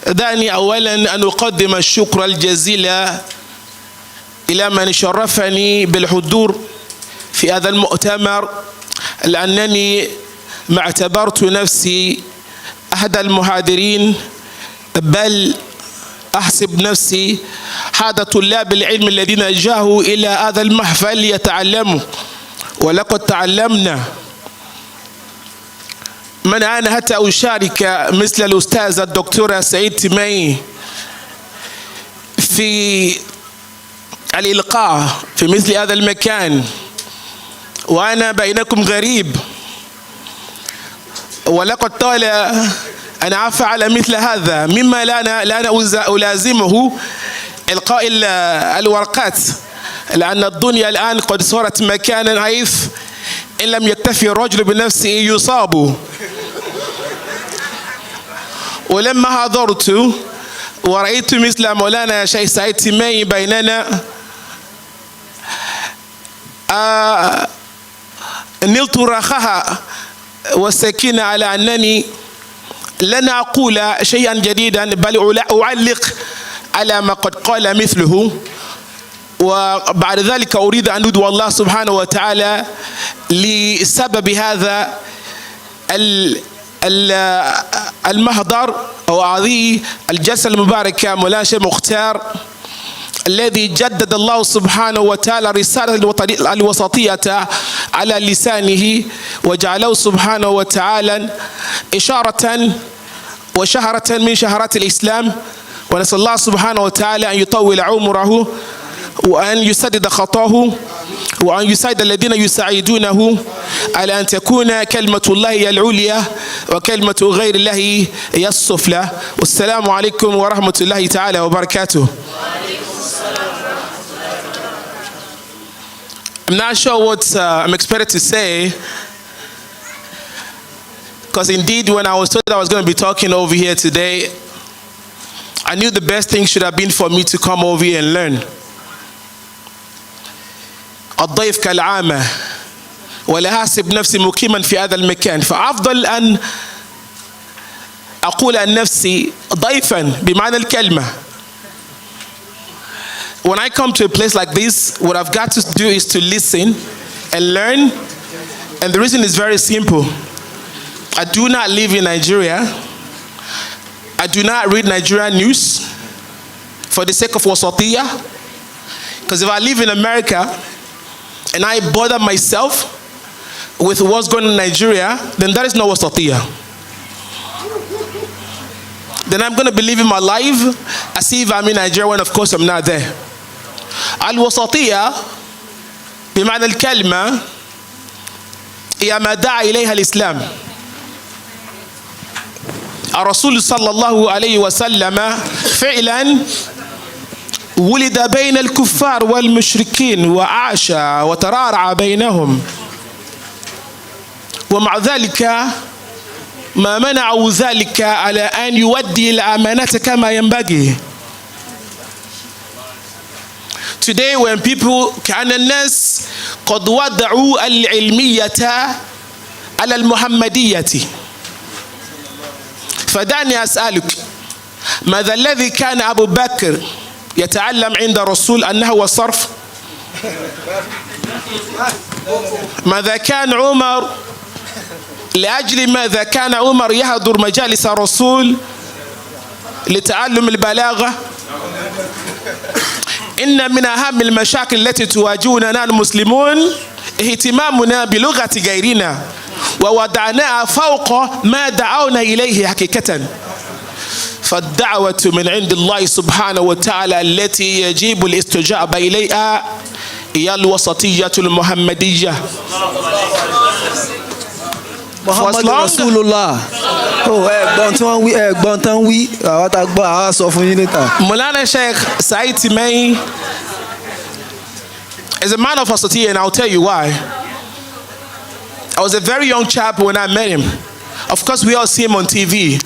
دعني أولا أن أقدم الشكر الجزيل إلى من شرفني بالحضور في هذا المؤتمر، لأنني ما اعتبرت نفسي أحد المحاضرين، بل أحسب نفسي أحد طلاب العلم الذين جاءوا إلى هذا المحفل ليتعلموا، ولقد تعلمنا. من أنا حتى أشارك مثل الأستاذة الدكتورة سعيد تيمي في الإلقاء في مثل هذا المكان، وأنا بينكم غريب، ولقد طال أن أفعل مثل هذا، مما لا أنا ألازمه إلقاء الورقات، لأن الدنيا الآن قد صارت مكانا حيث إن لم يكتفي الرجل بنفسه يصاب. ولما حضرت ورأيت مثل مولانا شيخ سعيد تيمي بيننا، نلت الرخاء والسكينة على أنني لن أقول شيئا جديدا، بل أعلق على ما قد قال مثله. وبعد ذلك أريد أن أدعو الله سبحانه وتعالى لسبب هذا المحضر أو هذه الجلسة المباركة مولانا شيخ مختار، الذي جدد الله سبحانه وتعالى رسالة الوسطية على لسانه، وجعله سبحانه وتعالى إشارة وشهرة من شهرات الإسلام. ونسأل الله سبحانه وتعالى أن يطول عمره، وأن يسدد خطاه، وأن يساعد الذين يساعدونه على أن تكون كلمة الله هي العليا وكلمة غير الله هي السفلى. والسلام عليكم ورحمة الله تعالى وبركاته. I'm not sure what I'm expected to say, because indeed when I was told I was going to be talking over here today, I knew the best thing should have been for me to come over here and learn. الضيف كالعامة، ولا أحسب نفسي مقيما في هذا المكان، فأفضل أن أقول عن نفسي ضيفا بمعنى الكلمة. When I come to a place like this, what I've got to do is to listen and learn, and the reason is very simple. I do not live in Nigeria. I do not read Nigerian news for the sake of wasatiyah, because if I live in America and I bother myself with what's going on in Nigeria, then that is not wasatiyah. Then I'm going to be living my life as if I'm in Nigeria when of course I'm not there. الوسطية بمعنى الكلمة هي ما دعا إليها الإسلام. الرسول صلى الله عليه وسلم فعلا ولد بين الكفار والمشركين وعاش وترعرع بينهم، ومع ذلك ما منعه ذلك على أن يؤدي الأمانة كما ينبغي. Today when people كأن الناس قد وضعوا العلمية على المحمدية، فدعني أسألك، ماذا الذي كان أبو بكر يتعلم عند الرسول أنه هو الصرف؟ ماذا كان عمر، لأجل ماذا كان عمر يحضر مجالس الرسول لتعلم البلاغة؟ إن من أهم المشاكل التي تواجهنا نحن المسلمون اهتمامنا بلغة غيرنا، ووضعناها فوق ما دعونا إليه حقيقة. فالدعوة من عند الله سبحانه وتعالى التي يجب الاستجابة إليها هي الوسطية المحمدية. محمد ROSULULLAH. Maulana Sheikh Said Timei is a man of wasatiyah, and I'll tell you why. I was a very young chap when I met him. Of course, we all see him on TV.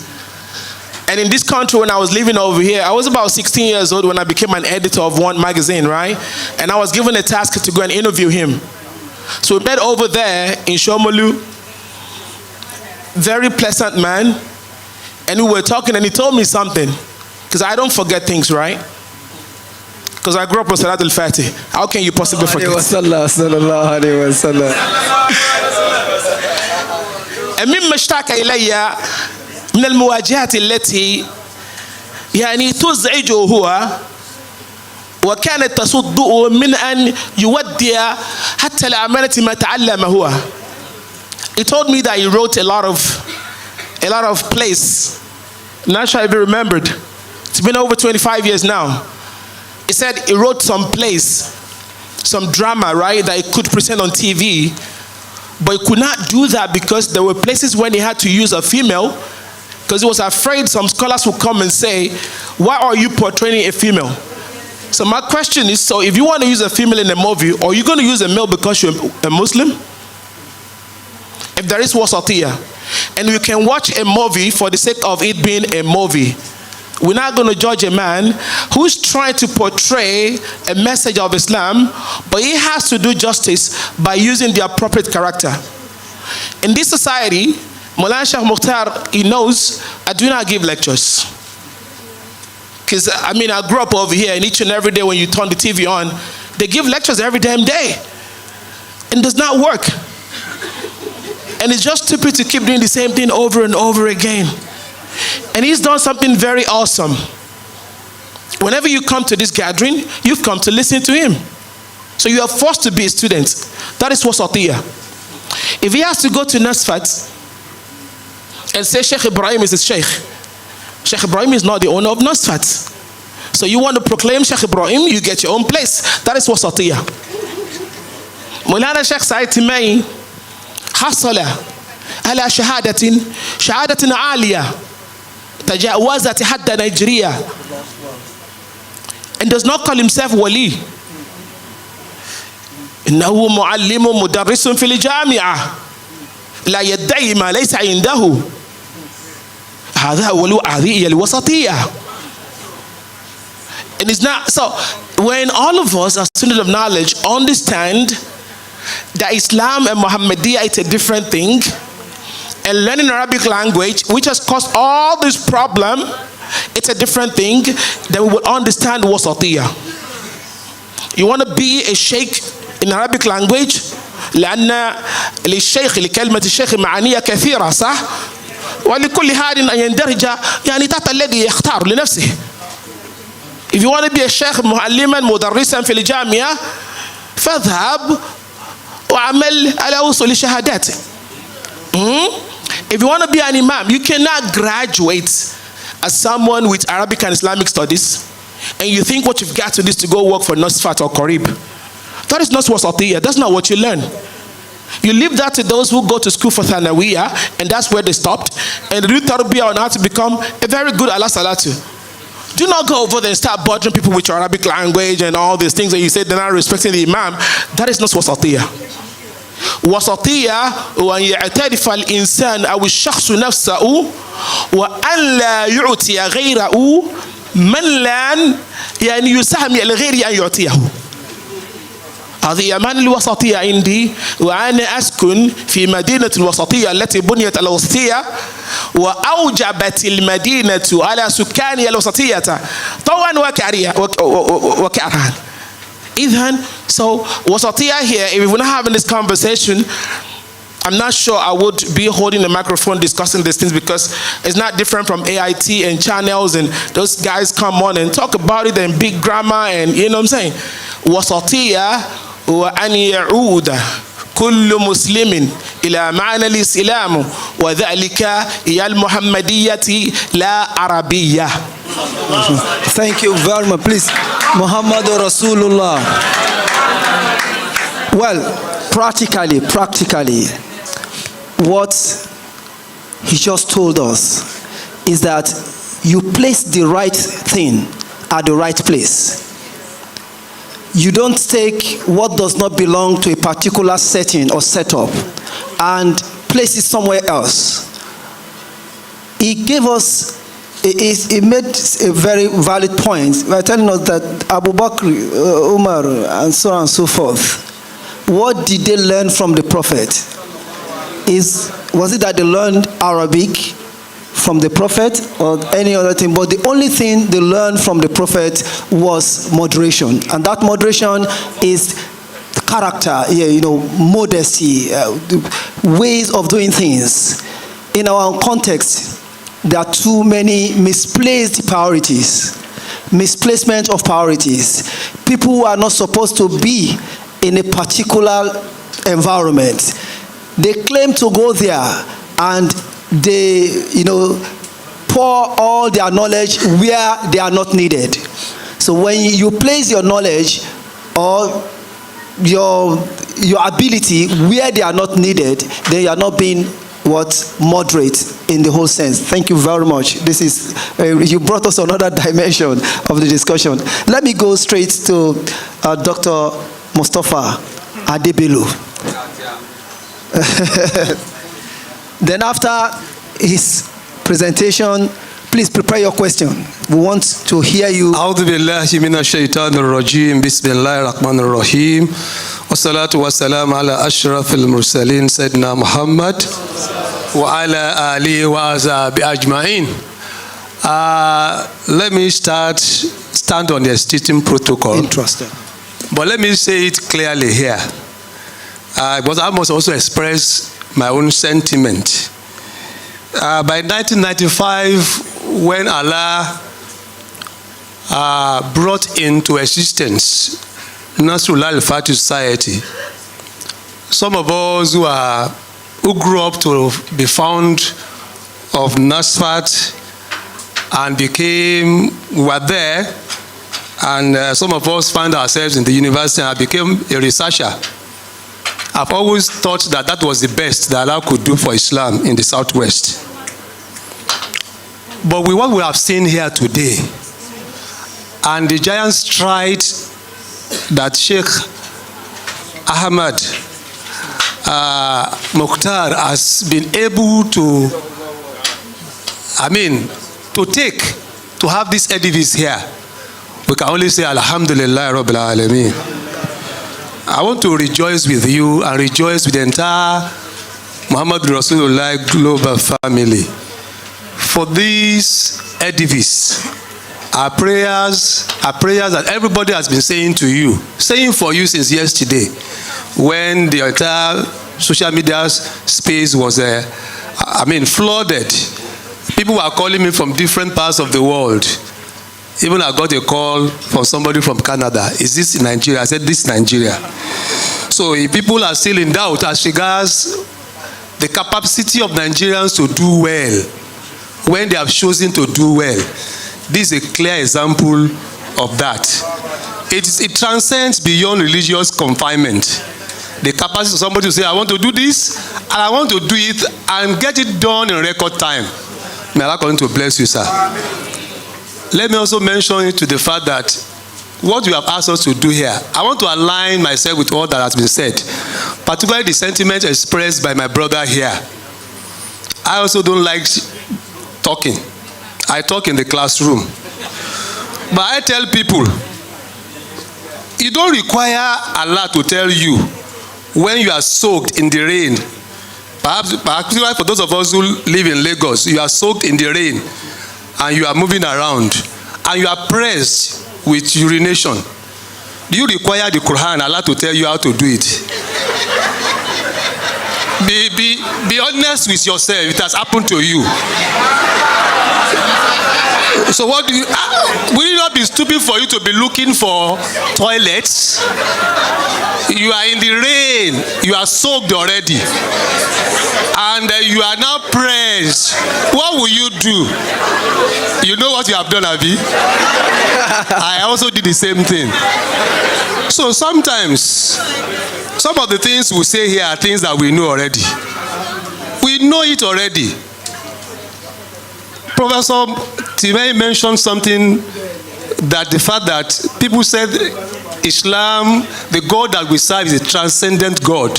And in this country, when I was living over here, I was about 16 years old when I became an editor of one magazine, right? And I was given a task to go and interview him. So we met over there in Shomolu. Very pleasant man. And we were talking and he told me something. Because I don't forget things, right? Because I grew up with Salat al-Fatih. How can you possibly forget? مما اشتاق إلي من المواجهات التي يعني تزعجه هو وكانت تصده من أن يودي حتى الأمانة ما تعلم هو. He told me that he wrote a lot of plays. I'm not sure if he remembered. It's been over 25 years now. He said he wrote some plays, some drama, right, that he could present on TV, but he could not do that because there were places when he had to use a female, because he was afraid some scholars would come and say, why are you portraying a female? So my question is, so if you want to use a female in a movie, are you going to use a male because you're a Muslim? If there is wasatiyah, and you can watch a movie for the sake of it being a movie, we're not going to judge a man who's trying to portray a message of Islam, but he has to do justice by using the appropriate character. In this society, Maulana Sheikh Mukhtar, he knows I do not give lectures. Because, I mean, I grew up over here, and each and every day when you turn the TV on, they give lectures every damn day. And it does not work. And it's just stupid to keep doing the same thing over and over again. And he's done something very awesome. Whenever you come to this gathering, you've come to listen to him. So you are forced to be a student. That is wasatiyah. If he has to go to Nasfat and say Sheikh Ibrahim is his Sheikh, Sheikh Ibrahim is not the owner of Nasfat. So you want to proclaim Sheikh Ibrahim, you get your own place. That is wasatiyah. Maulana Sheikh Said Timay حصل على شهادة عالية تجاوزت حد نيجيريا, and does not call himself wali. إنه معلم مدرس في الجامعة لا يدعي ما ليس عنده. هذه الوسطية. And it's not so. When all of us as students of knowledge understand that Islam and Muhammadiyah is a different thing, and learning Arabic language, which has caused all this problem, it's a different thing, then we will understand wasatiyah. You want to be a sheikh in Arabic language? لأن للشيخ لكلمة الشيخ معانية كثيرة صح؟ ولكل هاد أن يندرج يعني تحت الذي يختار لنفسه. If you want to be a sheikh معلما مدرسا في الجامعة فاذهب وعمل على وصول شهادات. If you want to be an imam, you cannot graduate as someone with Arabic and Islamic studies and you think what you've got to do is to go work for Nasfat or Qarib. That is not wasatiyah. That's not what you learn. You leave that to those who go to school for Thanawiyah, and that's where they stopped, and do tarbiyah on how to become a very good ala salatu. Do not go over there and start bothering people with your Arabic language and all these things that you say they're not respecting the imam. That is not wasatiyah. وسطية وأن يعترف الإنسان أو الشخص نفسه وأن لا يعطي غيره من لا يعني يسهم لغيره أن يعطيه. هذه أمان الوسطية عندي، وأنا أسكن في مدينة الوسطية التي بنيت على الوسطية وأوجبت المدينة على سكانها الوسطية طوعا وكرها. Even so, wasatiyah here, if we're not having this conversation, I'm not sure I would be holding the microphone discussing these things, because it's not different from AIT and channels, and those guys come on and talk about it and big grammar, and you know what I'm saying. Wasatiyah wa an ya'uda kullu muslimin ila ma'na al-islam wa dhalika hiya al-muhammadiyyati la arabiyyah. Thank you very much. Please, Muhammad Rasulullah. Well, practically, what he just told us is that you place the right thing at the right place. You don't take what does not belong to a particular setting or setup and place it somewhere else. He gave us, he made a very valid point by telling us that Abu Bakr, Umar, and so on and so forth, what did they learn from the Prophet? Was it that they learned Arabic from the Prophet or any other thing? But the only thing they learned from the Prophet was moderation. And that moderation is character, modesty, ways of doing things. In our context, there are too many misplaced priorities, misplacement of priorities. People who are not supposed to be in a particular environment, they claim to go there and they, pour all their knowledge where they are not needed. So when you place your knowledge or your ability where they are not needed, then you are not being moderate in the whole sense. Thank you very much. This is you brought us another dimension of the discussion. Let me go straight to Dr. Mustafa Adebelu. Then after his presentation, please prepare your question. We want to hear you. A'udhu billahi minash shaitanir rajim. Bismillahir rahmanir rahim. Wassalatu wassalamu ala ashrafil mursalin Sayyidina Muhammad wa ala alihi wa ashabi ajma'in. Let me stand on the existing protocol. Interesting. But let me say it clearly here. But I must also express my own sentiment. By 1995, when Allah brought into existence Nasrullah al-Fatih Society, some of us who grew up to be fond of Nasfat and were there, and some of us found ourselves in the university and became a researcher. I've always thought that was the best that Allah could do for Islam in the Southwest. But with what we have seen here today, and the giant stride that Sheikh Ahmad Mukhtar has been able to take to have this edifice here, we can only say Alhamdulillah Rabbil Alameen. I want to rejoice with you and rejoice with the entire Muhammad Rasulullah global family for this edifice. Our prayers that everybody has been saying for you since yesterday, when the entire social media space was flooded. People were calling me from different parts of the world. Even I got a call from somebody from Canada. Is this in Nigeria? I said, this is Nigeria. So if people are still in doubt as regards the capacity of Nigerians to do well, when they have chosen to do well, this is a clear example of that. It transcends beyond religious confinement. The capacity of somebody to say, I want to do this, and I want to do it, and get it done in record time. May Allah continue to bless you, sir. Let me also mention to the fact that what you have asked us to do here, I want to align myself with all that has been said, particularly the sentiment expressed by my brother here. I also don't like talking. I talk in the classroom. But I tell people, you don't require Allah to tell you when you are soaked in the rain. Perhaps for those of us who live in Lagos, you are soaked in the rain and you are moving around and you are pressed with urination. Do you require the Quran, Allah, to tell you how to do it? Be honest with yourself. It has happened to you. So what do you? Will it not be stupid for you to be looking for toilets? You are in the rain. You are soaked already, and you are now pressed. What will you do? You know what you have done, Abi? I also did the same thing. So sometimes, some of the things we say here are things that we know already. We know it already. Professor Timei mentioned something, that the fact that people said Islam, the God that we serve, is a transcendent God.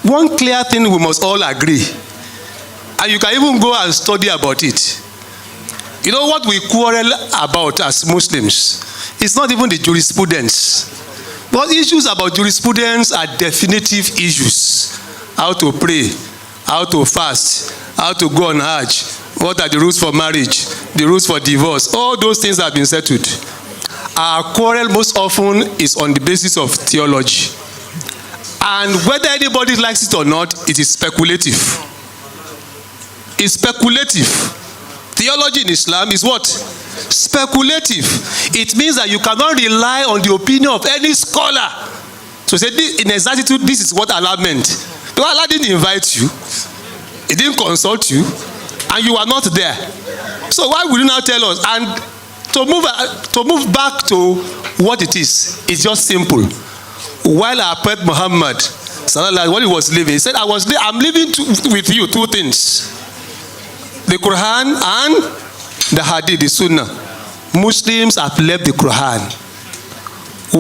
One clear thing we must all agree, and you can even go and study about it. You know what we quarrel about as Muslims? It's not even the jurisprudence. But issues about jurisprudence are definitive issues. How to pray, how to fast, how to go on Hajj, what are the rules for marriage, the rules for divorce, all those things have been settled. Our quarrel most often is on the basis of theology. And whether anybody likes it or not, it is speculative. It's speculative. Theology in Islam is what? Speculative. It means that you cannot rely on the opinion of any scholar to say, in exactitude, this is what Allah meant. Because Allah didn't invite you, He didn't consult you, and you are not there. So why would you now tell us? And to move back to what it is, it's just simple. While our Prophet Muhammad, when he was living, he said, I'm living with you two things: the Quran and the Hadith, the Sunnah. Muslims have left the Quran.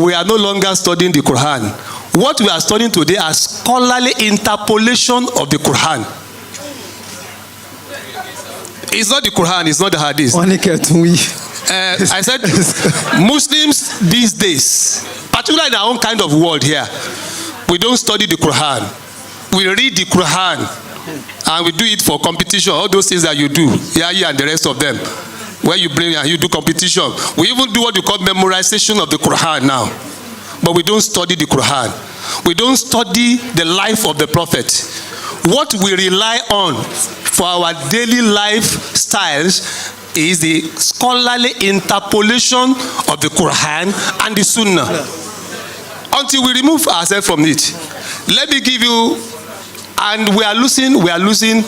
We are no longer studying the Quran. What we are studying today are scholarly interpolation of the Quran. It's not the Quran, it's not the Hadith. I said Muslims these days, particularly in our own kind of world here, we don't study the Quran. We read the Quran and we do it for competition. All those things that you do, yeah, and the rest of them, where you bring and you do competition. We even do what we call memorization of the Quran now. But we don't study the Quran. We don't study the life of the Prophet. What we rely on for our daily lifestyles is the scholarly interpolation of the Quran and the Sunnah. Until we remove ourselves from it. Let me give you, and we are losing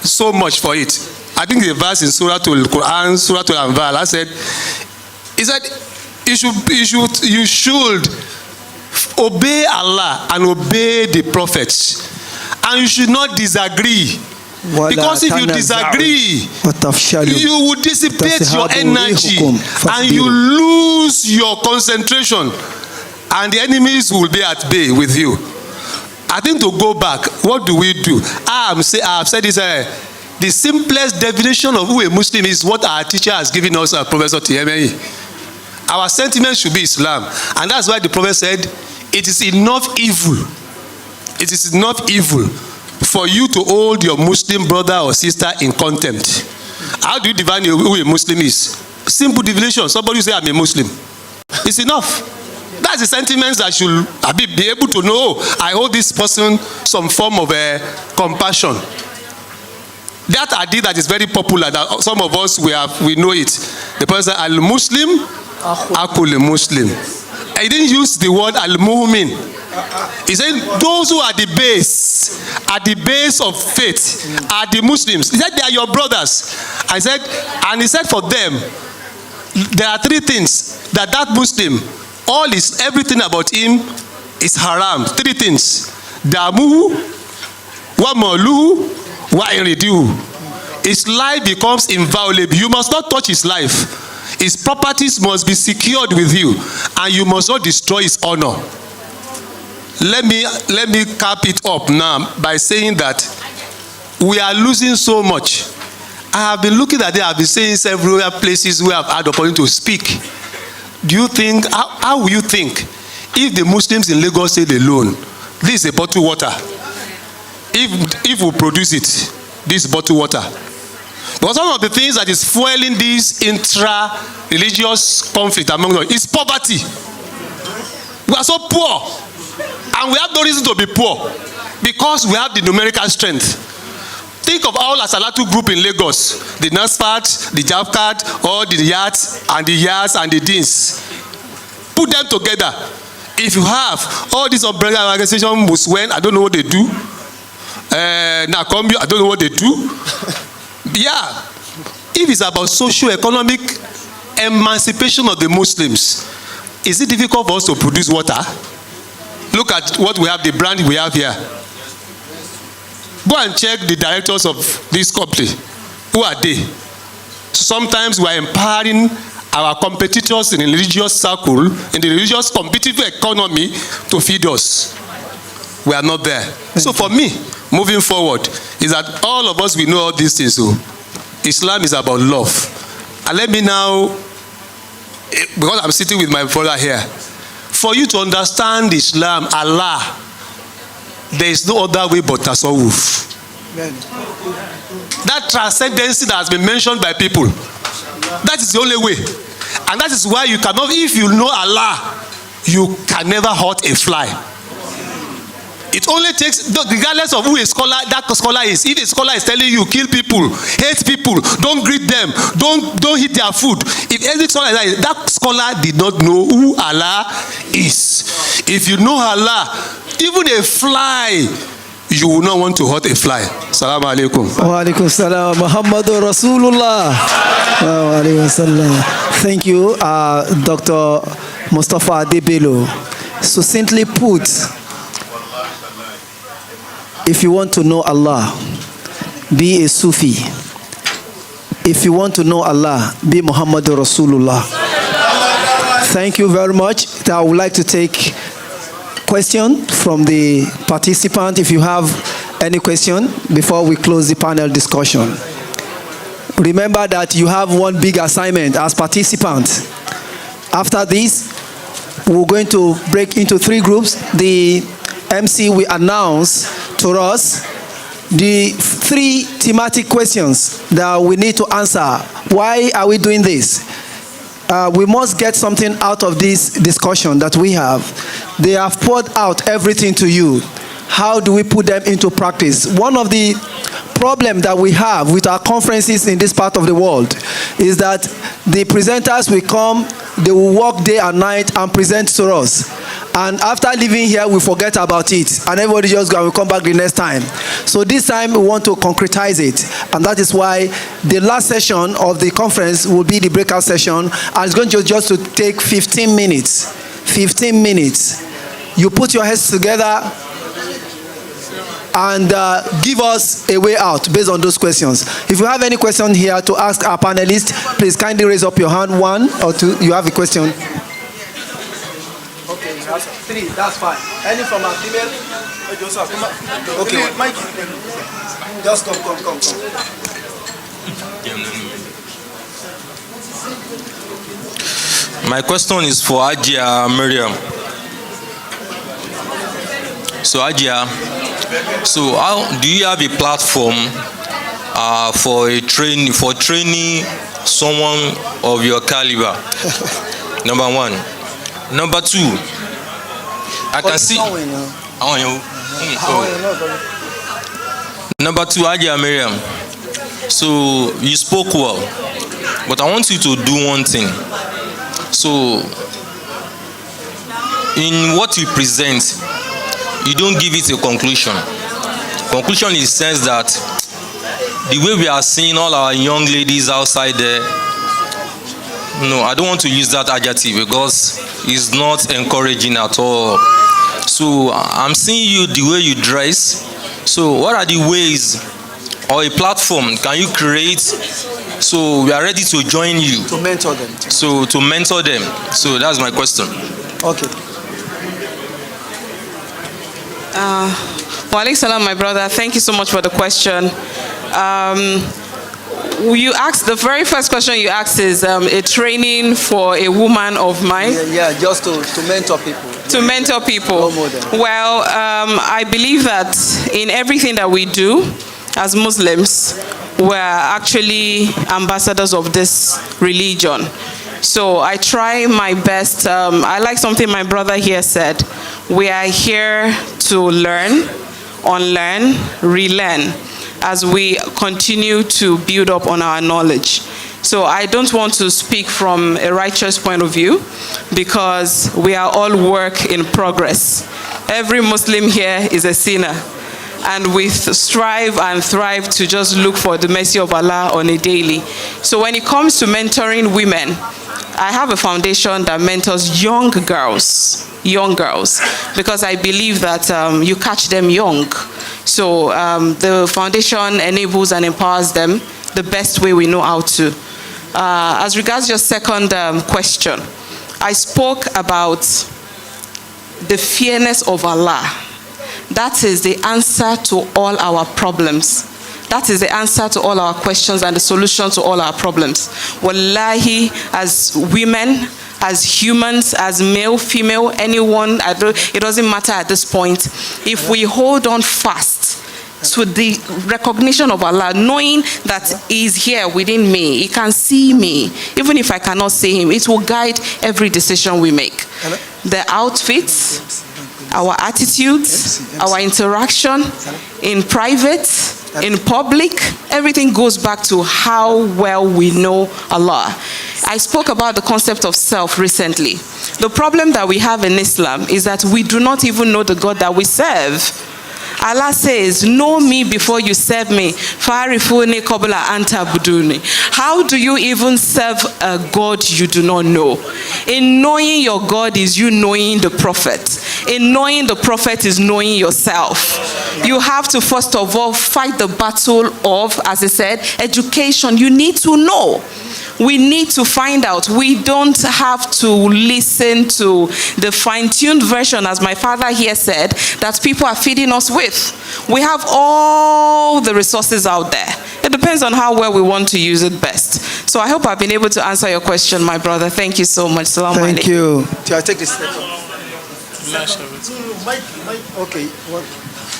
so much for it. I think the verse in Surah Al-Quran, Surah Al-Anfal, I said, he said, you should obey Allah and obey the prophets. And you should not disagree. Because if you disagree, you will dissipate your energy and you lose your concentration, and the enemies will be at bay with you. I think to go back, what do we do? I have said this, the simplest definition of who a Muslim is what our teacher has given us, Professor TME. Our sentiment should be Islam. And that's why the Prophet said, it is enough evil. It is enough evil for you to hold your Muslim brother or sister in contempt. How do you define who a Muslim is? Simple definition. Somebody say, I'm a Muslim. It's enough. That's the sentiments that should be able to know. I hold this person some form of compassion. That idea that is very popular, that some of us, we know it. The person, Al-Muslim, Akul Muslim. He didn't use the word Al-Mu'min. He said, those who are the base of faith, are the Muslims. He said, they are your brothers. And he said for them, there are three things that Muslim, everything about him is haram. Three things. Damuhu, wa maluhu, wa iriduhu. His life becomes inviolable. You must not touch his life. His properties must be secured with you, and you must not destroy his honor. Let me cap it up now by saying that we are losing so much. I have been looking at it. I have been saying several places where I've had the opportunity to speak. Do you think, how will you think if the Muslims in Lagos said alone, this is a bottled water? If we produce it, this bottled water. Because one of the things that is fueling this intra-religious conflict among us is poverty. We are so poor. And we have no reason to be poor. Because we have the numerical strength. Think of all Asalatu group in Lagos. The Nasfat, the Javkat, all the Yats and the Yas and the Deans. Put them together. If you have all these umbrella organizations, Muswen, I don't know what they do. Nakombio, I don't know what they do. Yeah, if it's about socio-economic emancipation of the Muslims, is it difficult for us to produce water? Look at what we have, the brand we have here. Go and check the directors of this company. Who are they? Sometimes we are empowering our competitors in the religious circle, in the religious competitive economy to feed us. We are not there. So for me, moving forward, is that all of us, we know all these things. So Islam is about love. And let me now, because I'm sitting with my brother here, For you to understand Islam, Allah, there is no other way but tasawwuf. That transcendency that has been mentioned by people, that is the only way. And that is why you cannot, if you know Allah, you can never hurt a fly. It only takes, regardless of who a scholar, that scholar is. If a scholar is telling you, kill people, hate people, don't greet them, don't eat their food. If any scholar is that scholar did not know who Allah is. If you know Allah, even a fly, you will not want to hurt a fly. Assalamu alaikum. Wa alaikum salam. Muhammadur Rasulullah. Wa alaikum salam. Thank you, Dr. Mustafa Adebelo. Succinctly put, if you want to know Allah, be a Sufi. If you want to know Allah, be Muhammadur Rasulullah. Thank you very much. I would like to take question from the participant. If you have any question before we close the panel discussion. Remember that you have one big assignment as participants. After this, we're going to break into 3 groups. The MC will announce to us the 3 thematic questions that we need to answer. Why are we doing this? We must get something out of this discussion that we have. They have poured out everything to you. How do we put them into practice? One of the problems that we have with our conferences in this part of the world is that the presenters will come, they will work day and night and present to us. And after leaving here, we forget about it. And everybody just go and we come back the next time. So this time, we want to concretize it. And that is why the last session of the conference will be the breakout session. And it's going to just to take 15 minutes. 15 minutes. You put your heads together and give us a way out based on those questions. If you have any question here to ask our panelists, please kindly raise up your hand. 1 or 2, you have a question. Okay, you have 3, that's fine. Any from a female? Okay, Mike. Just come. My question is for Ajia Miriam. So Ajia, so how do you have a platform for training someone of your caliber? Number 1. Number 2, I can see. Number 2, Ajia Miriam. So you spoke well, but I want you to do one thing. So in what you present, you don't give it a conclusion. Conclusion is sense that the way we are seeing all our young ladies outside there, no, I don't want to use that adjective because it's not encouraging at all. So I'm seeing you the way you dress. So what are the ways or a platform can you create so we are ready to join you? To mentor them. So to mentor them. So that's my question. Okay. Wa alaikum salam, my brother. Thank you so much for the question. You asked, the very first question you asked is a training for a woman of mine. Yeah, just to mentor people. To mentor people. Well, I believe that in everything that we do as Muslims, we're actually ambassadors of this religion. So I try my best. I like something my brother here said. We are here to learn, unlearn, relearn as we continue to build up on our knowledge. So I don't want to speak from a righteous point of view because we are all work in progress. Every Muslim here is a sinner, and we strive and thrive to just look for the mercy of Allah on a daily. So when it comes to mentoring women, I have a foundation that mentors young girls, because I believe that you catch them young. So the foundation enables and empowers them the best way we know how to. As regards your second question, I spoke about the fearness of Allah. That is the answer to all our problems. That is the answer to all our questions and the solution to all our problems. Wallahi, as women, as humans, as male, female, anyone, it doesn't matter at this point. If we hold on fast to the recognition of Allah, knowing that He is here within me, He can see me, even if I cannot see Him, it will guide every decision we make. The outfits, our attitudes, our interaction in private, in public, everything goes back to how well we know Allah. I spoke about the concept of self recently. The problem that we have in Islam is that we do not even know the God that we serve. Allah says, know me before you serve me. Farifuni qabla an ta'buduni. How do you even serve a God you do not know? In knowing your God is you knowing the Prophet. In knowing the Prophet is knowing yourself. You have to first of all fight the battle of, as I said, education. You need to know. We need to find out. We don't have to listen to the fine-tuned version, as my father here said, that people are feeding us with. We have all the resources out there. It depends on how well we want to use it best. So I hope I've been able to answer your question, my brother. Thank you so much. Thank you. I'll take this. Okay, well,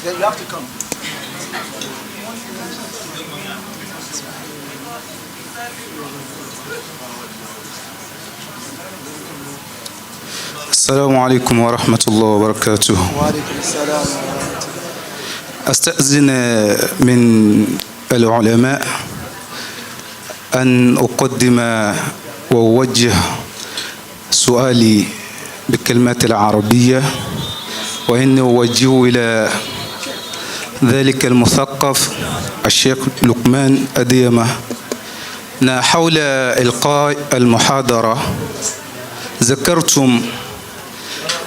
then you have to come. السلام عليكم ورحمة الله وبركاته. وعليكم السلام. أستأذن من العلماء أن أقدم وأوجه سؤالي بالكلمات العربية، وإني أوجهه إلى ذلك المثقف الشيخ لقمان أديمة حول إلقاء المحاضرة. ذكرتم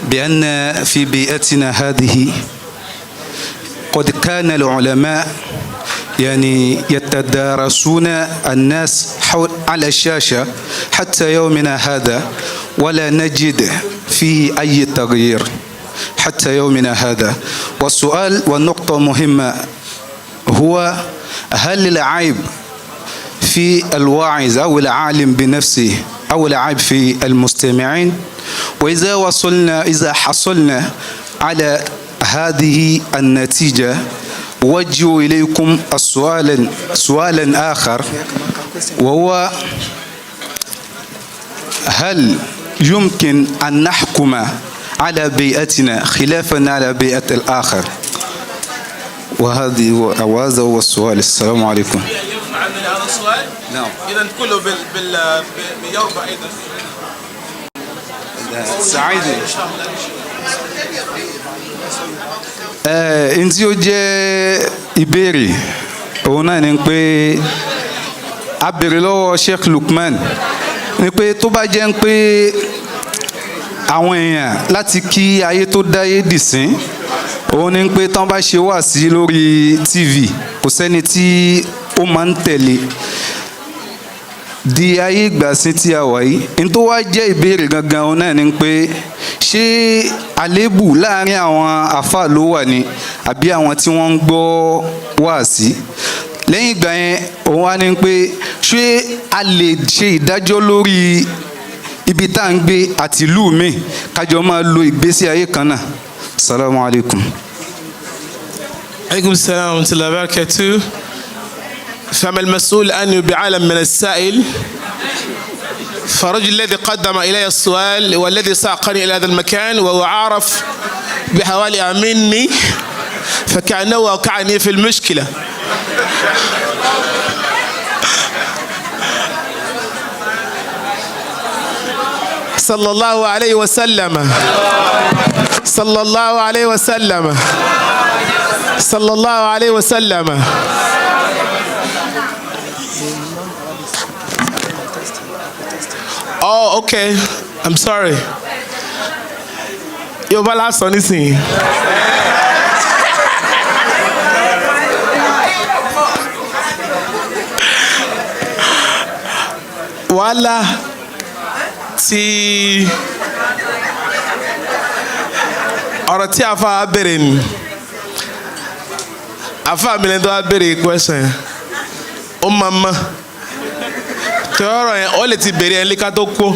بأن في بيئتنا هذه قد كان العلماء يتدارسون الناس على الشاشة حتى يومنا هذا، ولا نجد فيه أي تغيير حتى يومنا هذا. والسؤال والنقطة مهمة هو: هل العيب في الواعظ أو العالم بنفسه أو العيب في المستمعين؟ إذا حصلنا على هذه النتيجة، أوجه إليكم سؤالا آخر، وهو: هل يمكن أن نحكم على بيئتنا خلافا على بيئة الآخر؟ وهذا هو السؤال. السلام عليكم. هذا السؤال؟ نعم. إذا كله بيربع أيضا. سعيد. Ntí ó jẹ́ ìbéèrè òun náà ni pé a béèrè lọ́wọ́ Sheikh Lukman ni pé tó bá jẹ́ pé àwọn èèyàn láti kí ayé tó dáyé dìsín, òun ni pé tán bá ṣe wáàsí lórí TV kò sẹ́ni tí ó máa ń tẹ̀lé di ayé ìgbàsín tí a wà yìí. N tó wá jẹ́ ìbéèrè gangan òun náà ni pé ṣé àlébù láàrin àwọn àfáà ló wà ní àbí àwọn tí wọ́n ń gbọ́ wáàsí? Lẹ́yìn ìgbà yẹn òun wá ní pé ṣé a lè ṣe ìdájọ́ lórí ibi tá à ń gbé àti ìlú mi kájọ máa lo ìgbésí ayé kan náà? Assalamu alaikum. عليكم السلام ورحمة الله وبركاته. فما المسؤول أن بعالم من السائل، فرجل الذي قدم إلي السؤال والذي ساقني إلى هذا المكان وهو عارف بحوالي مني، فكأنه وقعني في المشكلة. صلى الله عليه وسلم، صلى الله عليه وسلم، صلى الله عليه وسلم. Oh, okay. I'm sorry. Yorùbá lásán nísìnyí. Wàhálà tí ọ̀rọ̀ tí àfa béèrè ni. Àfa mi lẹ́nu tó wá béèrè question yẹn. Ó máa mọ̀. Tí ọ̀rọ̀ yẹn ó lè ti béèrè ẹ̀ líka tó kú.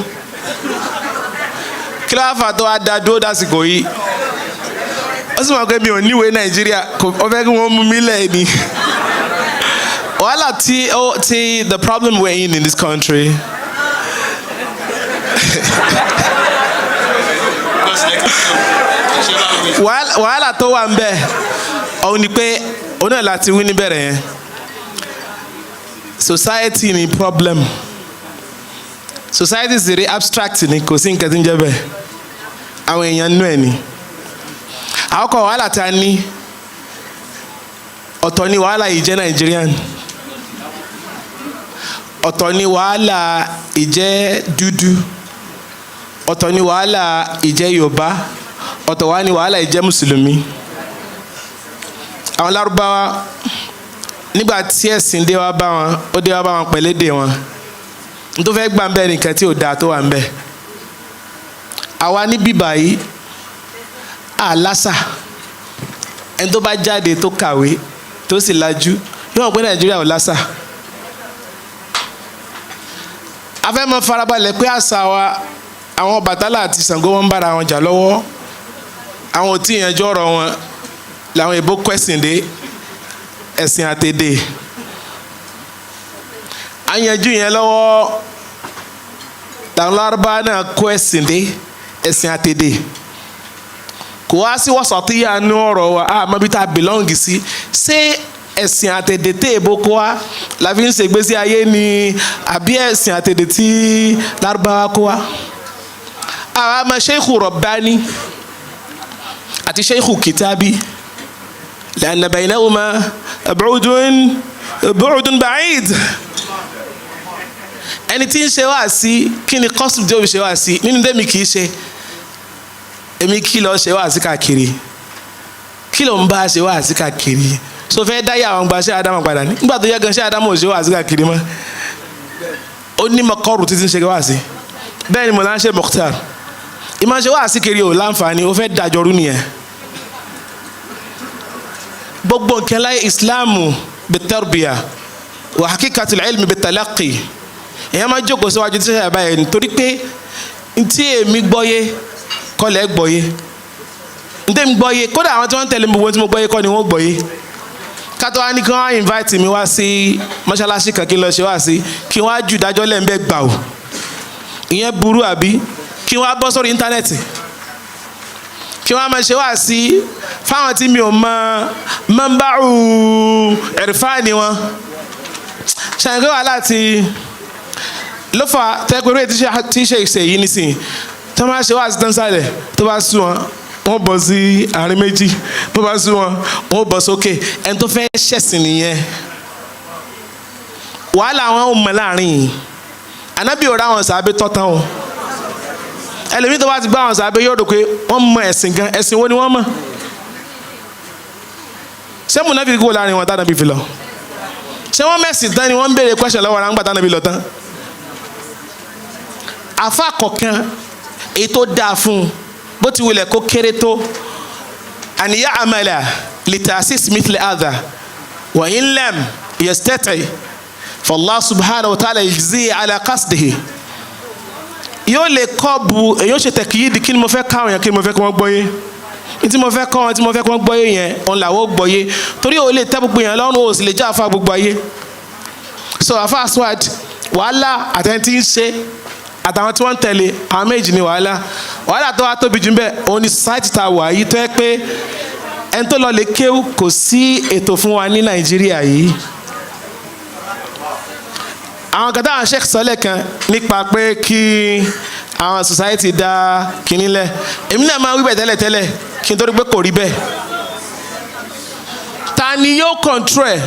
kí ló wá fà tó wá dá dúró dásìkò yìí ó sì mọ̀ pé mi ò níwèé Nàìjíríà ó fẹ́ kí wọ́n mú mi lẹ̀ ni. Wàhálà tí the problem we're in this country. Wàhálà tó wà ń bẹ̀ òun ni pé òun náà láti wí níbẹ̀rẹ̀ yẹn. Society ni problem. Society is very abstract ni kò sí nǹkan tí ń jẹ́ bẹ́ẹ̀. Àwọn èèyàn nú ẹ̀ ni. Àwọn kan wàhálà tá a ní ọ̀tọ̀ ni wàhálà ìjẹ́ Nigerian. Ọ̀tọ̀ ni wàhálà ìjẹ́ dúdú. Ọ̀tọ̀ ni wàhálà ìjẹ́ Yorùbá. Ọ̀tọ̀ wá ni wàhálà ìjẹ́ Mùsùlùmí. Àwọn Lárúbáwá nígbà tí ẹ̀sìn dé wá bá wọn ó dé wá bá wọn pẹ̀lú èdè wọn n tó fẹ́ gbà ń bẹ́ẹ̀ nìkan tí ò dáa tó wà ń bẹ̀. Àwa ní bíbà yìí àlásà ẹni tó bá jáde tó kàwé tó sì lajú yóò mọ̀ pé Nàìjíríà ò lásà. A fẹ́ mọ farabalẹ̀ pé àṣà wa àwọn Ọbàtálá àti Ṣàngó wọn ń bára wọn jà lọ́wọ́ àwọn ò tí ì yanjú ọ̀rọ̀ wọn làwọn èbó kwẹ́sìn dé ẹ̀sìn àtẹ̀dẹ̀ àyànjú yẹn lọ́wọ́ làwọn Lárúbáwá náà kó ẹ̀sìn dé ẹ̀sìn àtẹ̀dẹ̀ kò wá sí wọ́sọ̀tìyà ní ọ̀rọ̀ wa àmọ́ bí tá a bìlọ́ǹgì sí ṣé ẹ̀sìn àtẹ̀dẹ̀ tẹ́ èbó kó wa la fi ń ṣègbésí ayé ni àbí ẹ̀sìn àtẹ̀dẹ̀ tí Lárúbáwá kó wa. àwa máa Sheikhu Rabbani àti Sheikhu Kitabi لأن بينهما بعد بعيد. ẹni tí ń ṣe wá sí kí ni kọ́sùn tí ó fi ṣe wá sí nínú tẹ́mi kì í ṣe èmi kí lọ ṣe wá sí káàkiri kí ló ń bá ṣe wá sí káàkiri so fẹ́ dá yà àwọn gba ṣé Ádámù padà ní nígbà tó yẹ gan ṣé Ádámù ò ṣe wá sí káàkiri mọ́ ó ní mọ́kọ́rù títí ń ṣe wá sí bẹ́ẹ̀ ni mo láń ṣe Mukhtar ìmọ̀ ṣe wá sí kiri ò láǹfààní ó fẹ́ dájọ́rú nìyẹn. gbogbo nǹkan láyé Ìsìláàmù bitarbiya wa hakikatul ilmi bitalaqi èèyàn máa jókòó síwájú tí sẹ́yà báyìí nítorí pé ntí èmi gbọ́yé kọ́lẹ̀ gbọ́yé ntí èmi gbọ́yé kódà àwọn tí wọ́n ń tẹ̀lé mi gbogbo tí mo gbọ́yé kọ́ ni wọ́n gbọ́yé kátó wá ní kí wọ́n invite mi wá sí mọ́ṣáláṣí kan kí n lọ ṣe wá sí kí wọ́n á ju ìdájọ́ lẹ́ńbẹ́ gbà ó ìyẹn burú àbí kí wọ́n á bọ́ sórí íńtánẹ́ẹ̀tì kí wọ́n á máa ṣe wá sí fáwọn tí mi ò mọ mọ́nbáù ẹ̀rìfáàní wọn ṣàǹkó wà láti ló fà tẹ́gbẹ́rẹ́ tí ṣe ìṣe yìí nísìnyí tó máa ṣe wá sí tán sálẹ̀ tó bá sún wọn wọ́n bọ̀ sí àárín méjì tó bá sún wọn wọ́n bọ̀ sókè ẹni tó fẹ́ ṣẹ̀sìn nìyẹn wàhálà wọn ò mọ láàrin yìí ànábì ò ráwọn sàábé tọ́tán o ẹlòmíì tó bá ti gbá àwọn sàábé yóò rò pé wọ́n mọ ẹ̀sìn gan ẹ̀sìn wo ni wọ́n mọ̀ ṣé múnáfíkí kúrò láàrin wọn tánàbí fi lọ ṣé wọ́n mẹ̀sìn tán ni wọ́n ń béèrè question lọ́wọ́ ara ń gbà tánàbí lọ tán àfa kọ̀ọ̀kan èyí tó dáa fún un bó ti wulẹ̀ kó kéré tó àníyá àmàlà litasis mithli adha wa in lam yastati fallah subhanahu wa ta'ala yajzi ala qasdihi yóò lè kọ́ bu èyí ó ṣe tẹ̀kìyìdì kí ni mo fẹ́ káwọn yẹn kí ni mo fẹ́ kí wọ́n gbọ́yé tí mo fẹ́ kọ́ wọn tí mo fẹ́ kí wọ́n gbọ́yé yẹn òun làwọn gbọ́yé torí ò lè tẹ́ gbogbo yẹn lọ́rùn ò sì lè já àfa gbogbo ayé so àfa aswad wàhálà àtẹni tí ń ṣe àtàwọn tí wọ́n ń tẹ̀lé àwọn méjì ní wàhálà tó wá tóbi jù ń bẹ̀ òun ni society ta wà yìí tó yẹ pé ẹni tó lọ lè kéwù kò sí ètò fún wa ní Nàìjíríà yìí àwọn kan táwọn sheikh sọlẹ̀ kan nípa pé kí àwọn society dá kínní lẹ̀ èmi náà máa wí bẹ̀ tẹ́lẹ̀tẹ́lẹ̀ kí n tó rí pé kò rí bẹ́ẹ̀ ta ni yóò control ẹ̀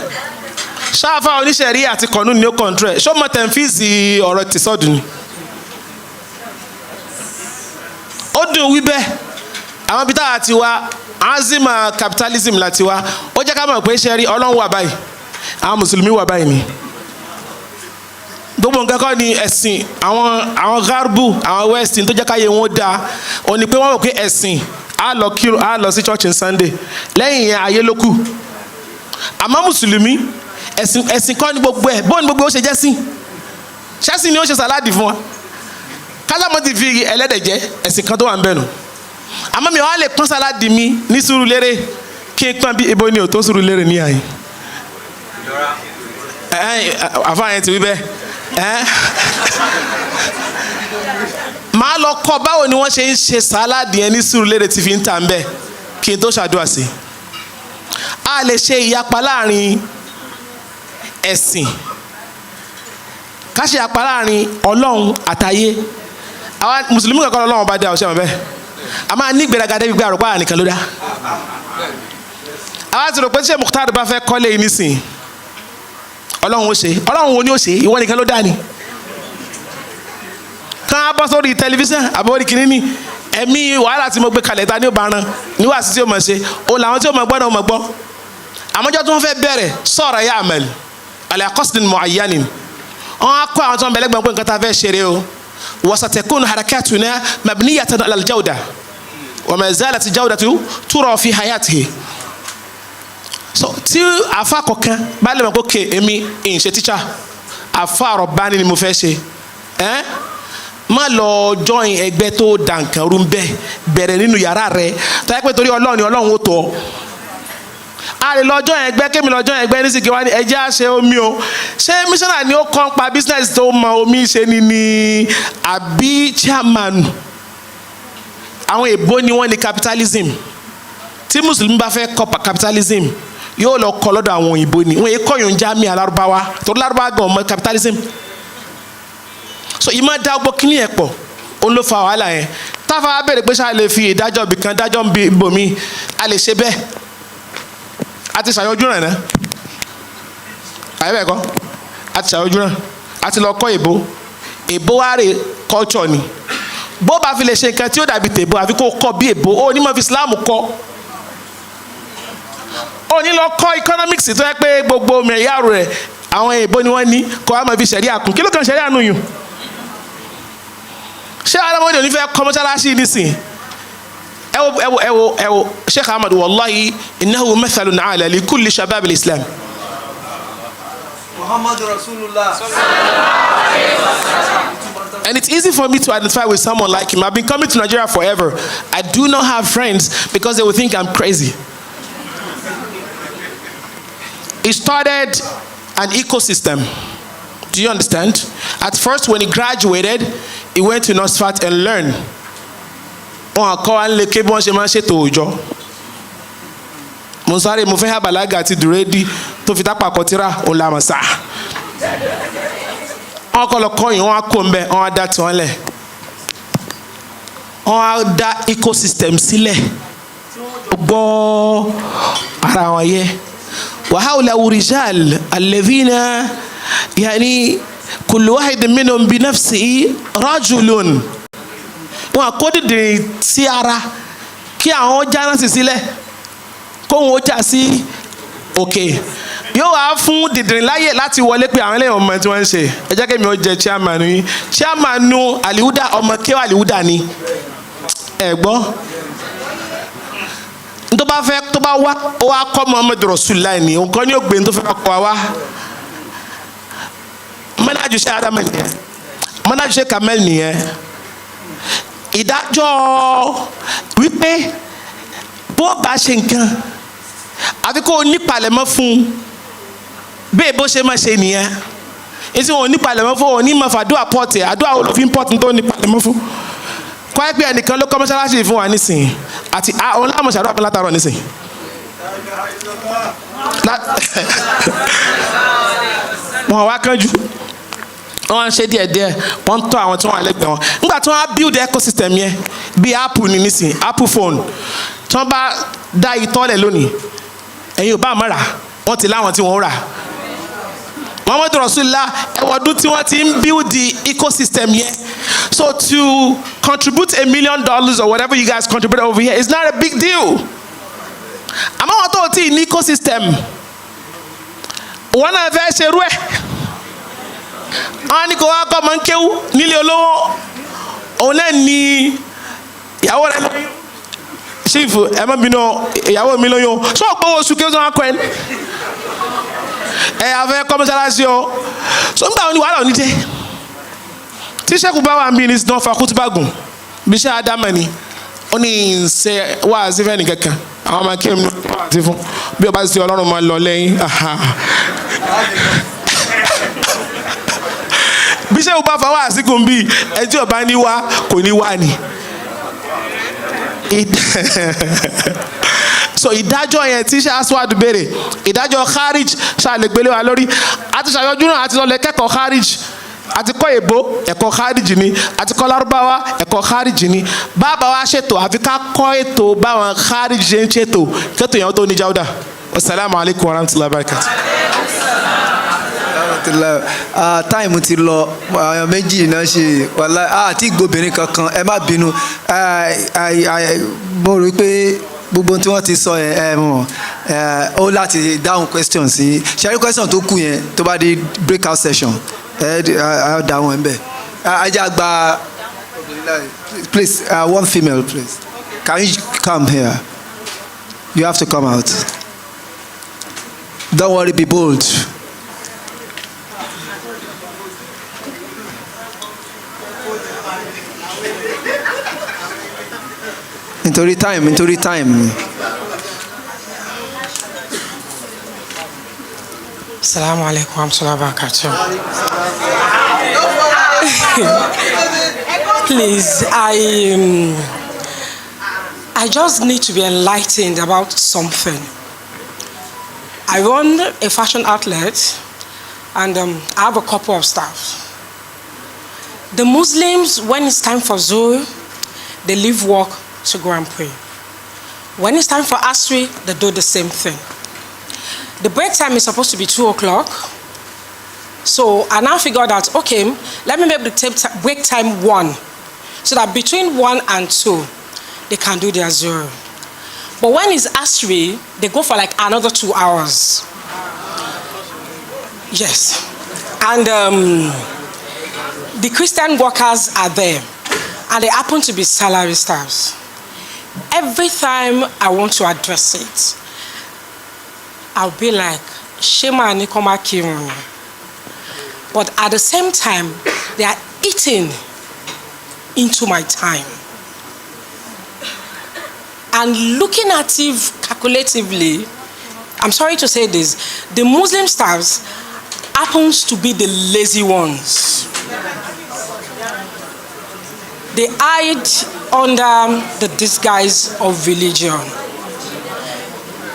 ṣáfà oníṣẹ̀rí àti kọ̀nù ni yóò control ẹ̀ ṣó mọ tẹ̀ǹfìsì ọ̀rọ̀ tìsọ́dù ni ó dùn wí bẹ́ẹ̀ àwọn ibi táwa ti wá azima capitalism láti wá ó jẹ́ ká mọ̀ pé ṣẹ́rí ọlọ́run wà báyìí àwọn mùsùlùmí wà báyìí ni gbogbo nǹkan kọ́ ni ẹ̀sìn àwọn garbu àwọn west tó jẹ́ káyé wọn dáa ó ní pé wọ́n mọ̀ pé ẹ̀sìn á lọ kírun á lọ sí church on Sunday lẹ́yìn yẹn ayé ló kù àmọ́ mùsùlùmí ẹ̀sìn kọ́ ni gbogbo ẹ̀ bóun ni gbogbo ó ṣe jẹ́ sìn ṣẹ́sìn ni ó ṣe sàládì fún wa kásámọ́ ti fi ẹlẹ́dẹ̀ jẹ ẹ̀sìn kan tó wà ń bẹ̀ nù àmọ́ mi wá lè pọ́n sáládì mi ní Sùúrùlérè kí n pọ́n bí ebo ni ò tó Sùúrùlérè ní àyè àfáàyàn ti wí bẹ́ẹ̀ màá lọ kọ́ báwo ni wọ́n ṣe ń ṣe sáládì yẹn ní Sùúrùlérè tí fi ń tà ń bẹ̀ kí n tó ṣàdúrà sí a lè ṣe ìyapa láàrin ẹ̀sìn ká ṣe ìyapa láàrin Ọlọ́run àtayé àwa mùsùlùmí kankan Ọlọ́run bá dé àwọn ṣẹ́wọ̀n bẹ́ẹ̀ a máa ní ìgbéraga débi gbé àròpá nìkan ló dá àwa ti rò pé ṣé Mukhtar bá fẹ́ kọ́lé yìí nísìn Ọlọ́run ó ṣe Ọlọ́run wo ni ó ṣe ìwọ nìkan ló dá ni kán á bọ́ sórí tẹlifíṣàn àbórí kìíní ẹ̀mí wàhálà tí mo gbé kalẹ̀ ta ní òbáran níwàásù tí ó mọ̀ ṣe o làwọn tí ó mọ̀ gbọ́ náà mọ̀ gbọ́ àmọ́jọ́ tí wọ́n fẹ́ bẹ̀rẹ̀ sọ̀rọ̀ ya àmàlì ala qasdin mu'ayyanin wọ́n á kọ́ àwọn tí wọ́n bẹ̀rẹ̀ gbọ́n pé nǹkan tá a fẹ́ ṣeré o wasatakunu harakatuna mabniyatan ala al-jawda wa ma zalat al-jawdatu tura fi hayatihi so tí àfa kọ̀ọ̀kan bá lè mọ̀ pé ké èmi ìṣe tíṣà àfa Rabbani ni mo fẹ́ ṣe má lọ join ẹgbẹ́ tó dànkàn rú bẹ́ẹ̀ bẹ̀rẹ̀ nínú yàrá rẹ̀ táyà pé torí Ọlọ́run ni Ọlọ́run ó tọ́ a lè lọ join ẹgbẹ́ kémi lọ join ẹgbẹ́ ní sìkì wá ní ẹjẹ́ àṣẹ omi o ṣé mísánà ni ó kọ́ pa business tó mọ omi ṣe ni àbí chairman àwọn èbó ni wọ́n ní capitalism tí mùsùlùmí bá fẹ́ kọ́ capitalism yóò lọ kọ́ lọ́dọ̀ àwọn òyìnbó ni wọ́n yẹ kọ́yún jámì alárúbáwá torí lárúbáwá gan ọmọ capitalism so ìmọ̀ dá ọgbọ́ kíní ẹ̀ pọ̀ òun ló fa wàhálà yẹn táfà bẹ̀rẹ̀ pé ṣáà lè fi ìdájọ́ ibìkan dájọ́ ibòmí a lè ṣe bẹ́ẹ̀ a ti ṣàyọjú rẹ̀ náà àyè bẹ́ẹ̀ kọ́ a ti ṣàyọjú rẹ̀ a ti lọ kọ́ èbó wá rè culture ni bó bá fi lè ṣe nǹkan tí ó dàbí tèbó àfi kó kọ́ bí èbó ó ní mọ̀ fi Islam kọ́ ó ní lọ kọ́ economics tó yẹ pé gbogbo mẹ̀yàrú rẹ̀ àwọn èbó ni wọ́n ní kọ́ wa mọ̀ fi ṣẹ̀rí àkùn kí ló kàn ṣẹ̀rí àánú yùn ṣé alamọdé ò ní fẹ́ kọ́ mọ́ṣáláṣí nísìn ẹ wo Sheikh Ahmad wallahi innahu mathalun ala li kulli shabab al-Islam. Muhammad Rasulullah. And it's easy for me to identify with someone like him. I've been coming to Nigeria forever. I do not have friends because they will think I'm crazy. He started an ecosystem. Do you understand? At first, when he graduated, he went to Nosfat and learned. Wọ́n kọ́ wa nílé kébí wọ́n ṣe máa ń ṣètò òòjọ́. Mo sáré mo fẹ́ ha bàlágà àti dùrẹ́dì tó fi tápà kọtíra òun la mọ̀ sá. Wọ́n kọ́ lọ kọ́yìn wọ́n á kó mbẹ́ wọ́n á dá tiwọn lẹ̀. Wọ́n á dá ecosystem sílẹ̀. Gbọ́ ara wọn yẹ. وهؤلاء رجال الذين يعني كل واحد منهم بنفسه رجل wọn àkódìdì sí ara kí àwọn jáná sí sílẹ̀ kó wọn ó jà sí òkè yóò wá fún dìdìrín láyè láti wọlé pé àwọn eléyìí ọmọ tí wọ́n ń ṣe ẹ jẹ́ kémi ó jẹ chairman yín chairman alihuda ọmọ kéwà alihuda ni ẹ gbọ́ tó bá fẹ́ tó bá wá ó wá kọ́ Muhammad Rasulullah ni nǹkan ní ògbé tó fẹ́ kọ́ wa mọ́nájú ṣe Adam nìyẹn mọ́nájú ṣe Kamel nìyẹn ìdájọ́ wípé bó bá ṣe nǹkan àfi kó o nípalẹ̀mọ́ fún bẹ́ẹ̀ bó ṣe máa ṣe nìyẹn èsì wọn ò nípalẹ̀mọ́ fún wọn ní máa fàdúrà pọ́ọ̀tì àdúrà olùfín pọ́ọ̀tì tó nípalẹ̀mọ́ fún kọ́ ẹ pé ẹnìkan ló kọ́ mọ́ṣáláṣí fún wa nísìnyí àti àwọn láwọn ṣàdúrà pé látàrọ̀ nísìnyí. wọn wá kánjú wọn ń ṣe díẹ̀díẹ̀ wọn ń tọ́ àwọn tí wọn wà lẹ́gbẹ̀ẹ́ wọn nígbà tí wọn á build ecosystem yẹn bíi Apple ní nísìnyí Apple phone tí wọn bá dá ìtọ́lẹ̀ lónìí ẹ̀yin ò bá àmọ́ rà wọ́n ti láwọn tí wọ́n rà. Muhammad Rasulullah ẹwọ́dún tí wọ́n ti ń build the ecosystem yẹn so to contribute $1 million or whatever you guys contribute over here is not a big deal. àmọ́ wọn tó ti ní ecosystem wọn náà fẹ́ ṣerú ẹ̀ wọn ní kò wá kọ́ ọmọ ń kéwú nílé olówó òun náà ní ìyàwó rẹ̀ lóyún chief ẹ má bínú ìyàwó mi lóyún sọ pé oṣù kí ó sọ wọn kọ ẹ afẹ́ kọ́ mọ́sálásí o so nígbà wọn ni wàhálà òní dé tí sẹ́kù bá wà ń bí ní sinú ọ̀fà kútùbàgùn bí iṣẹ́ ádámà ni ó ní ṣe wáàsí fẹ́ nìkankan àwọn ọmọ kí n wáàsí fún bí ọba ti ọlọ́run máa lọ lẹ́yìn bí sẹ́kù bá fa wáàsí kùn bí ẹjọ́ ọba ní wá kò ní wá ni. So ìdájọ́ yẹn tí Aswad béèrè ìdájọ́ kharij ṣàlẹ̀gbélé wa lórí àti ṣàyọjú náà àti lọ́lẹ̀ kẹ́kọ̀ọ́ kharij àti kọ́ èbó ẹ̀kọ́ kharij ni àti kọ́ lárúbáwá ẹ̀kọ́ kharij ni bàbá wa ṣètò àfi ká kọ́ ètò báwọn kharij ṣe ń ṣètò kẹ́tò yẹn tó ní jáwdà. Wasalaamu alaykum wa rahmatulahi wa barakatuh. Táìmù ti lọ àwọn méjì náà ṣe wàhálà àti ìgbòbìnrin kankan ẹ má bínú mo rí pé gbogbo tí wọ́n ti sọ ẹ mọ̀ ó láti dáhùn question sí ṣẹ́rí question tó kù yẹn tó bá di breakout session ẹ dáhùn ẹ̀ ń bẹ̀ ajá gba please one female please can you come here you have to come out don't worry be bold. Nítorí time. Assalamu alaikum warahmatullahi wabarakatuh. Please, I just need to be enlightened about something. I run a fashion outlet and I have a couple of staff. The Muslims, when it's time for Zuhr, they leave work to go and pray. When it's time for Asri, they do the same thing. The break time is supposed to be 2 o'clock. So I now figured out, okay, let me make the break time 1, so that between 1 and 2, they can do their Zuhr. But when it's Asri, they go for like another 2 hours. Yes. And the Christian workers are there, and they happen to be salary staffs. Every time I want to address it, I'll be like, Shema Nikoma Kirun. But at the same time, they are eating into my time. And looking at it calculatively, I'm sorry to say this, the Muslim staffs happens to be the lazy ones. They hide under the disguise of religion.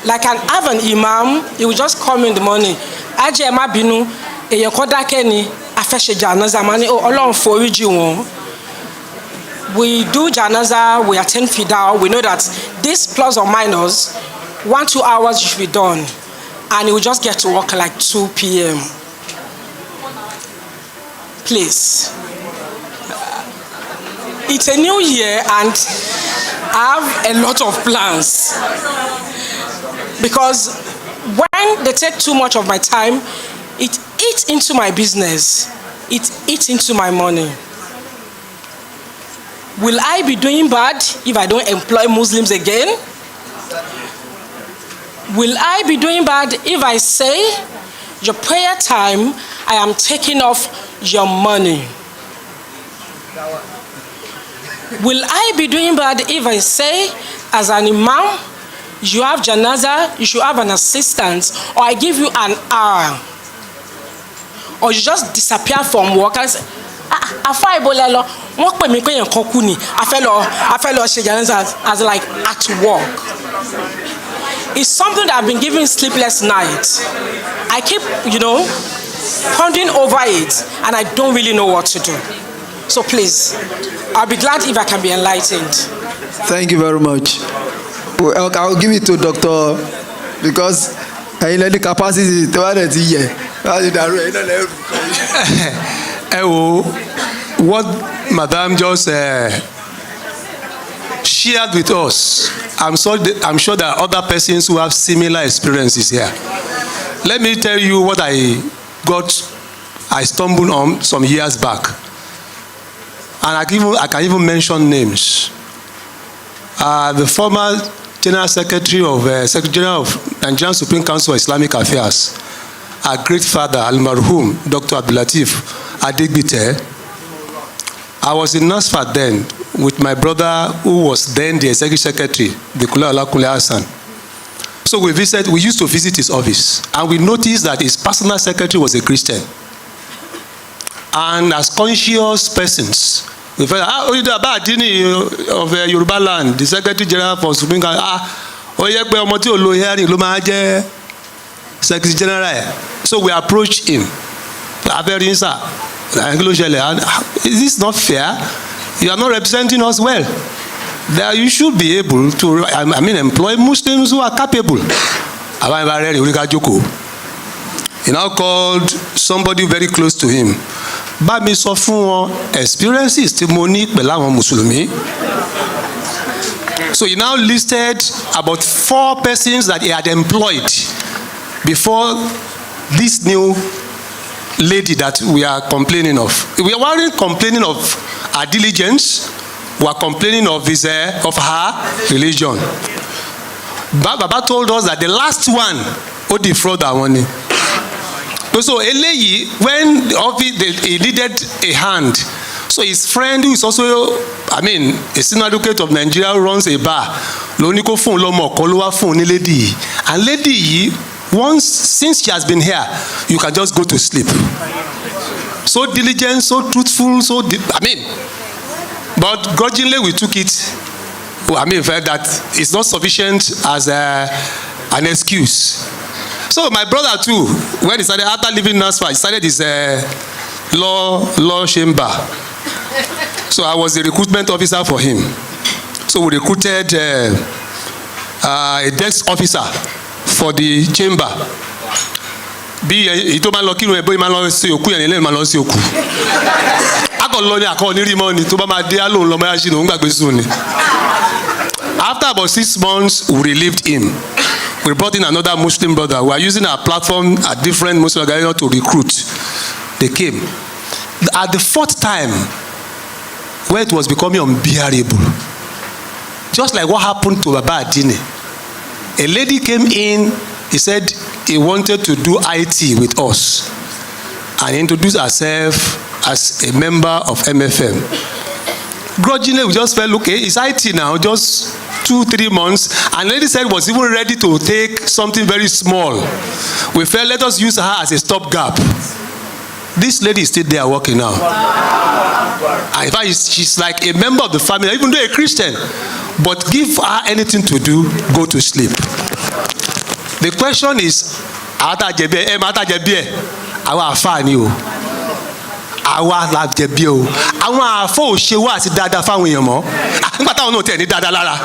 Like I have an imam, he will just come in the morning. Aje ma binu, eyan ko dake ni, afe se janaza mani, oh Ọlọ́run foríjì wọ́n. We do janaza, we attend fidal, we know that this plus or minus 1-2 hours should be done. And he will just get to work like 2 p.m. Please. It's a new year and I have a lot of plans. Because when they take too much of my time, it eats into my business. It eats into my money. Will I be doing bad if I don't employ Muslims again? Will I be doing bad if I say, your prayer time, I am taking off your money? Will I be doing bad if I say, as an imam, you have janaza, you should have an assistant, or I give you an hour? Or you just disappear from work and say, afa ibolelo, wọ́n pè mí pé yẹn kan kú ni, a fẹ́ lọ ṣe janaza as like at work. It's something that I've been giving sleepless nights. I keep, pondering over it, and I don't really know what to do. So please, I'll be glad if I can be enlightened. Thank you very much. Well, I'll give it to Doctor, because I need the capacity to add it here. What Madam just shared with us, I'm sure there are other persons who have similar experiences here. Let me tell you what I stumbled on some years back. And I can even mention names. The former General Secretary General of Nigerian Supreme Council of Islamic Affairs, our great father, Al-Marhum, Dr. Abdul Latif Adegbite, I was in NASFAT then with my brother who was then the executive secretary, the Kula Olakunle Hassan. So we used to visit his office, and we noticed that his personal secretary was a Christian. And as conscious persons, we felt, of Yoruba land, the secretary general for Supreme Court, secretary general. So we approached him. Is this not fair? You are not representing us well. That you should be able to, employ Muslims who are capable. He now called somebody very close to him. Bá mi sọ fún wọn experiences tí mo ní pẹ̀lú àwọn Mùsùlùmí. So he now listed about 4 persons that he had employed before this new lady that we are complaining of. We weren't complaining of her diligence. We are complaining of her religion. Baba told us that the last one who defrauded our money. So eléyìí, when he needed a hand, so his friend who is also, a senior advocate of Nigeria who runs a bar, lóní kó fún lọ́mọ kan ló wá fún ní lady yìí, and lady yìí, since she has been here, you can just go to sleep. So diligent, so truthful, but grudgingly we took it. Felt that it's not sufficient as an excuse. So my brother too, when he started, after leaving NASFA, he started his law chamber. So I was the recruitment officer for him. So we recruited a desk officer for the chamber. Bí ìtò máa lọ kírun ẹ̀bọ́ ìmáa lọ sí òkú yẹn lẹ́nu máa lọ sí òkú. Akọ̀lọ́ ni akọ̀ onírìmọ́ ni tó bá máa dé alóhùn lọ́mọ yá sínú òun gbàgbé sùn ni. After about 6 months, we relieved him. We brought in another Muslim brother. We are using our platform at different Muslim organizations to recruit. They came. At the 4th time, where it was becoming unbearable, just like what happened to Baba Adini, a lady came in. He said he wanted to do IT with us and introduce herself as a member of MFM. Grudgingly, we just felt, okay, it's IT now, just 2-3 months, and the lady said was even ready to take something very small. We felt, let us use her as a stopgap. This lady is still there working now. And in fact, she's like a member of the family, even though a Christian. But give her anything to do, go to sleep. The question is, àwa àfáà ni o, àwa la jẹ̀bi o, àwọn àfáà ò ṣe wá àti dáadáa fáwọn èèyàn mọ́, nígbà táwọn náà tẹ̀ ní dáadáa lára,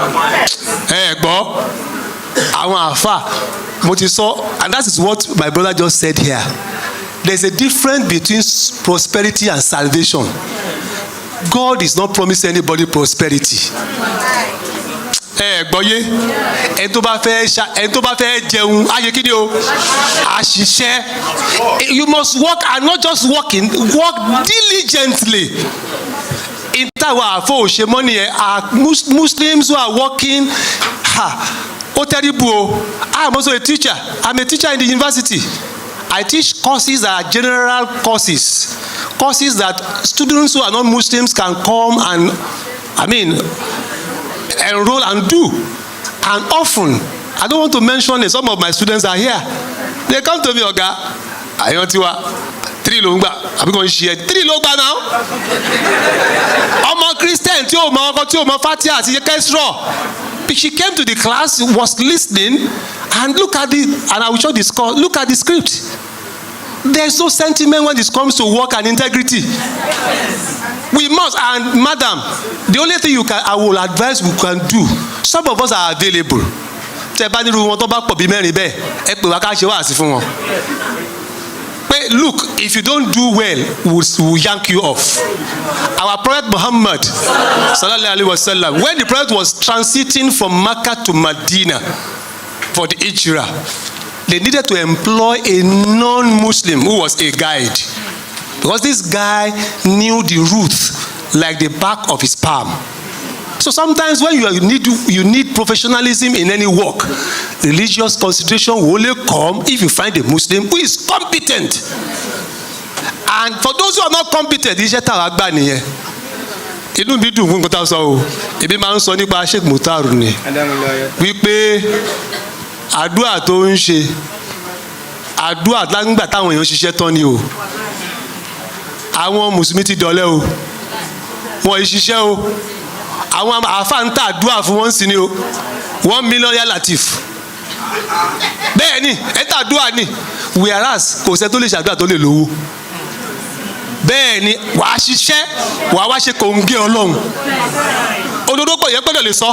gbọ́, àwọn àfáà, mo ti sọ, and that is what my brother just said here. There is a difference between prosperity and salvation. God is not promising anybody prosperity. Gbọ́yé, ẹni tó bá fẹ́ jẹun, ayé kí ni o? Àṣìṣe. You must work, and not just working, work diligently. In táwa àfọ òṣè money are Muslims who are working. Ó terrible o. I am also a teacher. I'm a teacher in the university. I teach courses that are general courses that students who are not Muslims can come and, enroll and do. And often, I don't want to mention it, some of my students are here. They come to me, Oga, Ayotiwa, 3 ló ń gbà, àbí kò ń ṣe 3 ló gbà now. Ọmọ Christian tí ó mọ ọkọ tí ó mọ Fatia àti Kẹ́sìrọ̀. She came to the class, was listening, and look at and I will show this call, look at the script. There's no sentiment when it comes to work and integrity. We must, and madam, the only thing I will advise we can do, some of us are available. Look, if you don't do well, we'll yank you off. Our Prophet Muhammad, sallallahu alaihi wasallam, when the Prophet was transiting from Mecca to Medina for the Hijrah, they needed to employ a non-Muslim who was a guide, because this guy knew the route like the back of his palm. So sometimes when you need professionalism in any work, religious consideration will only come if you find a Muslim who is competent. And for those who are not competent, inú mi dùn fún nǹkan tá a sọ o èmi máa ń sọ nípa Sheikh Muhtar ni wípé àdúrà tó ń ṣe àdúrà lágbà táwọn èèyàn ṣiṣẹ́ tán ni o àwọn mùsùlùmí ti dọ̀lẹ́ o wọ́n yìí ṣiṣẹ́ o àwọn àáfàá ń tà àdúrà fún wọn sí ni o 1 million ya Latif bẹ́ẹ̀ ni ẹ̀ tà àdúrà ni whereas kò sẹ́ tó lè ṣàdúrà tó lè lówó bẹ́ẹ̀ ni wàá ṣiṣẹ́ wàá wá ṣe kòńgé ọlọ́run òdodo pọ̀ yẹn gbọ́dọ̀ lè sọ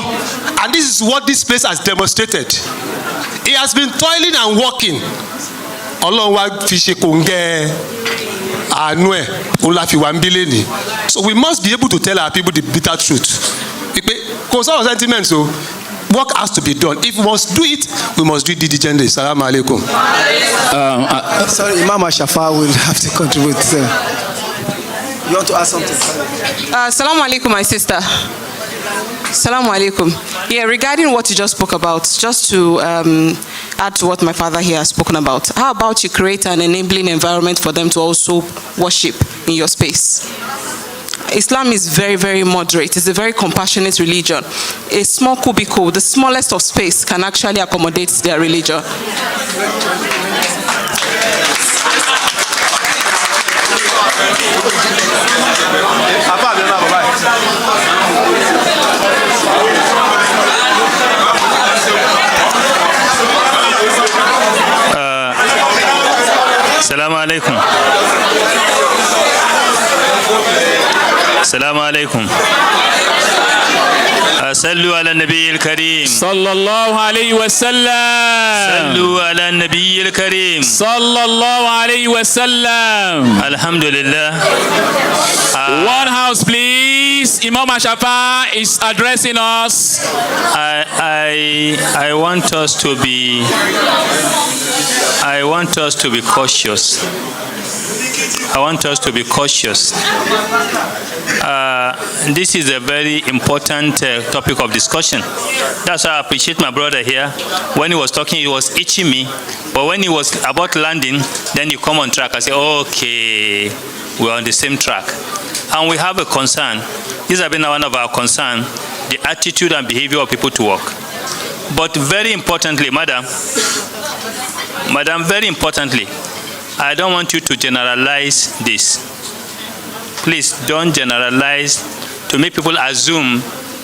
and this is what this place has demonstrated he has been toiling and working ọlọ́run wá fi ṣe kòńgé àánú ẹ̀ òun la fi wà ń bí lẹ́nìí so we must be able to tell our people the bitter truth pé kò sọ̀rọ̀ sentiments o work has to be done if we must do it we must do it diligently. Salaam alaikum. Sorry, Imam Ashafa will have to contribute. You want to add something? Assalamu alaikum, my sister. Assalamu alaikum. Yeah, regarding what you just spoke about, just to add to what my father here has spoken about, how about you create an enabling environment for them to also worship in your space? Islam is very, very moderate. It's a very compassionate religion. A small cubicle, the smallest of space, can actually accommodate their religion. Assalamu alaikum. Assalamu alaikum. صلوا على النبي الكريم صلى الله عليه وسلم صلوا على النبي الكريم صلى الله عليه وسلم. Alhamdulillah. One house, please. Imam Ashafa is addressing us. I want us to be cautious. I want us to be cautious. This is a very important topic of discussion. That's why I appreciate my brother here. When he was talking, he was itching me. But when he was about landing, then you come on track. I say, okay, we're on the same track. And we have a concern. This has been one of our concerns, the attitude and behavior of people to work. But very importantly, madam, very importantly, I don't want you to generalize this. Please don't generalize to make people assume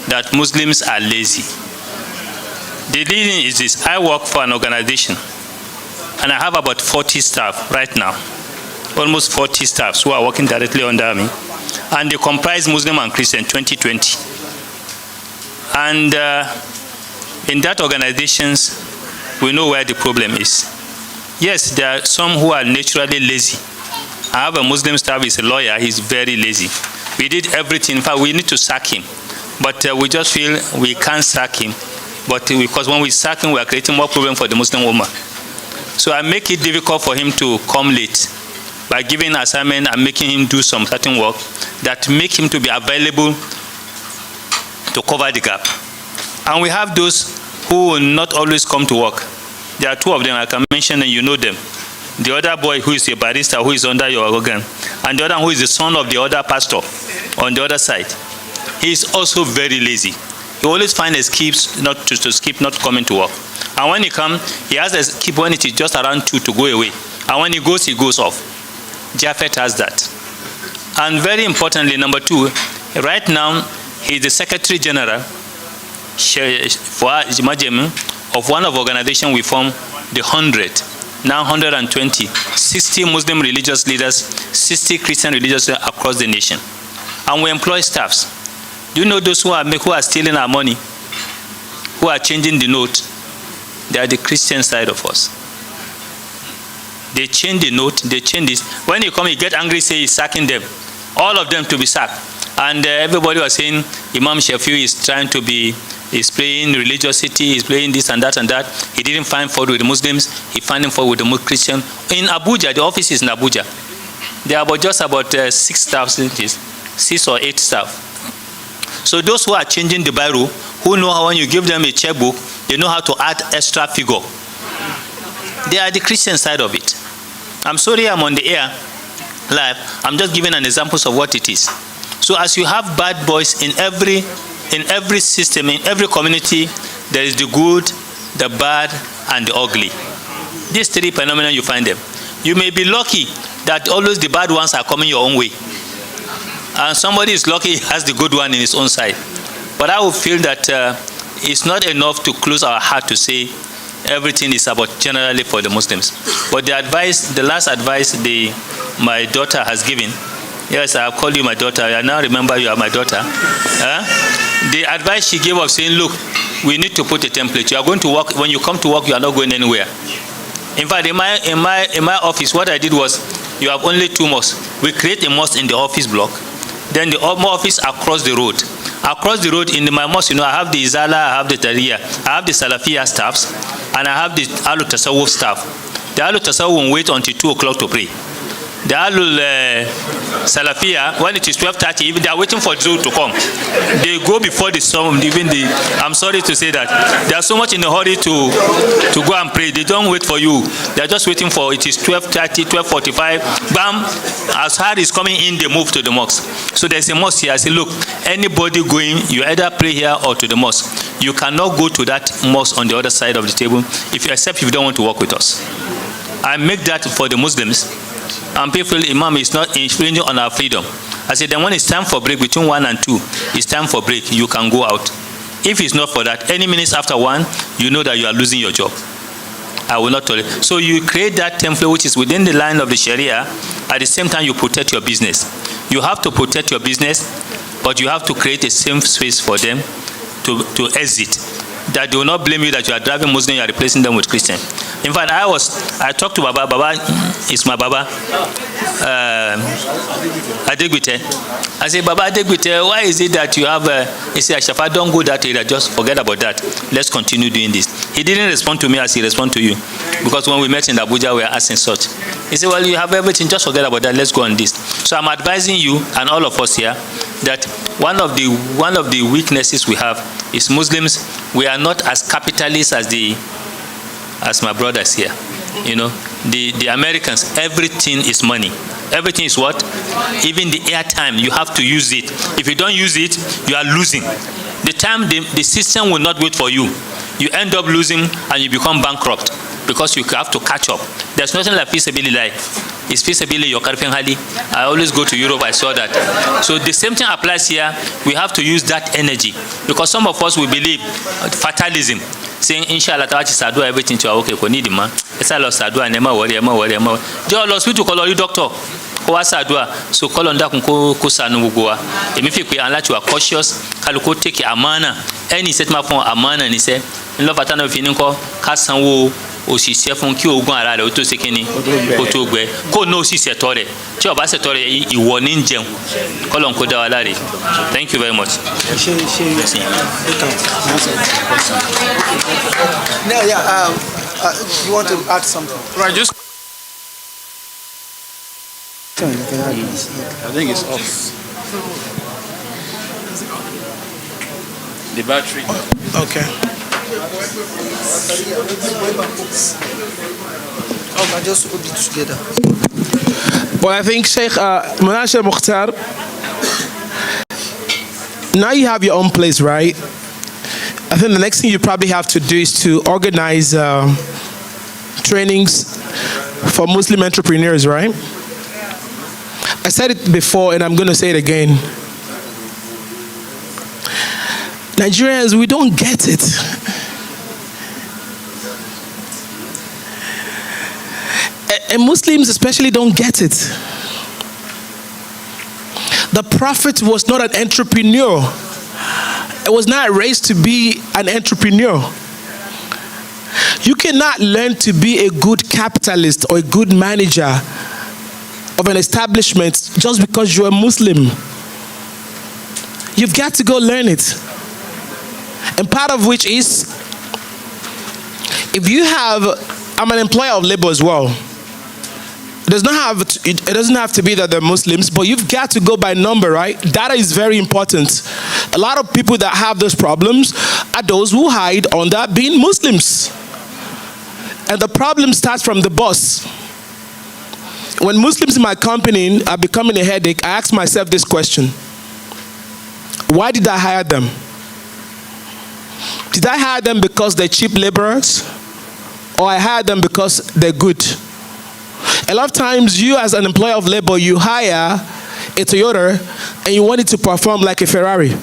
that Muslims are lazy. The reason is this: I work for an organization and I have about 40 staff right now, almost 40 staffs who are working directly under me, and they comprise Muslim and Christian 2020. And in that organizations, we know where the problem is. Yes, there are some who are naturally lazy. I have a Muslim staff, he's a lawyer, he's very lazy. We did everything, in fact, we need to sack him. But we just feel we can't sack him. But because when we sack him, we are creating more problem for the Muslim woman. So I make it difficult for him to come late by giving assignment and making him do some certain work that make him to be available to cover the gap. And we have those who will not always come to work. There are two of them I can mention and you know them. The other boy who is a barrister who is under your organ, and the other who is the son of the other pastor on the other side. He is also very lazy. He always finds excuses not to skip, not coming to work. And when he comes, he has a skip when it is just around 2 to go away. And when he goes off. Japhet has that. And very importantly, number 2, right now, he is the Secretary General of one of the organizations we formed, the 100. Now 120, 60 Muslim religious leaders, 60 Christian religious leaders across the nation. And we employ staffs. Do you know those who are stealing our money, who are changing the note? They are the Christian side of us. They change the note, they change this. When you come, you get angry, say he's sacking them. All of them to be sacked. And everybody was saying Imam Shafiu is trying to be, he's playing religiosity, he's playing this and that and that. He didn't find fault with the Muslims, he found fault with the Christian. In Abuja, the office is in Abuja. There are just about 6 staff, 6 or 8 staff. So those who are changing the Bible, who know how when you give them a checkbook, they know how to add extra figure. They are the Christian side of it. I'm sorry I'm on the air live. I'm just giving an example of what it is. So as you have bad boys in every system, in every community, there is the good, the bad, and the ugly. These three phenomena, you find them. You may be lucky that always the bad ones are coming your own way. And somebody is lucky he has the good one in his own side. But I would feel that it's not enough to close our heart to say everything is about generally for the Muslims. But the advice, the last advice my daughter has given, yes, I'll call you my daughter. I now remember you are my daughter. The advice she gave of saying, look, we need to put a template. You are going to work. When you come to work, you are not going anywhere. In fact, in my office, what I did was, you have only 2 mosques. We create a mosque in the office block. Then the office across the road. Across the road in my mosque, I have the Izala, I have the Tariya, I have the Salafiyah staffs, and I have the Ahlul Tasawwuf staff. The Ahlul Tasawwuf will wait until 2 o'clock to pray. The Ahlul Salafiyah, when it is 12:30, even they are waiting for Zuhr to come. They go before the sun, I'm sorry to say that. They are so much in a hurry to go and pray. They don't wait for you. They are just waiting for, it is 12:30, 12:45. Bam, as hard is coming in, they move to the mosque. So there's a mosque here. I say, look, anybody going, you either pray here or to the mosque. You cannot go to that mosque on the other side of the table, except if you don't want to work with us. I make that for the Muslims. And people, Imam is not infringing on our freedom. I said, then when it's time for break, between 1 and 2, it's time for break, you can go out. If it's not for that, any minutes after 1, you know that you are losing your job. I will not tolerate. So you create that template which is within the line of the Sharia. At the same time, you protect your business. You have to protect your business, but you have to create a safe space for them to exit. That they will not blame you that you are driving Muslim, you are replacing them with Christian. In fact, I talked to Baba. Baba is my Baba. Adegbite. I said, Baba Adegbite, why is it that you have, he said, Ashafa, don't go that area, just forget about that. Let's continue doing this. He didn't respond to me as he responded to you. Because when we met in Abuja, we were asking such. He said, well, you have everything, just forget about that, let's go on this. So I'm advising you and all of us here that one of the weaknesses we have is Muslims, we are not as capitalist as my brothers here. The Americans, everything is money. Everything is what? Even the airtime, you have to use it. If you don't use it, you are losing. The system will not wait for you. You end up losing and you become bankrupt because you have to catch up. There's nothing like feasibility. It's feasibility your karfin hali. I always go to Europe, I saw that. So the same thing applies here. We have to use that energy because some of us will believe fatalism. Saying inshallah tawachi sadua everything to okay ko need man. Esa lo sadua nema worry. Jo lo hospital ko lo ri doctor. Ko wa sadua so call on dakun ko sanu gbogbo wa. Èmi fi pé unless you are cautious, kaluko take amana. Any set ma fún amana ni se. Nlo fatana fi ni ko ka sanwó òṣìṣẹ́ fún kí ogun ara rẹ̀ ó tó ṣe kíni ó tó gbẹ kó no òṣìṣẹ́ tọ́ rẹ̀ tí ó bá ṣe tọ́ rẹ̀ ìwọ ní jẹun kọ́lọ́n kó dá wa láre. Thank you very much. No, you want to add something? Right, just. I think it's off. The battery. Okay. I just put it together. Well, I think Sheikh Manasha Mukhtar, now you have your own place, right? I think the next thing you probably have to do is to organize trainings for Muslim entrepreneurs, right? I said it before and I'm going to say it again. Nigerians, we don't get it. And Muslims especially don't get it. The Prophet was not an entrepreneur. It was not raised to be an entrepreneur. You cannot learn to be a good capitalist or a good manager of an establishment just because you're a Muslim. You've got to go learn it. And part of which is, if you have, I'm an employer of labor as well. It doesn't have to be that they're Muslims, but you've got to go by number, right? Data is very important. A lot of people that have those problems are those who hide under being Muslims. And the problem starts from the boss. When Muslims in my company are becoming a headache, I ask myself this question. Why did I hire them? Did I hire them because they're cheap laborers? Or I hired them because they're good? A lot of times, you as an employer of labor, you hire a Toyota and you want it to perform like a Ferrari.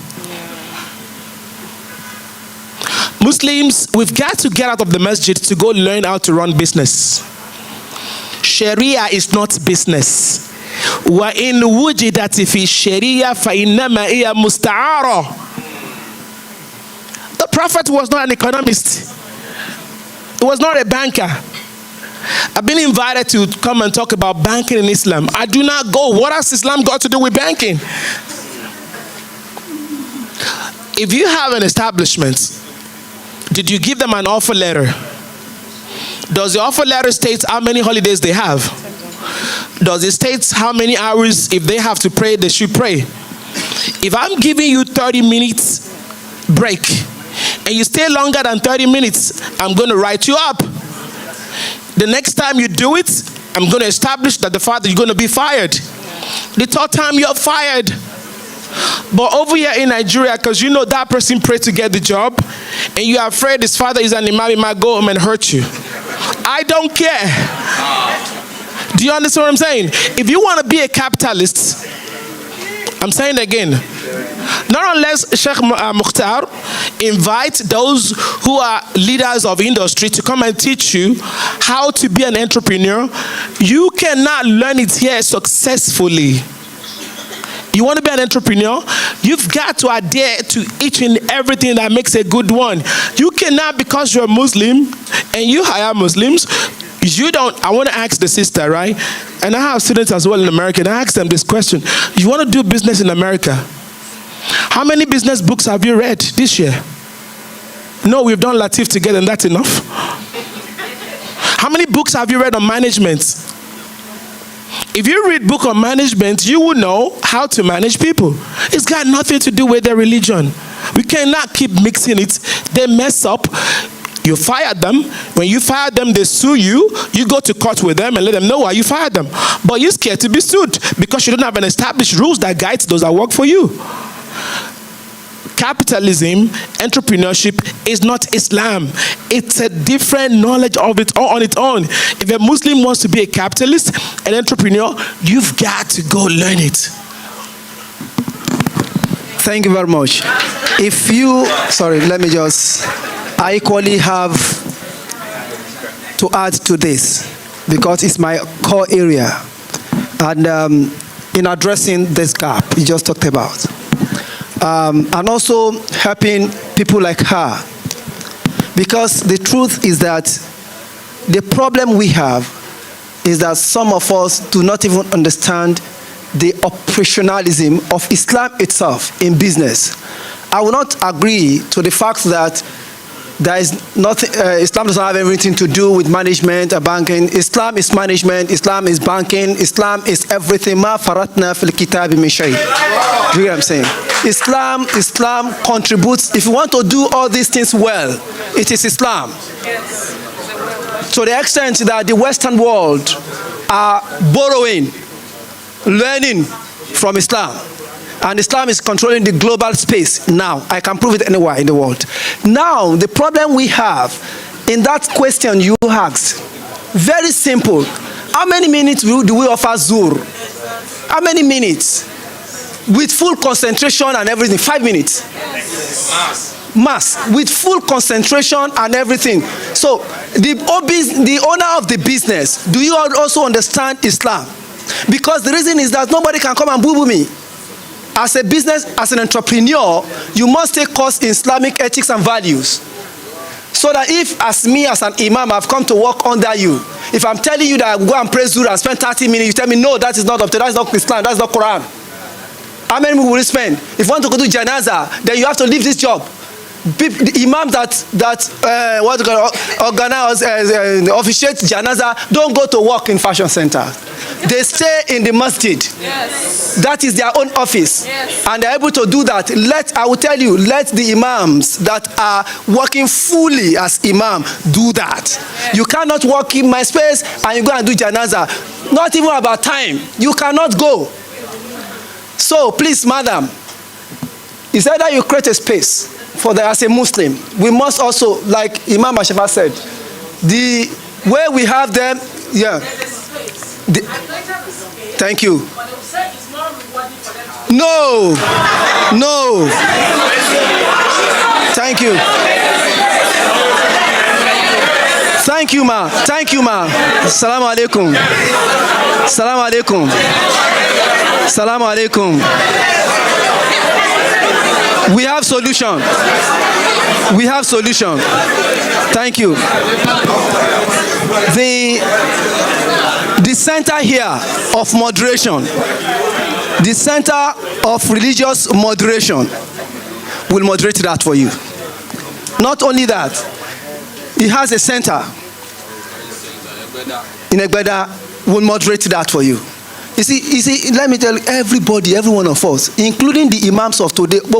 Muslims, we've got to get out of the masjid to go learn how to run business. Sharia is not business. وَإِنْ وُجِدَتِ فِي الشَّرِيعَةِ فَإِنَّمَا هِيَ مُسْتَعَارَةٌ. The Prophet was not an economist. He was not a banker. I've been invited to come and talk about banking in Islam. I do not go. What has Islam got to do with banking? If you have an establishment, did you give them an offer letter? Does the offer letter state how many holidays they have? Does it state how many hours, if they have to pray, they should pray? If I'm giving you 30 minutes break and you stay longer than 30 minutes, I'm going to write you up. The next time you do it, I'm going to establish that the father, you're going to be fired. The third time, you're fired. But over here in Nigeria, because you know that person prayed to get the job, and you are afraid his father is an imam, he might go home and hurt you. I don't care. Do you understand what I'm saying? If you want to be a capitalist, I'm saying it again, not unless Sheikh Mukhtar invite those who are leaders of industry to come and teach you how to be an entrepreneur, you cannot learn it here successfully. You want to be an entrepreneur, you've got to adhere to each and everything that makes a good one. You cannot, because you're a Muslim and you hire Muslims, you don't. I want to ask the sister, right? And I have students as well in America, and I ask them this question. You want to do business in America? How many business books have you read this year? No, we've done Latif together, and that's enough. How many books have you read on management? If you read book on management, you will know how to manage people. It's got nothing to do with their religion. We cannot keep mixing it. They mess up. You fire them. When you fire them, they sue you. You go to court with them and let them know why you fired them. But you're scared to be sued because you don't have an established rules that guides those that work for you. Capitalism, entrepreneurship is not Islam. It's a different knowledge of it on its own. If a Muslim wants to be a capitalist, an entrepreneur, you've got to go learn it. Thank you very much. If you, I equally have to add to this because it's my core area. And in addressing this gap you just talked about, and also helping people like her, because the truth is that the problem we have is that some of us do not even understand the operationalism of Islam itself in business. I will not agree to the fact that there is nothing, Islam doesn't have everything to do with management or banking. Islam is management, Islam is banking, Islam is everything. Ma faratna fil kitabi min shay. Do you know what I'm saying? Islam contributes. If you want to do all these things well, it is Islam. To the extent that the Western world are borrowing, learning from Islam. And Islam is controlling the global space now. I can prove it anywhere in the world. Now, the problem we have in that question you asked, very simple. How many minutes do we offer Zuhr? How many minutes? With full concentration and everything, 5 minutes. Mass. With full concentration and everything. So, the owner of the business, do you also understand Islam? Because the reason is that nobody can come and boo-boo me. As a business, as an entrepreneur, you must take course in Islamic ethics and values. So that if, as me, as an imam, I've come to work under you, if I'm telling you that I go and pray Zuhr and spend 30 minutes, you tell me, no, that is not up to, that's not Islam, that's not Quran. How many will you spend? If you want to go to Janaza, then you have to leave this job. The imams organize, officiate Janaza, don't go to work in fashion center. They stay in the Masjid. Yes. That is their own office. Yes. And they're able to do that. I will tell you, let the imams that are working fully as imam do that. Yes. You cannot work in my space and you go and do Janaza. Not even about time. You cannot go. So please, madam, It's either you create a space for that as a Muslim. We must also, like Imam Ashafa said, the way we have them, yeah. Thank you. No. Thank you. Thank you, ma. Assalamu alaikum. We have solution. Thank you. The center here of moderation, the center of religious moderation will moderate that for you. Not only that, it has a center in Egbeda will moderate that for you. You see, let me tell you, everybody, every one of us, including the imams of today, do you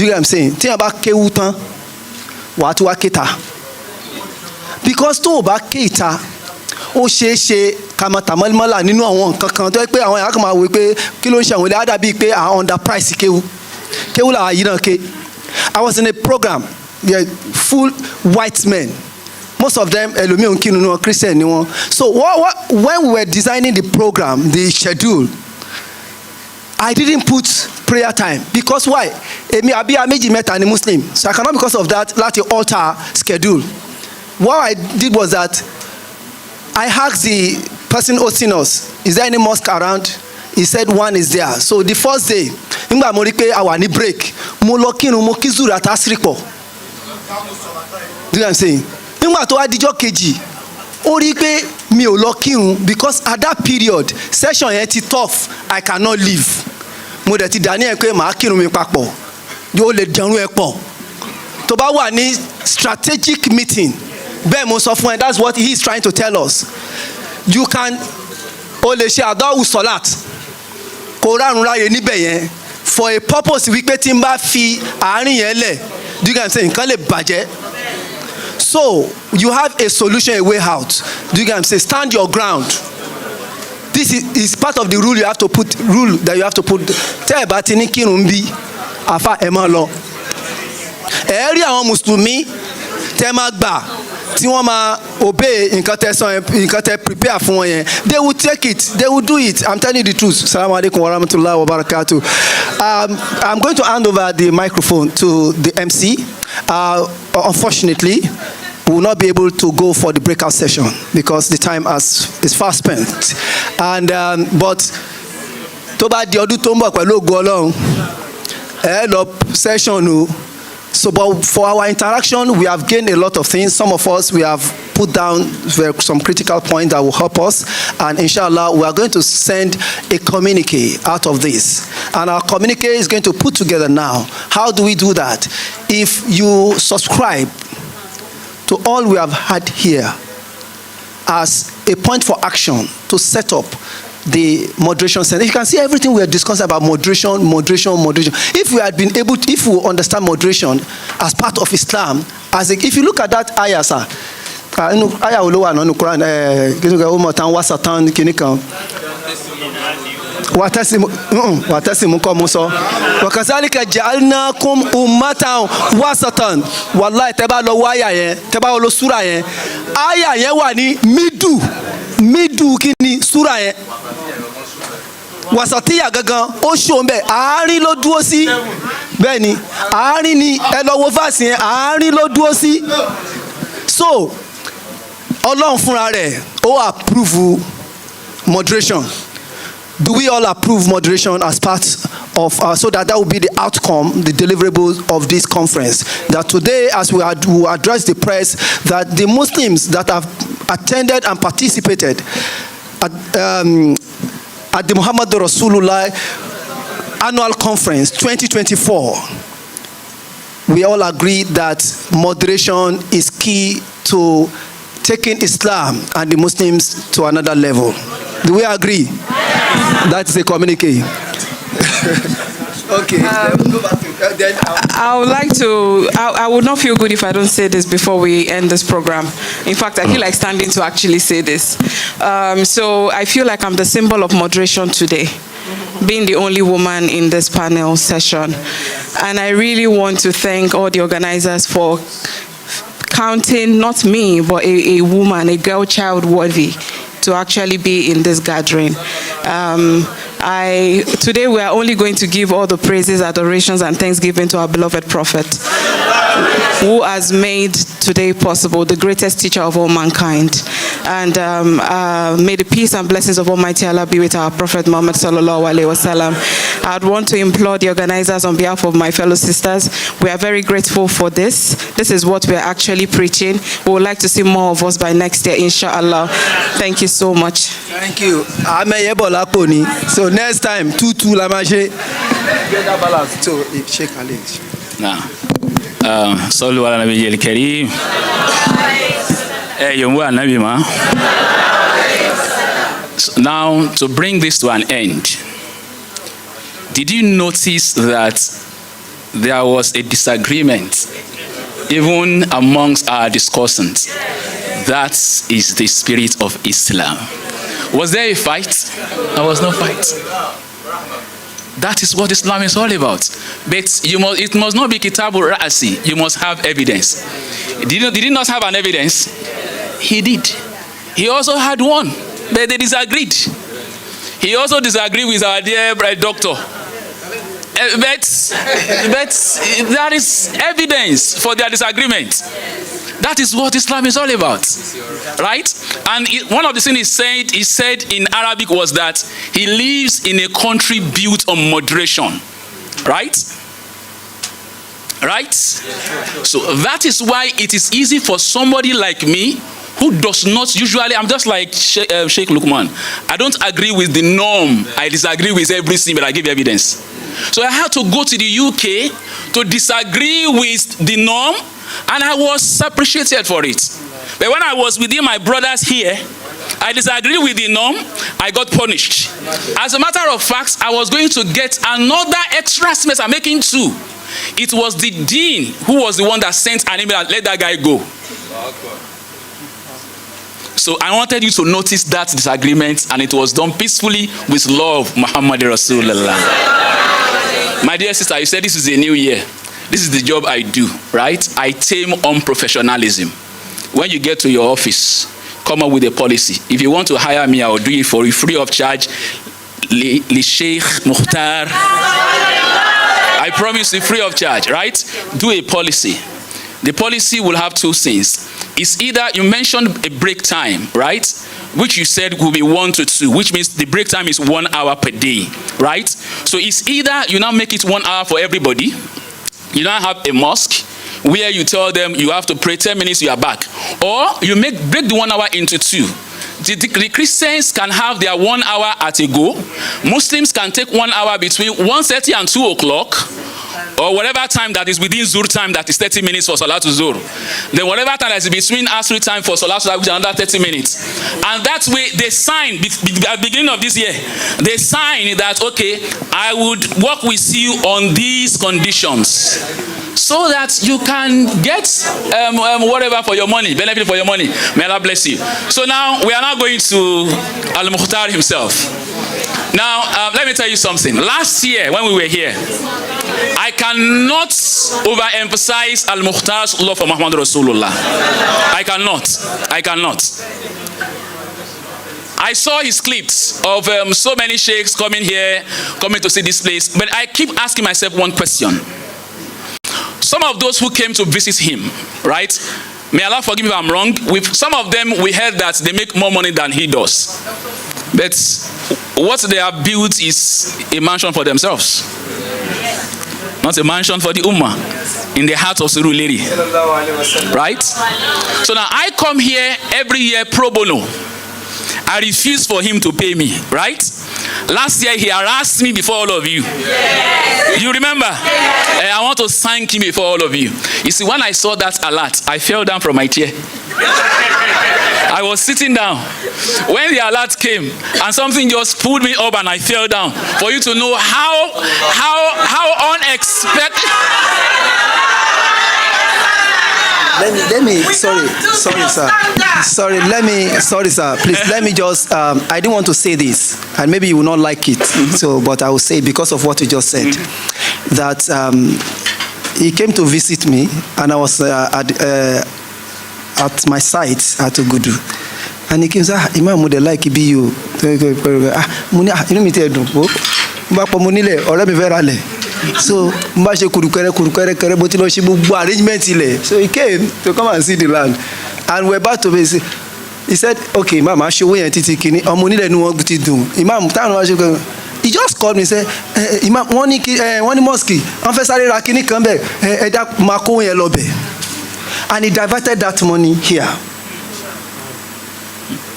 get what I'm saying? Because tó o bá ké ìta ó ṣeé ṣe ká máa tàmọ́lẹ́mọ́là nínú àwọn nǹkan kan tó yẹ pé àwọn èèyàn kan máa wò pé kí ló ń ṣe àwọn ilé àdàbí pé àwọn underprice kéwú làwọn yìí náà ké. I was in a program, full white men. Most of them ẹlòmíràn kí nínú Christian ni wọn. So when we were designing the program, the schedule, I didn't put prayer time because why? Èmi àbí méjì mẹ́ta ni Muslim, so I cannot because of that láti alter schedule. What I did was that I asked the person hosting us, is there any mosque around? He said one is there. So the first day, nígbà mo rí pé a wà ní break, mo lọ kírun, mo kí zuri àti asiri pọ̀. Do you know what I'm saying? Nígbà tó wá díjọ́ kejì, ó rí pé mi ò lọ kírun because at that period, session yẹn ti tough, I cannot leave. Mo dẹ̀ ti dání ẹ̀ pé màá kírun mi papọ̀, yóò lè jẹun ẹ̀ pọ̀. Tó bá wà ní strategic meeting, bẹ́ẹ̀ mo sọ fún ẹ, that's what he is trying to tell us. You can o lè ṣe àdọ́wù sọ́lát kó rárun ráyè níbẹ̀ yẹn for a purpose wípé tí n bá fi àárín yẹn lẹ̀, do you get what I'm saying, nǹkan lè bàjẹ́. So you have a solution, a way out. Do you get what I'm saying? Stand your ground. This is part of the rule you have to put. Tẹ́ ẹ bá ti ní kírun bí àfa ẹ̀ máa lọ. Ẹ rí àwọn mùsùlùmí tẹ́ máa gbà tí wọ́n máa obey nǹkan tẹ́ prepare fún wọn yẹn. They will take it, they will do it. I'm telling you the truth. Assalamu alaikum wa rahmatullahi wa barakatuh. I'm going to hand over the microphone to the MC. Unfortunately, we will not be able to go for the breakout session because the time is fast spent. And but tó bá di ọdún tó ń bọ̀ pẹ̀lú ògo Ọlọ́run ẹ lọ session o. So, but for our interaction, we have gained a lot of things. Some of us, we have put down some critical points that will help us. And inshallah, we are going to send a communique out of this. And our communique is going to put together now. How do we do that? If you subscribe to all we have had here as a point for action to set up the moderation center. You can see everything we are discussing about moderation. If we had been able to, if we understand moderation as part of Islam, if you look at that ayah, sir, ayah olowa no Quran, wasatan kinikan. Watasimu ko muso. Wakazalika ja'alnakum ummatan wasatan. Wallahi tẹ́ bá lọ wo ayah yẹn, tẹ́ bá lọ sura yẹn. Ayah yẹn wà ní middle kini sura yẹn. Wasatiya gangan ó ṣó ńbẹ̀, àárín ló dúró sí. Bẹ́ẹ̀ni, àárín ni ẹ lọ wo verse yẹn, àárín ló dúró sí. So, Ọlọ́run fúnra rẹ̀ ó approve moderation. Do we all approve moderation as part of so that will be the outcome, the deliverables of this conference? That today, as we address the press, that the Muslims that have attended and participated at the MUHHAMMAD ROSULULLAH annual conference 2024, we all agree that moderation is key to taking Islam and the Muslims to another level. Do we agree? That is a communique. Okay. Go back to then. I would like to, I would not feel good if I don't say this before we end this program. In fact, I feel like standing to actually say this. So I feel like I'm the symbol of moderation today, being the only woman in this panel session. And I really want to thank all the organizers for counting, not me, but a woman, a girl child worthy to actually be in this gathering. Today we are only going to give all the praises, adorations, and thanksgiving to our beloved Prophet, who has made today possible, the greatest teacher of all mankind. And may the peace and blessings of Almighty Allah be with our Prophet Muhammad sallallahu alaihi wasallam. I'd want to implore the organizers on behalf of my fellow sisters. We are very grateful for this. This is what we are actually preaching. We would like to see more of us by next year, inshallah. Thank you so much. Thank you. So next time, 2-2 la manger. So Sheikh Ali. Now, sallu ala nabiyil kareem. Now, to bring this to an end, did you notice that there was a disagreement even amongst our discussants? That is the spirit of Islam. Was there a fight? There was no fight. That is what Islam is all about. But it must not be kitabul ra'asi. You must have evidence. Did he not have an evidence? He did. He also had one, but they disagreed. He also disagreed with our dear doctor. But there is evidence for their disagreement. That is what Islam is all about, right? And one of the things he said in Arabic was that he lives in a country built on moderation, right? Right? So that is why it is easy for somebody like me, who does not usually, I'm just like Sheikh Lukman. I don't agree with the norm. I disagree with everything, but I give evidence. So I had to go to the UK to disagree with the norm, and I was appreciated for it. But when I was within my brothers here, I disagreed with the norm, I got punished. As a matter of fact, I was going to get another extra semester, making 2. It was the dean who was the one that sent an email and let that guy go. So I wanted you to notice that disagreement, and it was done peacefully with love, Muhammad Rasulullah. My dear sister, you said this is a new year. This is the job I do, right? I tame unprofessionalism. When you get to your office, come up with a policy. If you want to hire me, I will do it for you free of charge. Li Sheikh Mukhtar. I promise you free of charge, right? Do a policy. The policy will have 2 things. It's either, you mentioned a break time, right? Which you said will be 1 to 2, which means the break time is 1 hour per day, right? So it's either you now make it 1 hour for everybody. You now have a mosque where you tell them you have to pray 10 minutes, you are back. Or you break the 1 hour into 2. The Christians can have their 1 hour at a go. Muslims can take 1 hour between 1:30 and 2 o'clock. Or whatever time that is within Zuhr time, that is 30 minutes for Salatul Zuhr. Then whatever time that is between Asri time for Salatul Zuhr, which is another 30 minutes. And that way they sign, at the beginning of this year, they sign that, okay, I would work with you on these conditions, so that you can get whatever for your money, benefit for your money. May Allah bless you. So now, we are now going to Al-Mukhtar himself. Now, let me tell you something. Last year, when we were here, I cannot overemphasize Al-Mukhtar's love for Muhammad Rasulullah. I cannot. I saw his clips of so many sheikhs coming here, coming to see this place, but I keep asking myself one question. Some of those who came to visit him, right? May Allah forgive me if I'm wrong. With some of them, we heard that they make more money than he does. But what they have built is a mansion for themselves, not a mansion for the Ummah, in the heart of Surulere. Right? So now I come here every year pro bono. I refuse for him to pay me, right? Last year he harassed me before all of you. Yes. You remember? Yes. I want to thank him before all of you. You see, when I saw that alert, I fell down from my chair. I was sitting down when the alert came and something just pulled me up and I fell down. For you to know how unexpected. Let me, sorry, sir. Please, let me just, I didn't want to say this, and maybe you will not like it, but I will say because of what you just said, that he came to visit me, and I was at my site at Ogudu, and he came and said, Imam, would they like be you? So arrangement. So he came to come and see the land, and we're about to visit. He said, okay, Mama, show you anything. Imam, he just called me and said, Imam, one mosque, and he diverted that money here.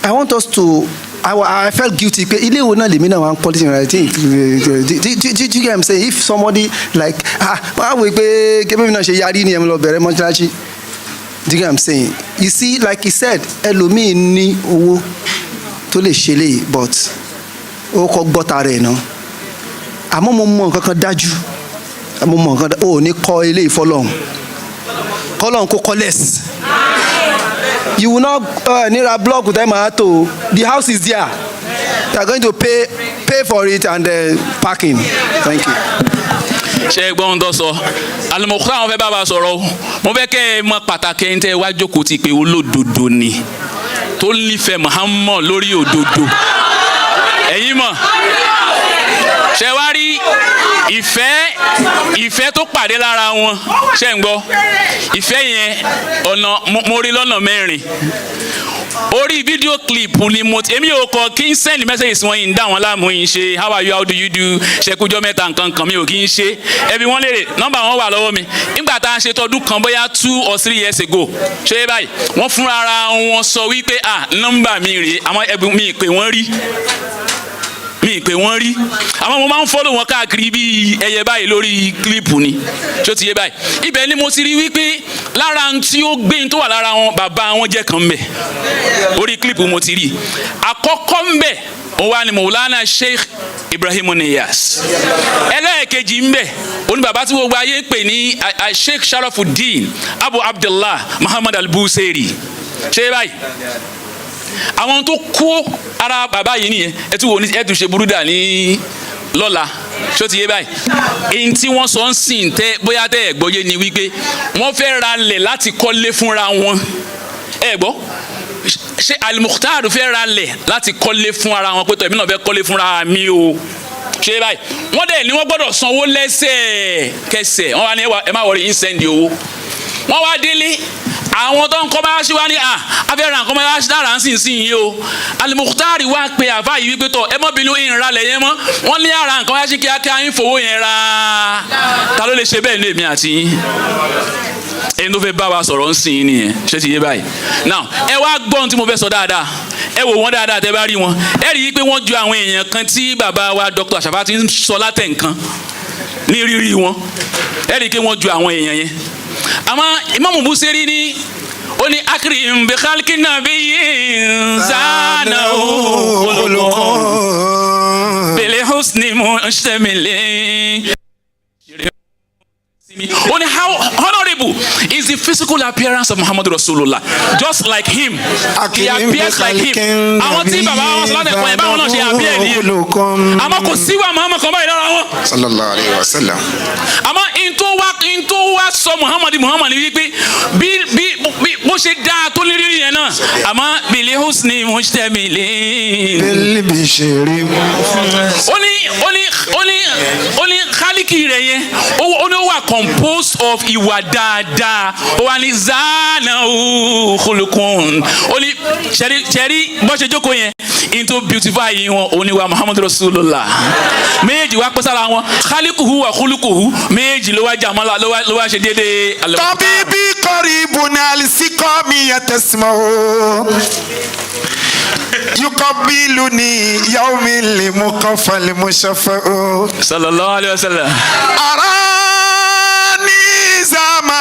I want us to, I felt guilty. Do you get what I'm saying? If somebody like, do you get what I'm saying? You see, like he said, Elomi ni owo to le shele, but o ko gbotare no. Àmọ́ mo mọ̀ nǹkan dájú. Mo mọ̀ nǹkan o ní kọ́ ilé ìfọlọ́hun. Kọ́lọ́hun kó kọ́ less. You will not need a block with them. The house is there. They are going to pay for it and parking. Thank you. Ṣé gbọ́n tó sọ Al-Mukhtar àwọn fẹ́ bá wa sọ̀rọ̀ mo fẹ́ kẹ́ ẹ mọ̀ pàtàkì ẹni tẹ́ ẹ wá jókòó ti pé olódodo ni tó nífẹ̀ẹ́ Muhammad lórí òdodo ẹ̀yin mọ̀ ṣé wá rí ìfẹ́ tó pàdé lára wọn ṣé ń gbọ́ ìfẹ́ yẹn ọ̀nà mo rí lọ́nà mẹ́rin orí fídíò clip ni mo èmi ò kọ kí n send messages wọn yìí ń dá wọn láàmú yìí ṣe how are you, how do you do ṣẹkújọ mẹ́ta nǹkan mi ò kí n ṣe ẹbí wọn léèrè nọ́mbà wọn wà lọ́wọ́ mi nígbà tá a ṣe tọdún kan bóyá 2 or 3 years ago ṣé báyìí wọ́n fúnra ara wọn sọ wípé nọ́mbà mi rèé àmọ́ ẹbí mi pè wọ́n rí àmọ́ mo máa ń follow wọn káàkiri bí ẹyẹ báyìí lórí kílípù ni ṣó ti yé báyìí ibẹ̀ ni mo ti rí wípé lára tí ó gbé tó wà lára wọn bàbá wọn jẹ́ kan mbẹ̀ orí kílípù mo ti rí àkọ́kọ́ mbẹ̀ ó wà ní Maulana Sheikh Ibrahim Niyas ẹlẹ́ẹ̀kejì mbẹ̀ ó ní bàbá tí gbogbo ayé pè ní Sheikh Sharafuddin Abu Abdullah Muhammad Al-Busiri ṣé báyìí àwọn tó kó ara bàbá yìí nìyẹn ẹtù ṣe burúdà ní lọ́la ṣó ti yé báyìí èyí tí wọ́n sọ ń sìn tẹ́ bóyá tẹ́ ẹ̀ gbọ́yé ni wípé wọ́n fẹ́ ra lẹ̀ láti kọ́lé fúnra wọn ẹ gbọ́ ṣé Al-Mukhtar fẹ́ ra lẹ̀ láti kọ́lé fúnra wọn pé tọ́ èmi náà fẹ́ kọ́lé fúnra mi o ṣé báyìí wọ́n dẹ̀ ni wọ́n gbọ́dọ̀ sanwó lẹ́sẹ̀kẹsẹ̀ wọ́n wá ní ẹ má wọrí ìsẹ́ndì owó wọ́n wá délé àwọn tó ń kọ́ bá ṣe wá ní abẹ́rẹ́ nǹkan bá ṣe dára ń sìn yìí o Al-Mukhtar wá pe àfa yìí wípé tọ ẹ mọ́ bínú ìrìnra lẹ̀ yẹn mọ́ wọ́n ní ara nǹkan bá ṣe kíákíá ń fowó yẹn ra ta ló lè ṣe bẹ́ẹ̀ ní èmi àti yín ẹni tó fẹ́ bá wa sọ̀rọ̀ ń sìn nìyẹn ṣé ti yé báyìí now ẹ wá gbọ́ ohun tí mo fẹ́ sọ dáadáa ẹ wò wọ́n dáadáa tẹ́ bá rí wọn ẹ rí i pé wọ́n ju àwọn èèyàn kan tí bàbá wa Dr. Ashafa ti ń sọ látẹ̀ nǹkan ní rírí wọn ẹ rí i pé wọ́n ju àwọn èèyàn yẹn àmọ́ Imam Busiri ní ó ní akrim bi khalqi nabiyyin zanahu khuluqan bil husni mustamilin. Only how honorable is the physical appearance of Muhammad Rasulullah, just like him. He appears like him. Àwọn tí bàbá wọn sọ ládẹ kọ ẹ báwọn náà ṣe appear nìyẹn. Àmọ́ kò sí wa Muhammad kan báyìí lára wọn. Sallallahu alayhi wa sallam. Àmọ́ in tó wá sọ Muhammad wípé bí bó ṣe dáa tó ní rírì yẹn náà. Àmọ́ bil husni mustamilin. Bil bishri. Ó ní kálíkì rẹ̀ yẹn ó ní ó wà composed of ìwà dáadáa ó wà ní zanahu khuluqun ó ní ṣẹ́rí bó ṣe jókòó yẹn into beautify yìí wọn ó ní wa Muhammadu Rasulullah méjì wá pẹ́sára wọn khalikuhu wa khuluquhu méjì ló wá jàmọ́lá ló wá ṣe déédéé. tabibi qaribun al-siqami yatasma'u yuqabbiluni yawmi limuqaffa limushafa'u sallallahu alayhi wa sallam. arani zama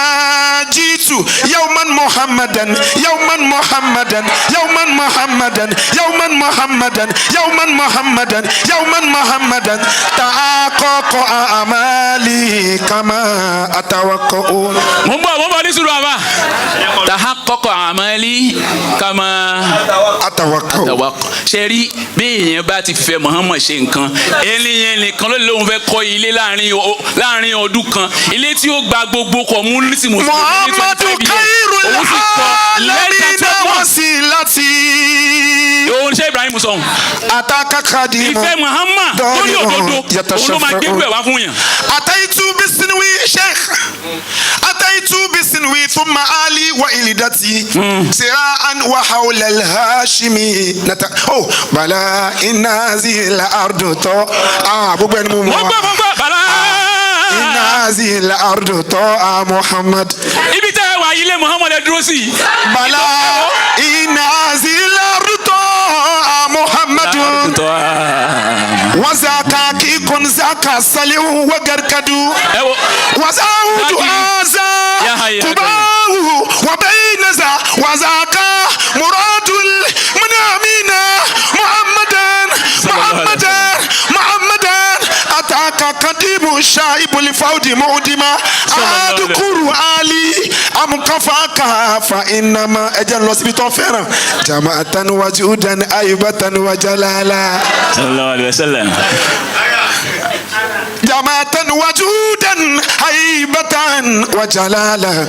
jitu yawman محمدا يوما محمدا يوما محمدا يوما محمدا يوما محمدا يوما محمدا تحقق أعمالي كما أتوقع. mo ní sùúrù àbá. تحقق أعمالي كما أتوقع. ṣe rí bí èèyàn bá ti fẹ́ Muhammad ṣe nǹkan ẹnìyẹn nìkan ló lóun fẹ́ kọ́ ilé láàrin ọdún kan ilé tí ó gba gbogbo community mùsùlùmí. Muhammadu khairul alamina wasilati. òun ṣe Ibrahim sọ̀hún. Ataka khadimu. ìfẹ́ Muhammad lórí òdodo òun ló máa gbé gbé wá fún yàn. Ataitu bisinwi sheikh. Ataitu bisinwi thumma ali wa ilidati. Siraan wa hawla al-hashimi. Oh bala inna zil ardu to. Gbogbo ẹni mo mọ̀ wá. Bala. Inna zil ardu to Muhammad. Ibi tẹ́ ẹ wà ilé Muhammad ẹ dúró sí. Bala inna zil ardu to Muhammad. Wazaka kikun zaka salihu wa garkadu. Wazaudu aza kubahu wa bainaza wazaka muradul munamina Muhammadan Muhammadan Muhammadan ataka kadimu shaibu lifaudi mu'dima adukuru ali amukafaka fa innama ejan lọ síbi tó fẹ́ràn jama'atan wajudan aibatan wa jalala sallallahu alaihi wasallam jama'atan wajudan haibatan wa jalala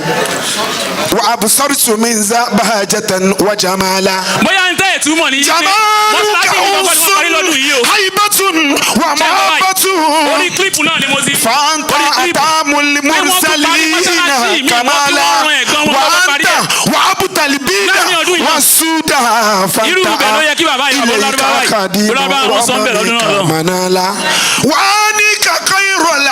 wa absartu min za bahajatan wa jamala. bóyá ń tẹ́ ìtumọ̀ ní ife mọ́sálásí ìgbàgbọ́ lọ́dún yìí o. haibatun wa mahabbatun. orí kílípù náà ni mo ti. fanta atamul mursalina kamala wa anta wa abutalibina wa suda fanta. irú bẹ́ẹ̀ ló yẹ kí bàbá yìí bọ́ lárúbáwá yìí lọ́ba àwọn sọ́ńbẹ̀ lọ́dún náà lọ. manala wa ni kakairul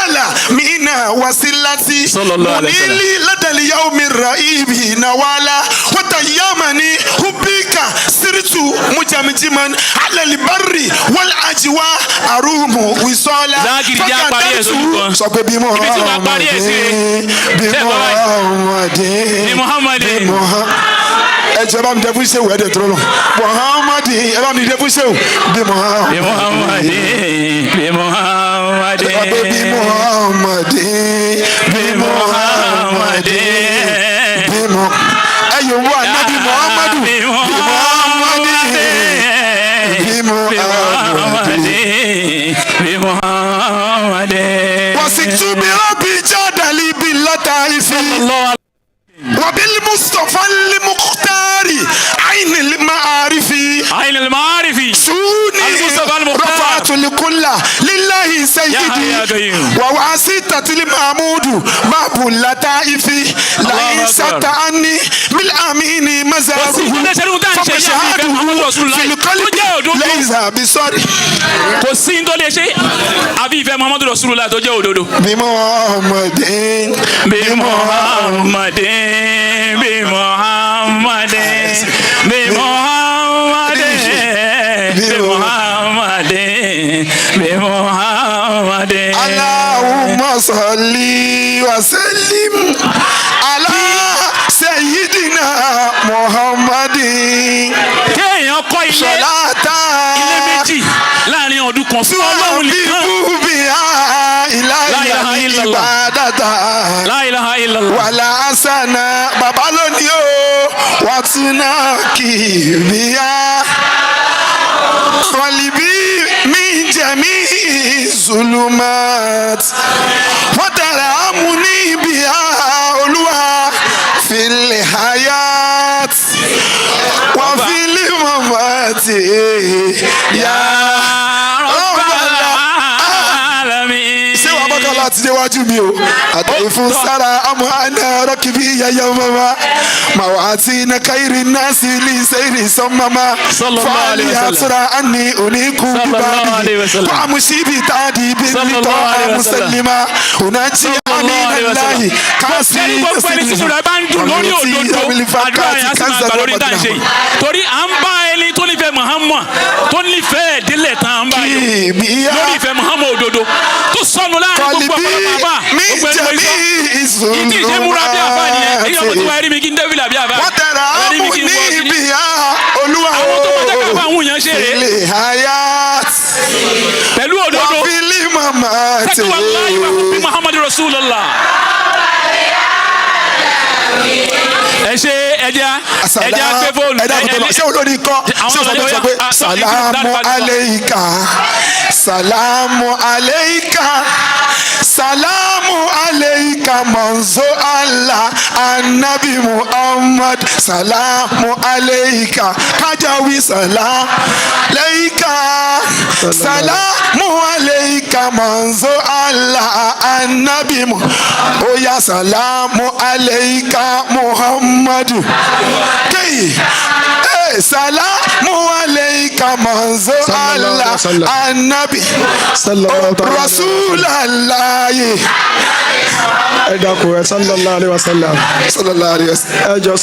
alamina wasilati. munili ladali yaumi raibi nawala watayamani hubika siritu mujamjiman alali barri wal ajwa arumu wisola. dákìrì já parí ẹ̀ sójú kan. sọ pé bí Muhammad bí Muhammad ẹ jẹ́ bá mi dẹ́ fún sẹ́wọ̀ ẹ̀ dẹ̀ tó lọ Muhammad ẹ bá mi dẹ́ fún sẹ́wọ̀ bí Muhammad bí Muhammad bí Muhammad bí Muhammad bí Muhammad bí Muhammad ẹ yóò wá nábì Muhammadu bí Muhammad bí Muhammad bí Muhammad. wasitu bi rabbi jadali bil lataifi. وبالمصطفى المختار عين المعارف عين المعارف سوني المصطفى المختار رفعت الكل لله سيدي وواسطة المعمود باب اللطائف لئن سأت عني بالأمين مزاره فمشهاده في القلب ليس بصري. kò sí ní tó lè ṣe àbí ìfẹ́ Muhammadu Rasulullah tó jẹ́ òdodo. bí Muhammad bí Muhammad bí Muhammad bí Muhammad bí Muhammad bí Muhammad. Allahumma salli wa sallim ala sayyidina Muhammadin. kéèyàn kọ́ ilé méjì láàrin ọdún kan fún Ọlọ́run nìkan. ilaha ibadata la ilaha illallah wala asana baba lónìí o watuna kibiya qalibi min jami zulumat watara amuni biya Olúwa fil hayat wa fil mamati ya láti déwájú mi o àtẹ̀yìn fún sára àmọ́ àná rọ́kìbí yẹyẹ mọ́mọ́ màá wá sí iná káyìrì náà sí ilé ìsẹ́yìrì sọ́mọ́mọ́ fàálì àtúrà àní oníkú bíbáàbí fàámu síbi táàdì bí nítọ́ àmúsẹ́límà ònàjí àmì nàláyì káàsì torí à ń bá ẹni tó nífẹ̀ẹ́ Muhammad tó nífẹ̀ẹ́ délẹ̀ tán à ń bá yọ lórí ìfẹ́ Muhammad òdodo tó sọnù láàrin gbogbo ọ̀pọ̀lọpọ̀ àbá gbogbo ẹni wọ́n sọ ìdí ìṣe múra bí àbá nìyẹn èyí ọmọ tí olúwa ẹ̀rí mi kí n dẹ́bìlà bí àbá. wọ́n tẹ̀ra ẹ̀rí mi ámú kí n ní wọ kíní. ibi olúwa àwọn tó máa jẹ́ ká bá àwọn èèyàn ṣe rèé. ilé ayá pẹ̀lú òdodo. wọ́n fi lé màmá tẹ̀. sẹ́kù wàláyé wà fún Muhammadu Rasulullah. ẹ ṣe ẹja gbé fóònù. ṣé olórí kọ́ ṣé o sọ pé salamu aleika salamu aleika salamu aleika manzo Allah anabi Muhammad salamu aleika kájàwí salamu aleika salamu aleika manzo Allah anabi Muhammad oya salamu aleika Muhammadu kéyì salamu aleika manzo Allah anabi Rasulallah. ẹ dákun ẹ sallallahu alaihi wasallam sallallahu alaihi wasallam ẹ jọ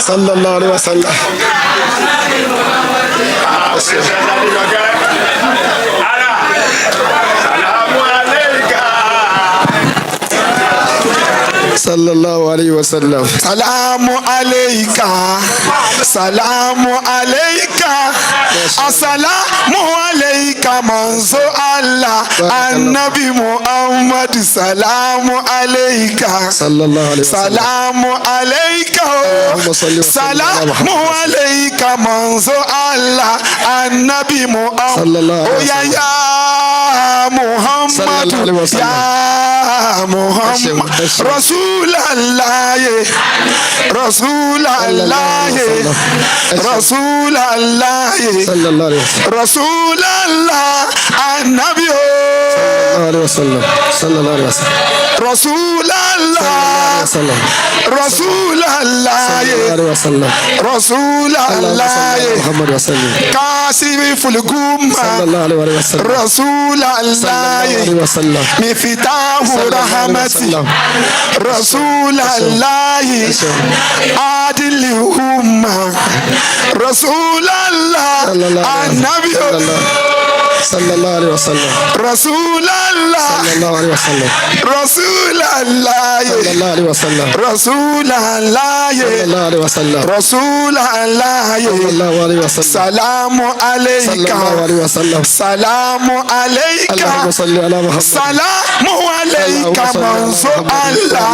sallallahu alaihi wasallam. sallallahu alaihi wasallam. salamu aleika salamu aleika asalamu aleika manzo Allah anabi Muhammad salamu aleika salamu aleika salamu aleika manzo Allah anabi Muhammad oya ya Muhammad ya Muhammad Rasulallah Rasulallah Rasulallah Rasulallah Anabi sallallahu alaihi wasallam. Rasulallah Rasulallah Rasulallah Kasimi fulgumma Rasulallah Mifitahu rahmati Rasulallah Adili umma Rasulallah Anabi sallallahu alaihi wasallam. Rasulallah sallallahu alaihi wasallam. Rasulallah sallallahu alaihi wasallam. Rasulallah sallallahu alaihi wasallam. Rasulallah sallallahu alaihi wasallam. salamu alayka sallallahu alaihi wasallam. salamu alayka Allahumma salli ala Muhammad. salamu alayka manzo Allah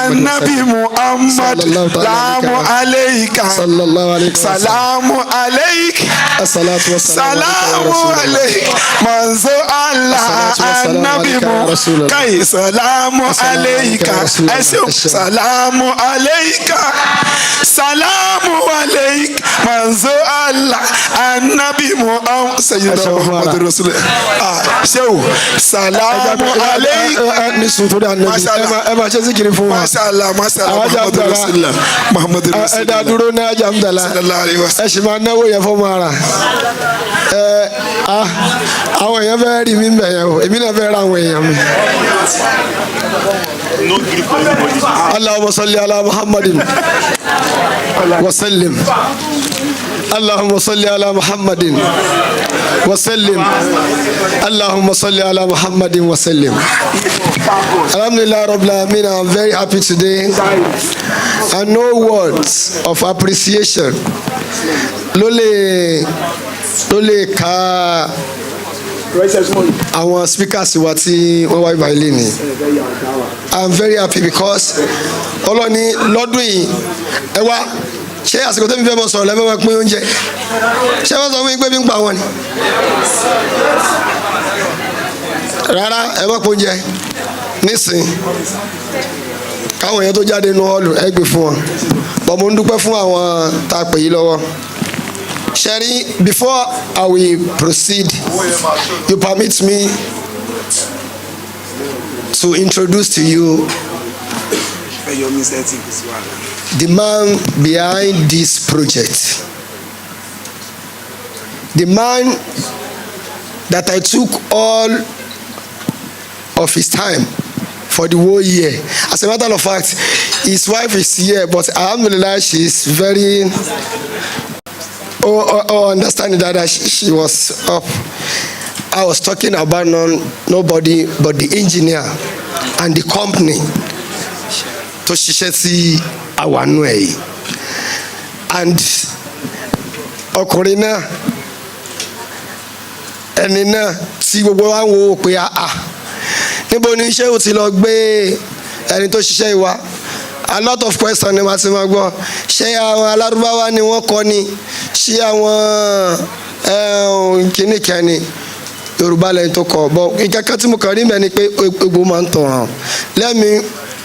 anabi Muhammad salamu alayka sallallahu alaihi wasallam. salamu alayka as-salatu was-salamu salamu alayka manzo Allah anabi Muhammad kai salamu alayka salamu alayka salamu alayka manzo Allah anabi Muhammad sayyidina Muhammad rasulullah shehu salamu alayka ni sun to da annabi ẹ ma ṣe zikiri fún wa. mashallah Muhammad rasulullah Muhammad rasulullah ẹ dá dúró ní ajamdala sallallahu alaihi wasallam ẹ sì máa náwó yẹn fún mara àwọn èèyàn fẹ́ rí mi bẹ̀ yẹn o èmi náà fẹ́ ra àwọn èèyàn mi. Allahumma salli ala Muhammadin wa sallim. Allahumma salli ala Muhammadin wa sallim. Allahumma salli ala Muhammadin wa sallim. Alhamdulillah Rabbil Alamin, I'm very happy today. And no words of appreciation ló lè ka àwọn speakers wa tí wọ́n wá ibà ilé ni. I'm very happy because ọlọ́ni lọ́dún yìí ẹ wá ṣé àsìkò tó ń fẹ́ mọ sọ̀rọ̀ lẹ́fẹ̀ẹ́ wọn pín oúnjẹ ṣé wọ́n sọ fún yín pé bí ń pa wọn ni rárá ẹ má pín oúnjẹ nísìn káwọn èèyàn tó jáde nínú hall ẹ gbé fún wọn bọ́n mo ń dúpẹ́ fún àwọn tá a pè yí lọ́wọ́. Sherry, before I will proceed, you permit me to introduce to you the man behind this project. The man that I took all of his time for the whole year. As a matter of fact, his wife is here, but alhamdulillah, she is very understanding that she was up. I was talking about nobody but the engineer and the company. tó ṣiṣẹ́ sí àwánú ẹ̀ yìí and ọkùnrin náà ẹni náà tí gbogbo wa ń wo pé níbo ni ṣé o ti lọ gbé ẹni tó ṣiṣẹ́ yìí wá a lot of questions ni wọ́n ti máa gbọ́ ṣé àwọn alárúbáwá ni wọ́n kọ́ ni ṣé àwọn kìnnìkan yorùbá lẹ́yìn tó kọ́ bọ́ ìkẹ́kẹ́ tí mo kàn rí mẹ́ni pé egbò máa ń tọ̀ràn. Let me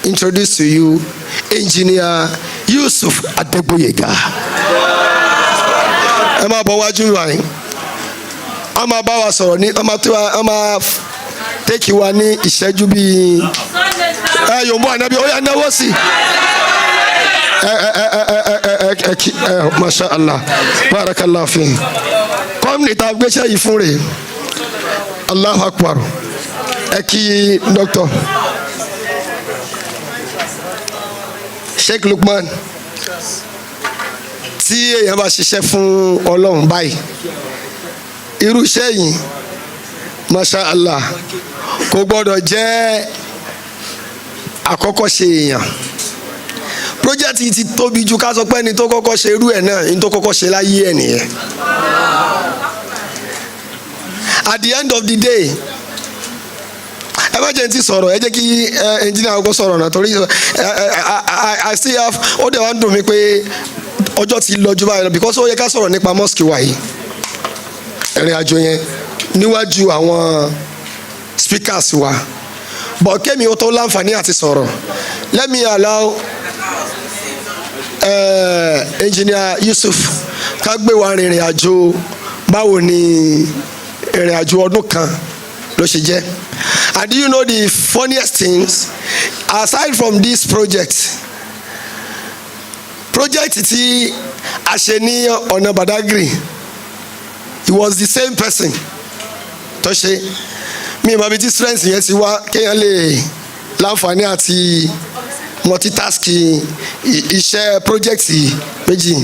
introduce to you Engineer Yusuf Adegboyega. ẹ máa bọ̀ wájú wa yìí a máa bá wa sọ̀rọ̀ ní a máa tẹ́kì wa ní ìṣẹ́jú bíi yòówù ànábi ó yá náwó sí masha allah barakallahu fi kọ́mìnì tá a gbéṣẹ́ yìí fún rẹ̀ allahu akbar ẹ kí dọ́kítọ̀ Sheikh Lukman tí èèyàn bá ṣiṣẹ́ fún ọlọ́run báyìí irú iṣẹ́ yìí masha allah kò gbọ́dọ̀ jẹ́ àkọ́kọ́ ṣe èèyàn project yìí ti tóbi ju ká sọ pé ẹni tó kọ́kọ́ ṣe irú ẹ̀ náà ẹni tó kọ́kọ́ ṣe láyé ẹ̀ nìyẹn. At the end of the day ẹ má jẹ́ n ti sọ̀rọ̀ ẹ jẹ́ kí engineer kọ́kọ́ sọ̀rọ̀ náà torí I still have ó dẹ̀ wá ń dùn mí pé ọjọ́ ti lọ jù báyìí lọ because ó yẹ ká sọ̀rọ̀ nípa mosque wa yìí ìrìn àjò yẹn níwájú àwọn speakers wa but kémi ó tó láǹfààní àti sọ̀rọ̀ let me allow engineer Yusuf ká gbé wa rìnrìn àjò báwo ni ìrìn àjò ọdún kan ló ṣe jẹ́. And do you know the funniest things aside from this project tí a ṣe ní ọ̀nà Badagry it was the same person tó ṣe mi ìmọ̀ bíi tí strength yẹn ti wá kéèyàn lè láǹfààní àti multitask iṣẹ́ project méjì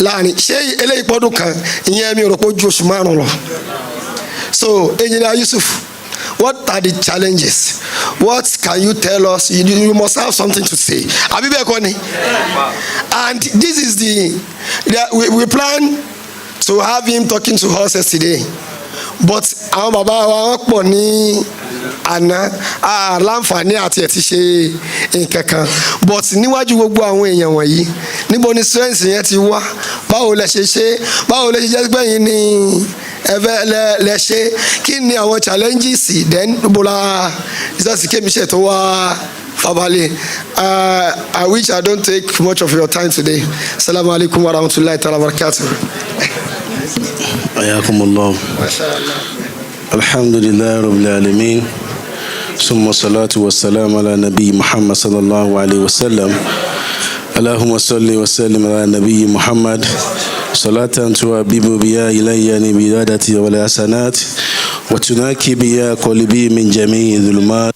láàrin ṣé eléyìí pọ́dún kan ìyẹn mi ò rò pé ó ju oṣù márùn-ún lọ. So Engineer Yusuf, what are the challenges? What can you tell us? You must have something to say. Abi bẹ́ẹ̀ kọ́ ni? And this is we plan to have him talking to us yesterday. But àwọn bàbá wa wọ́n pọ̀ ní àná láǹfààní àti ẹ̀ ti ṣe nǹkan kan but níwájú gbogbo àwọn èèyàn wọ̀nyí níbo ni strength yẹn ti wá báwo lẹ ṣe jẹ́ gbẹ̀yìn ni ẹ̀fẹ̀ lẹ ṣe kí ni àwọn challenges then bọ́lá ìsọ́sì kémi ṣe tó wá fabale. I wish I don't take much of your time today. Assalamu alaikum wa rahmatullahi ta'ala wa barakatuh. حياكم الله. الحمد لله رب العالمين ثم الصلاة والسلام على نبي محمد صلى الله عليه وسلم. اللهم صل وسلم على نبي محمد صلاة تحبب بها إلي بيادتي والحسنات وتناكي بها قلبي من جميع الظلمات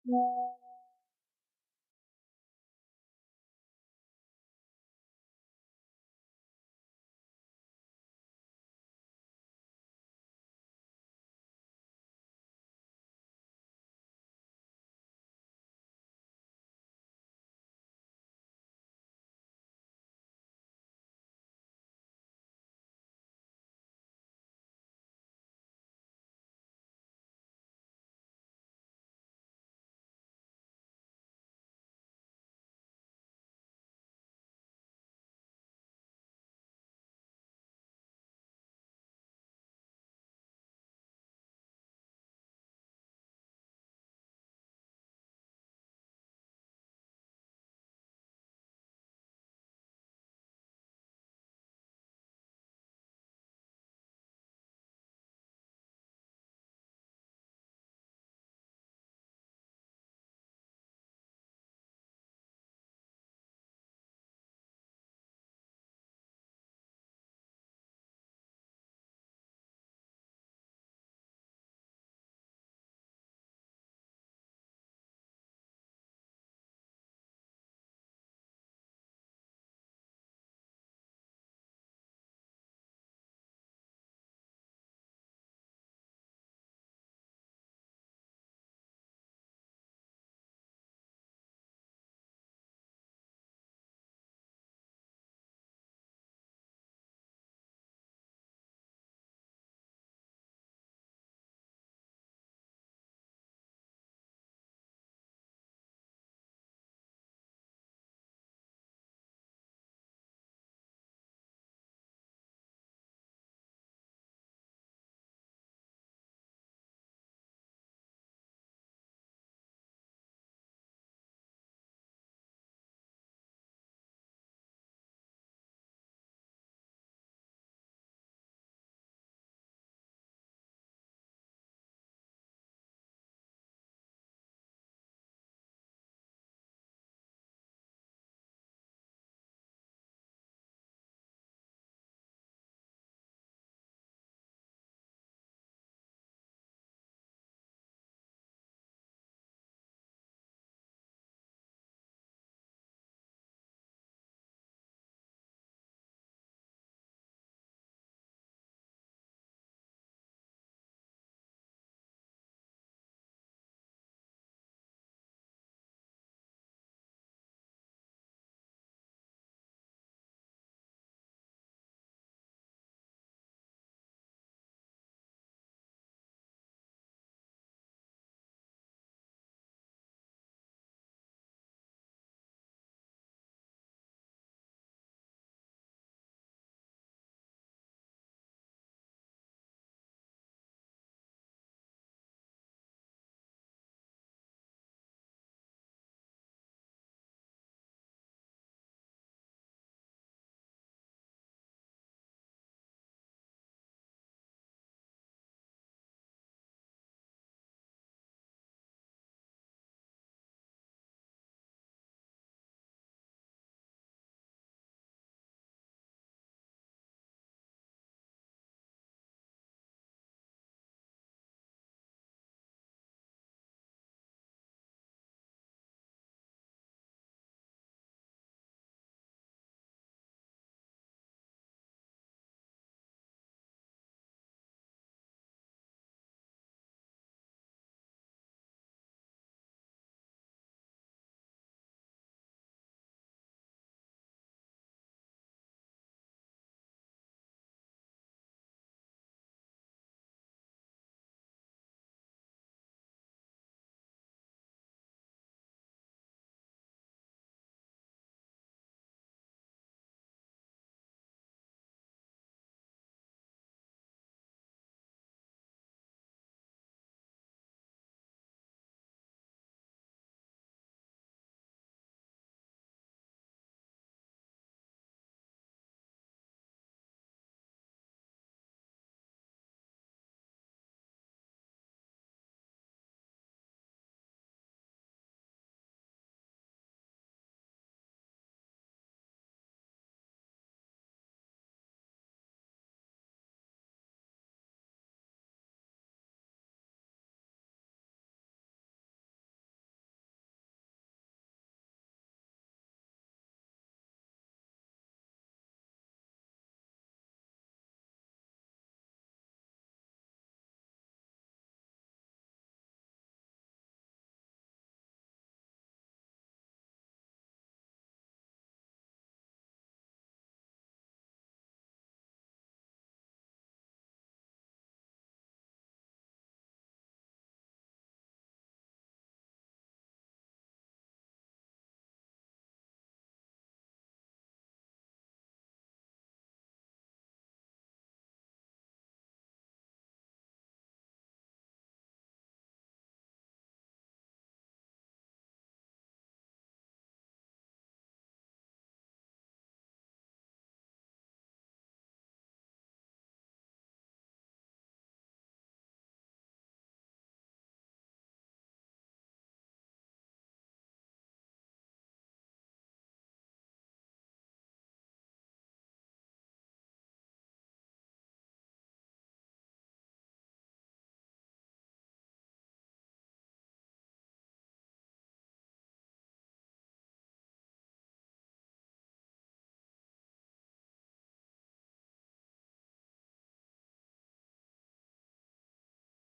you.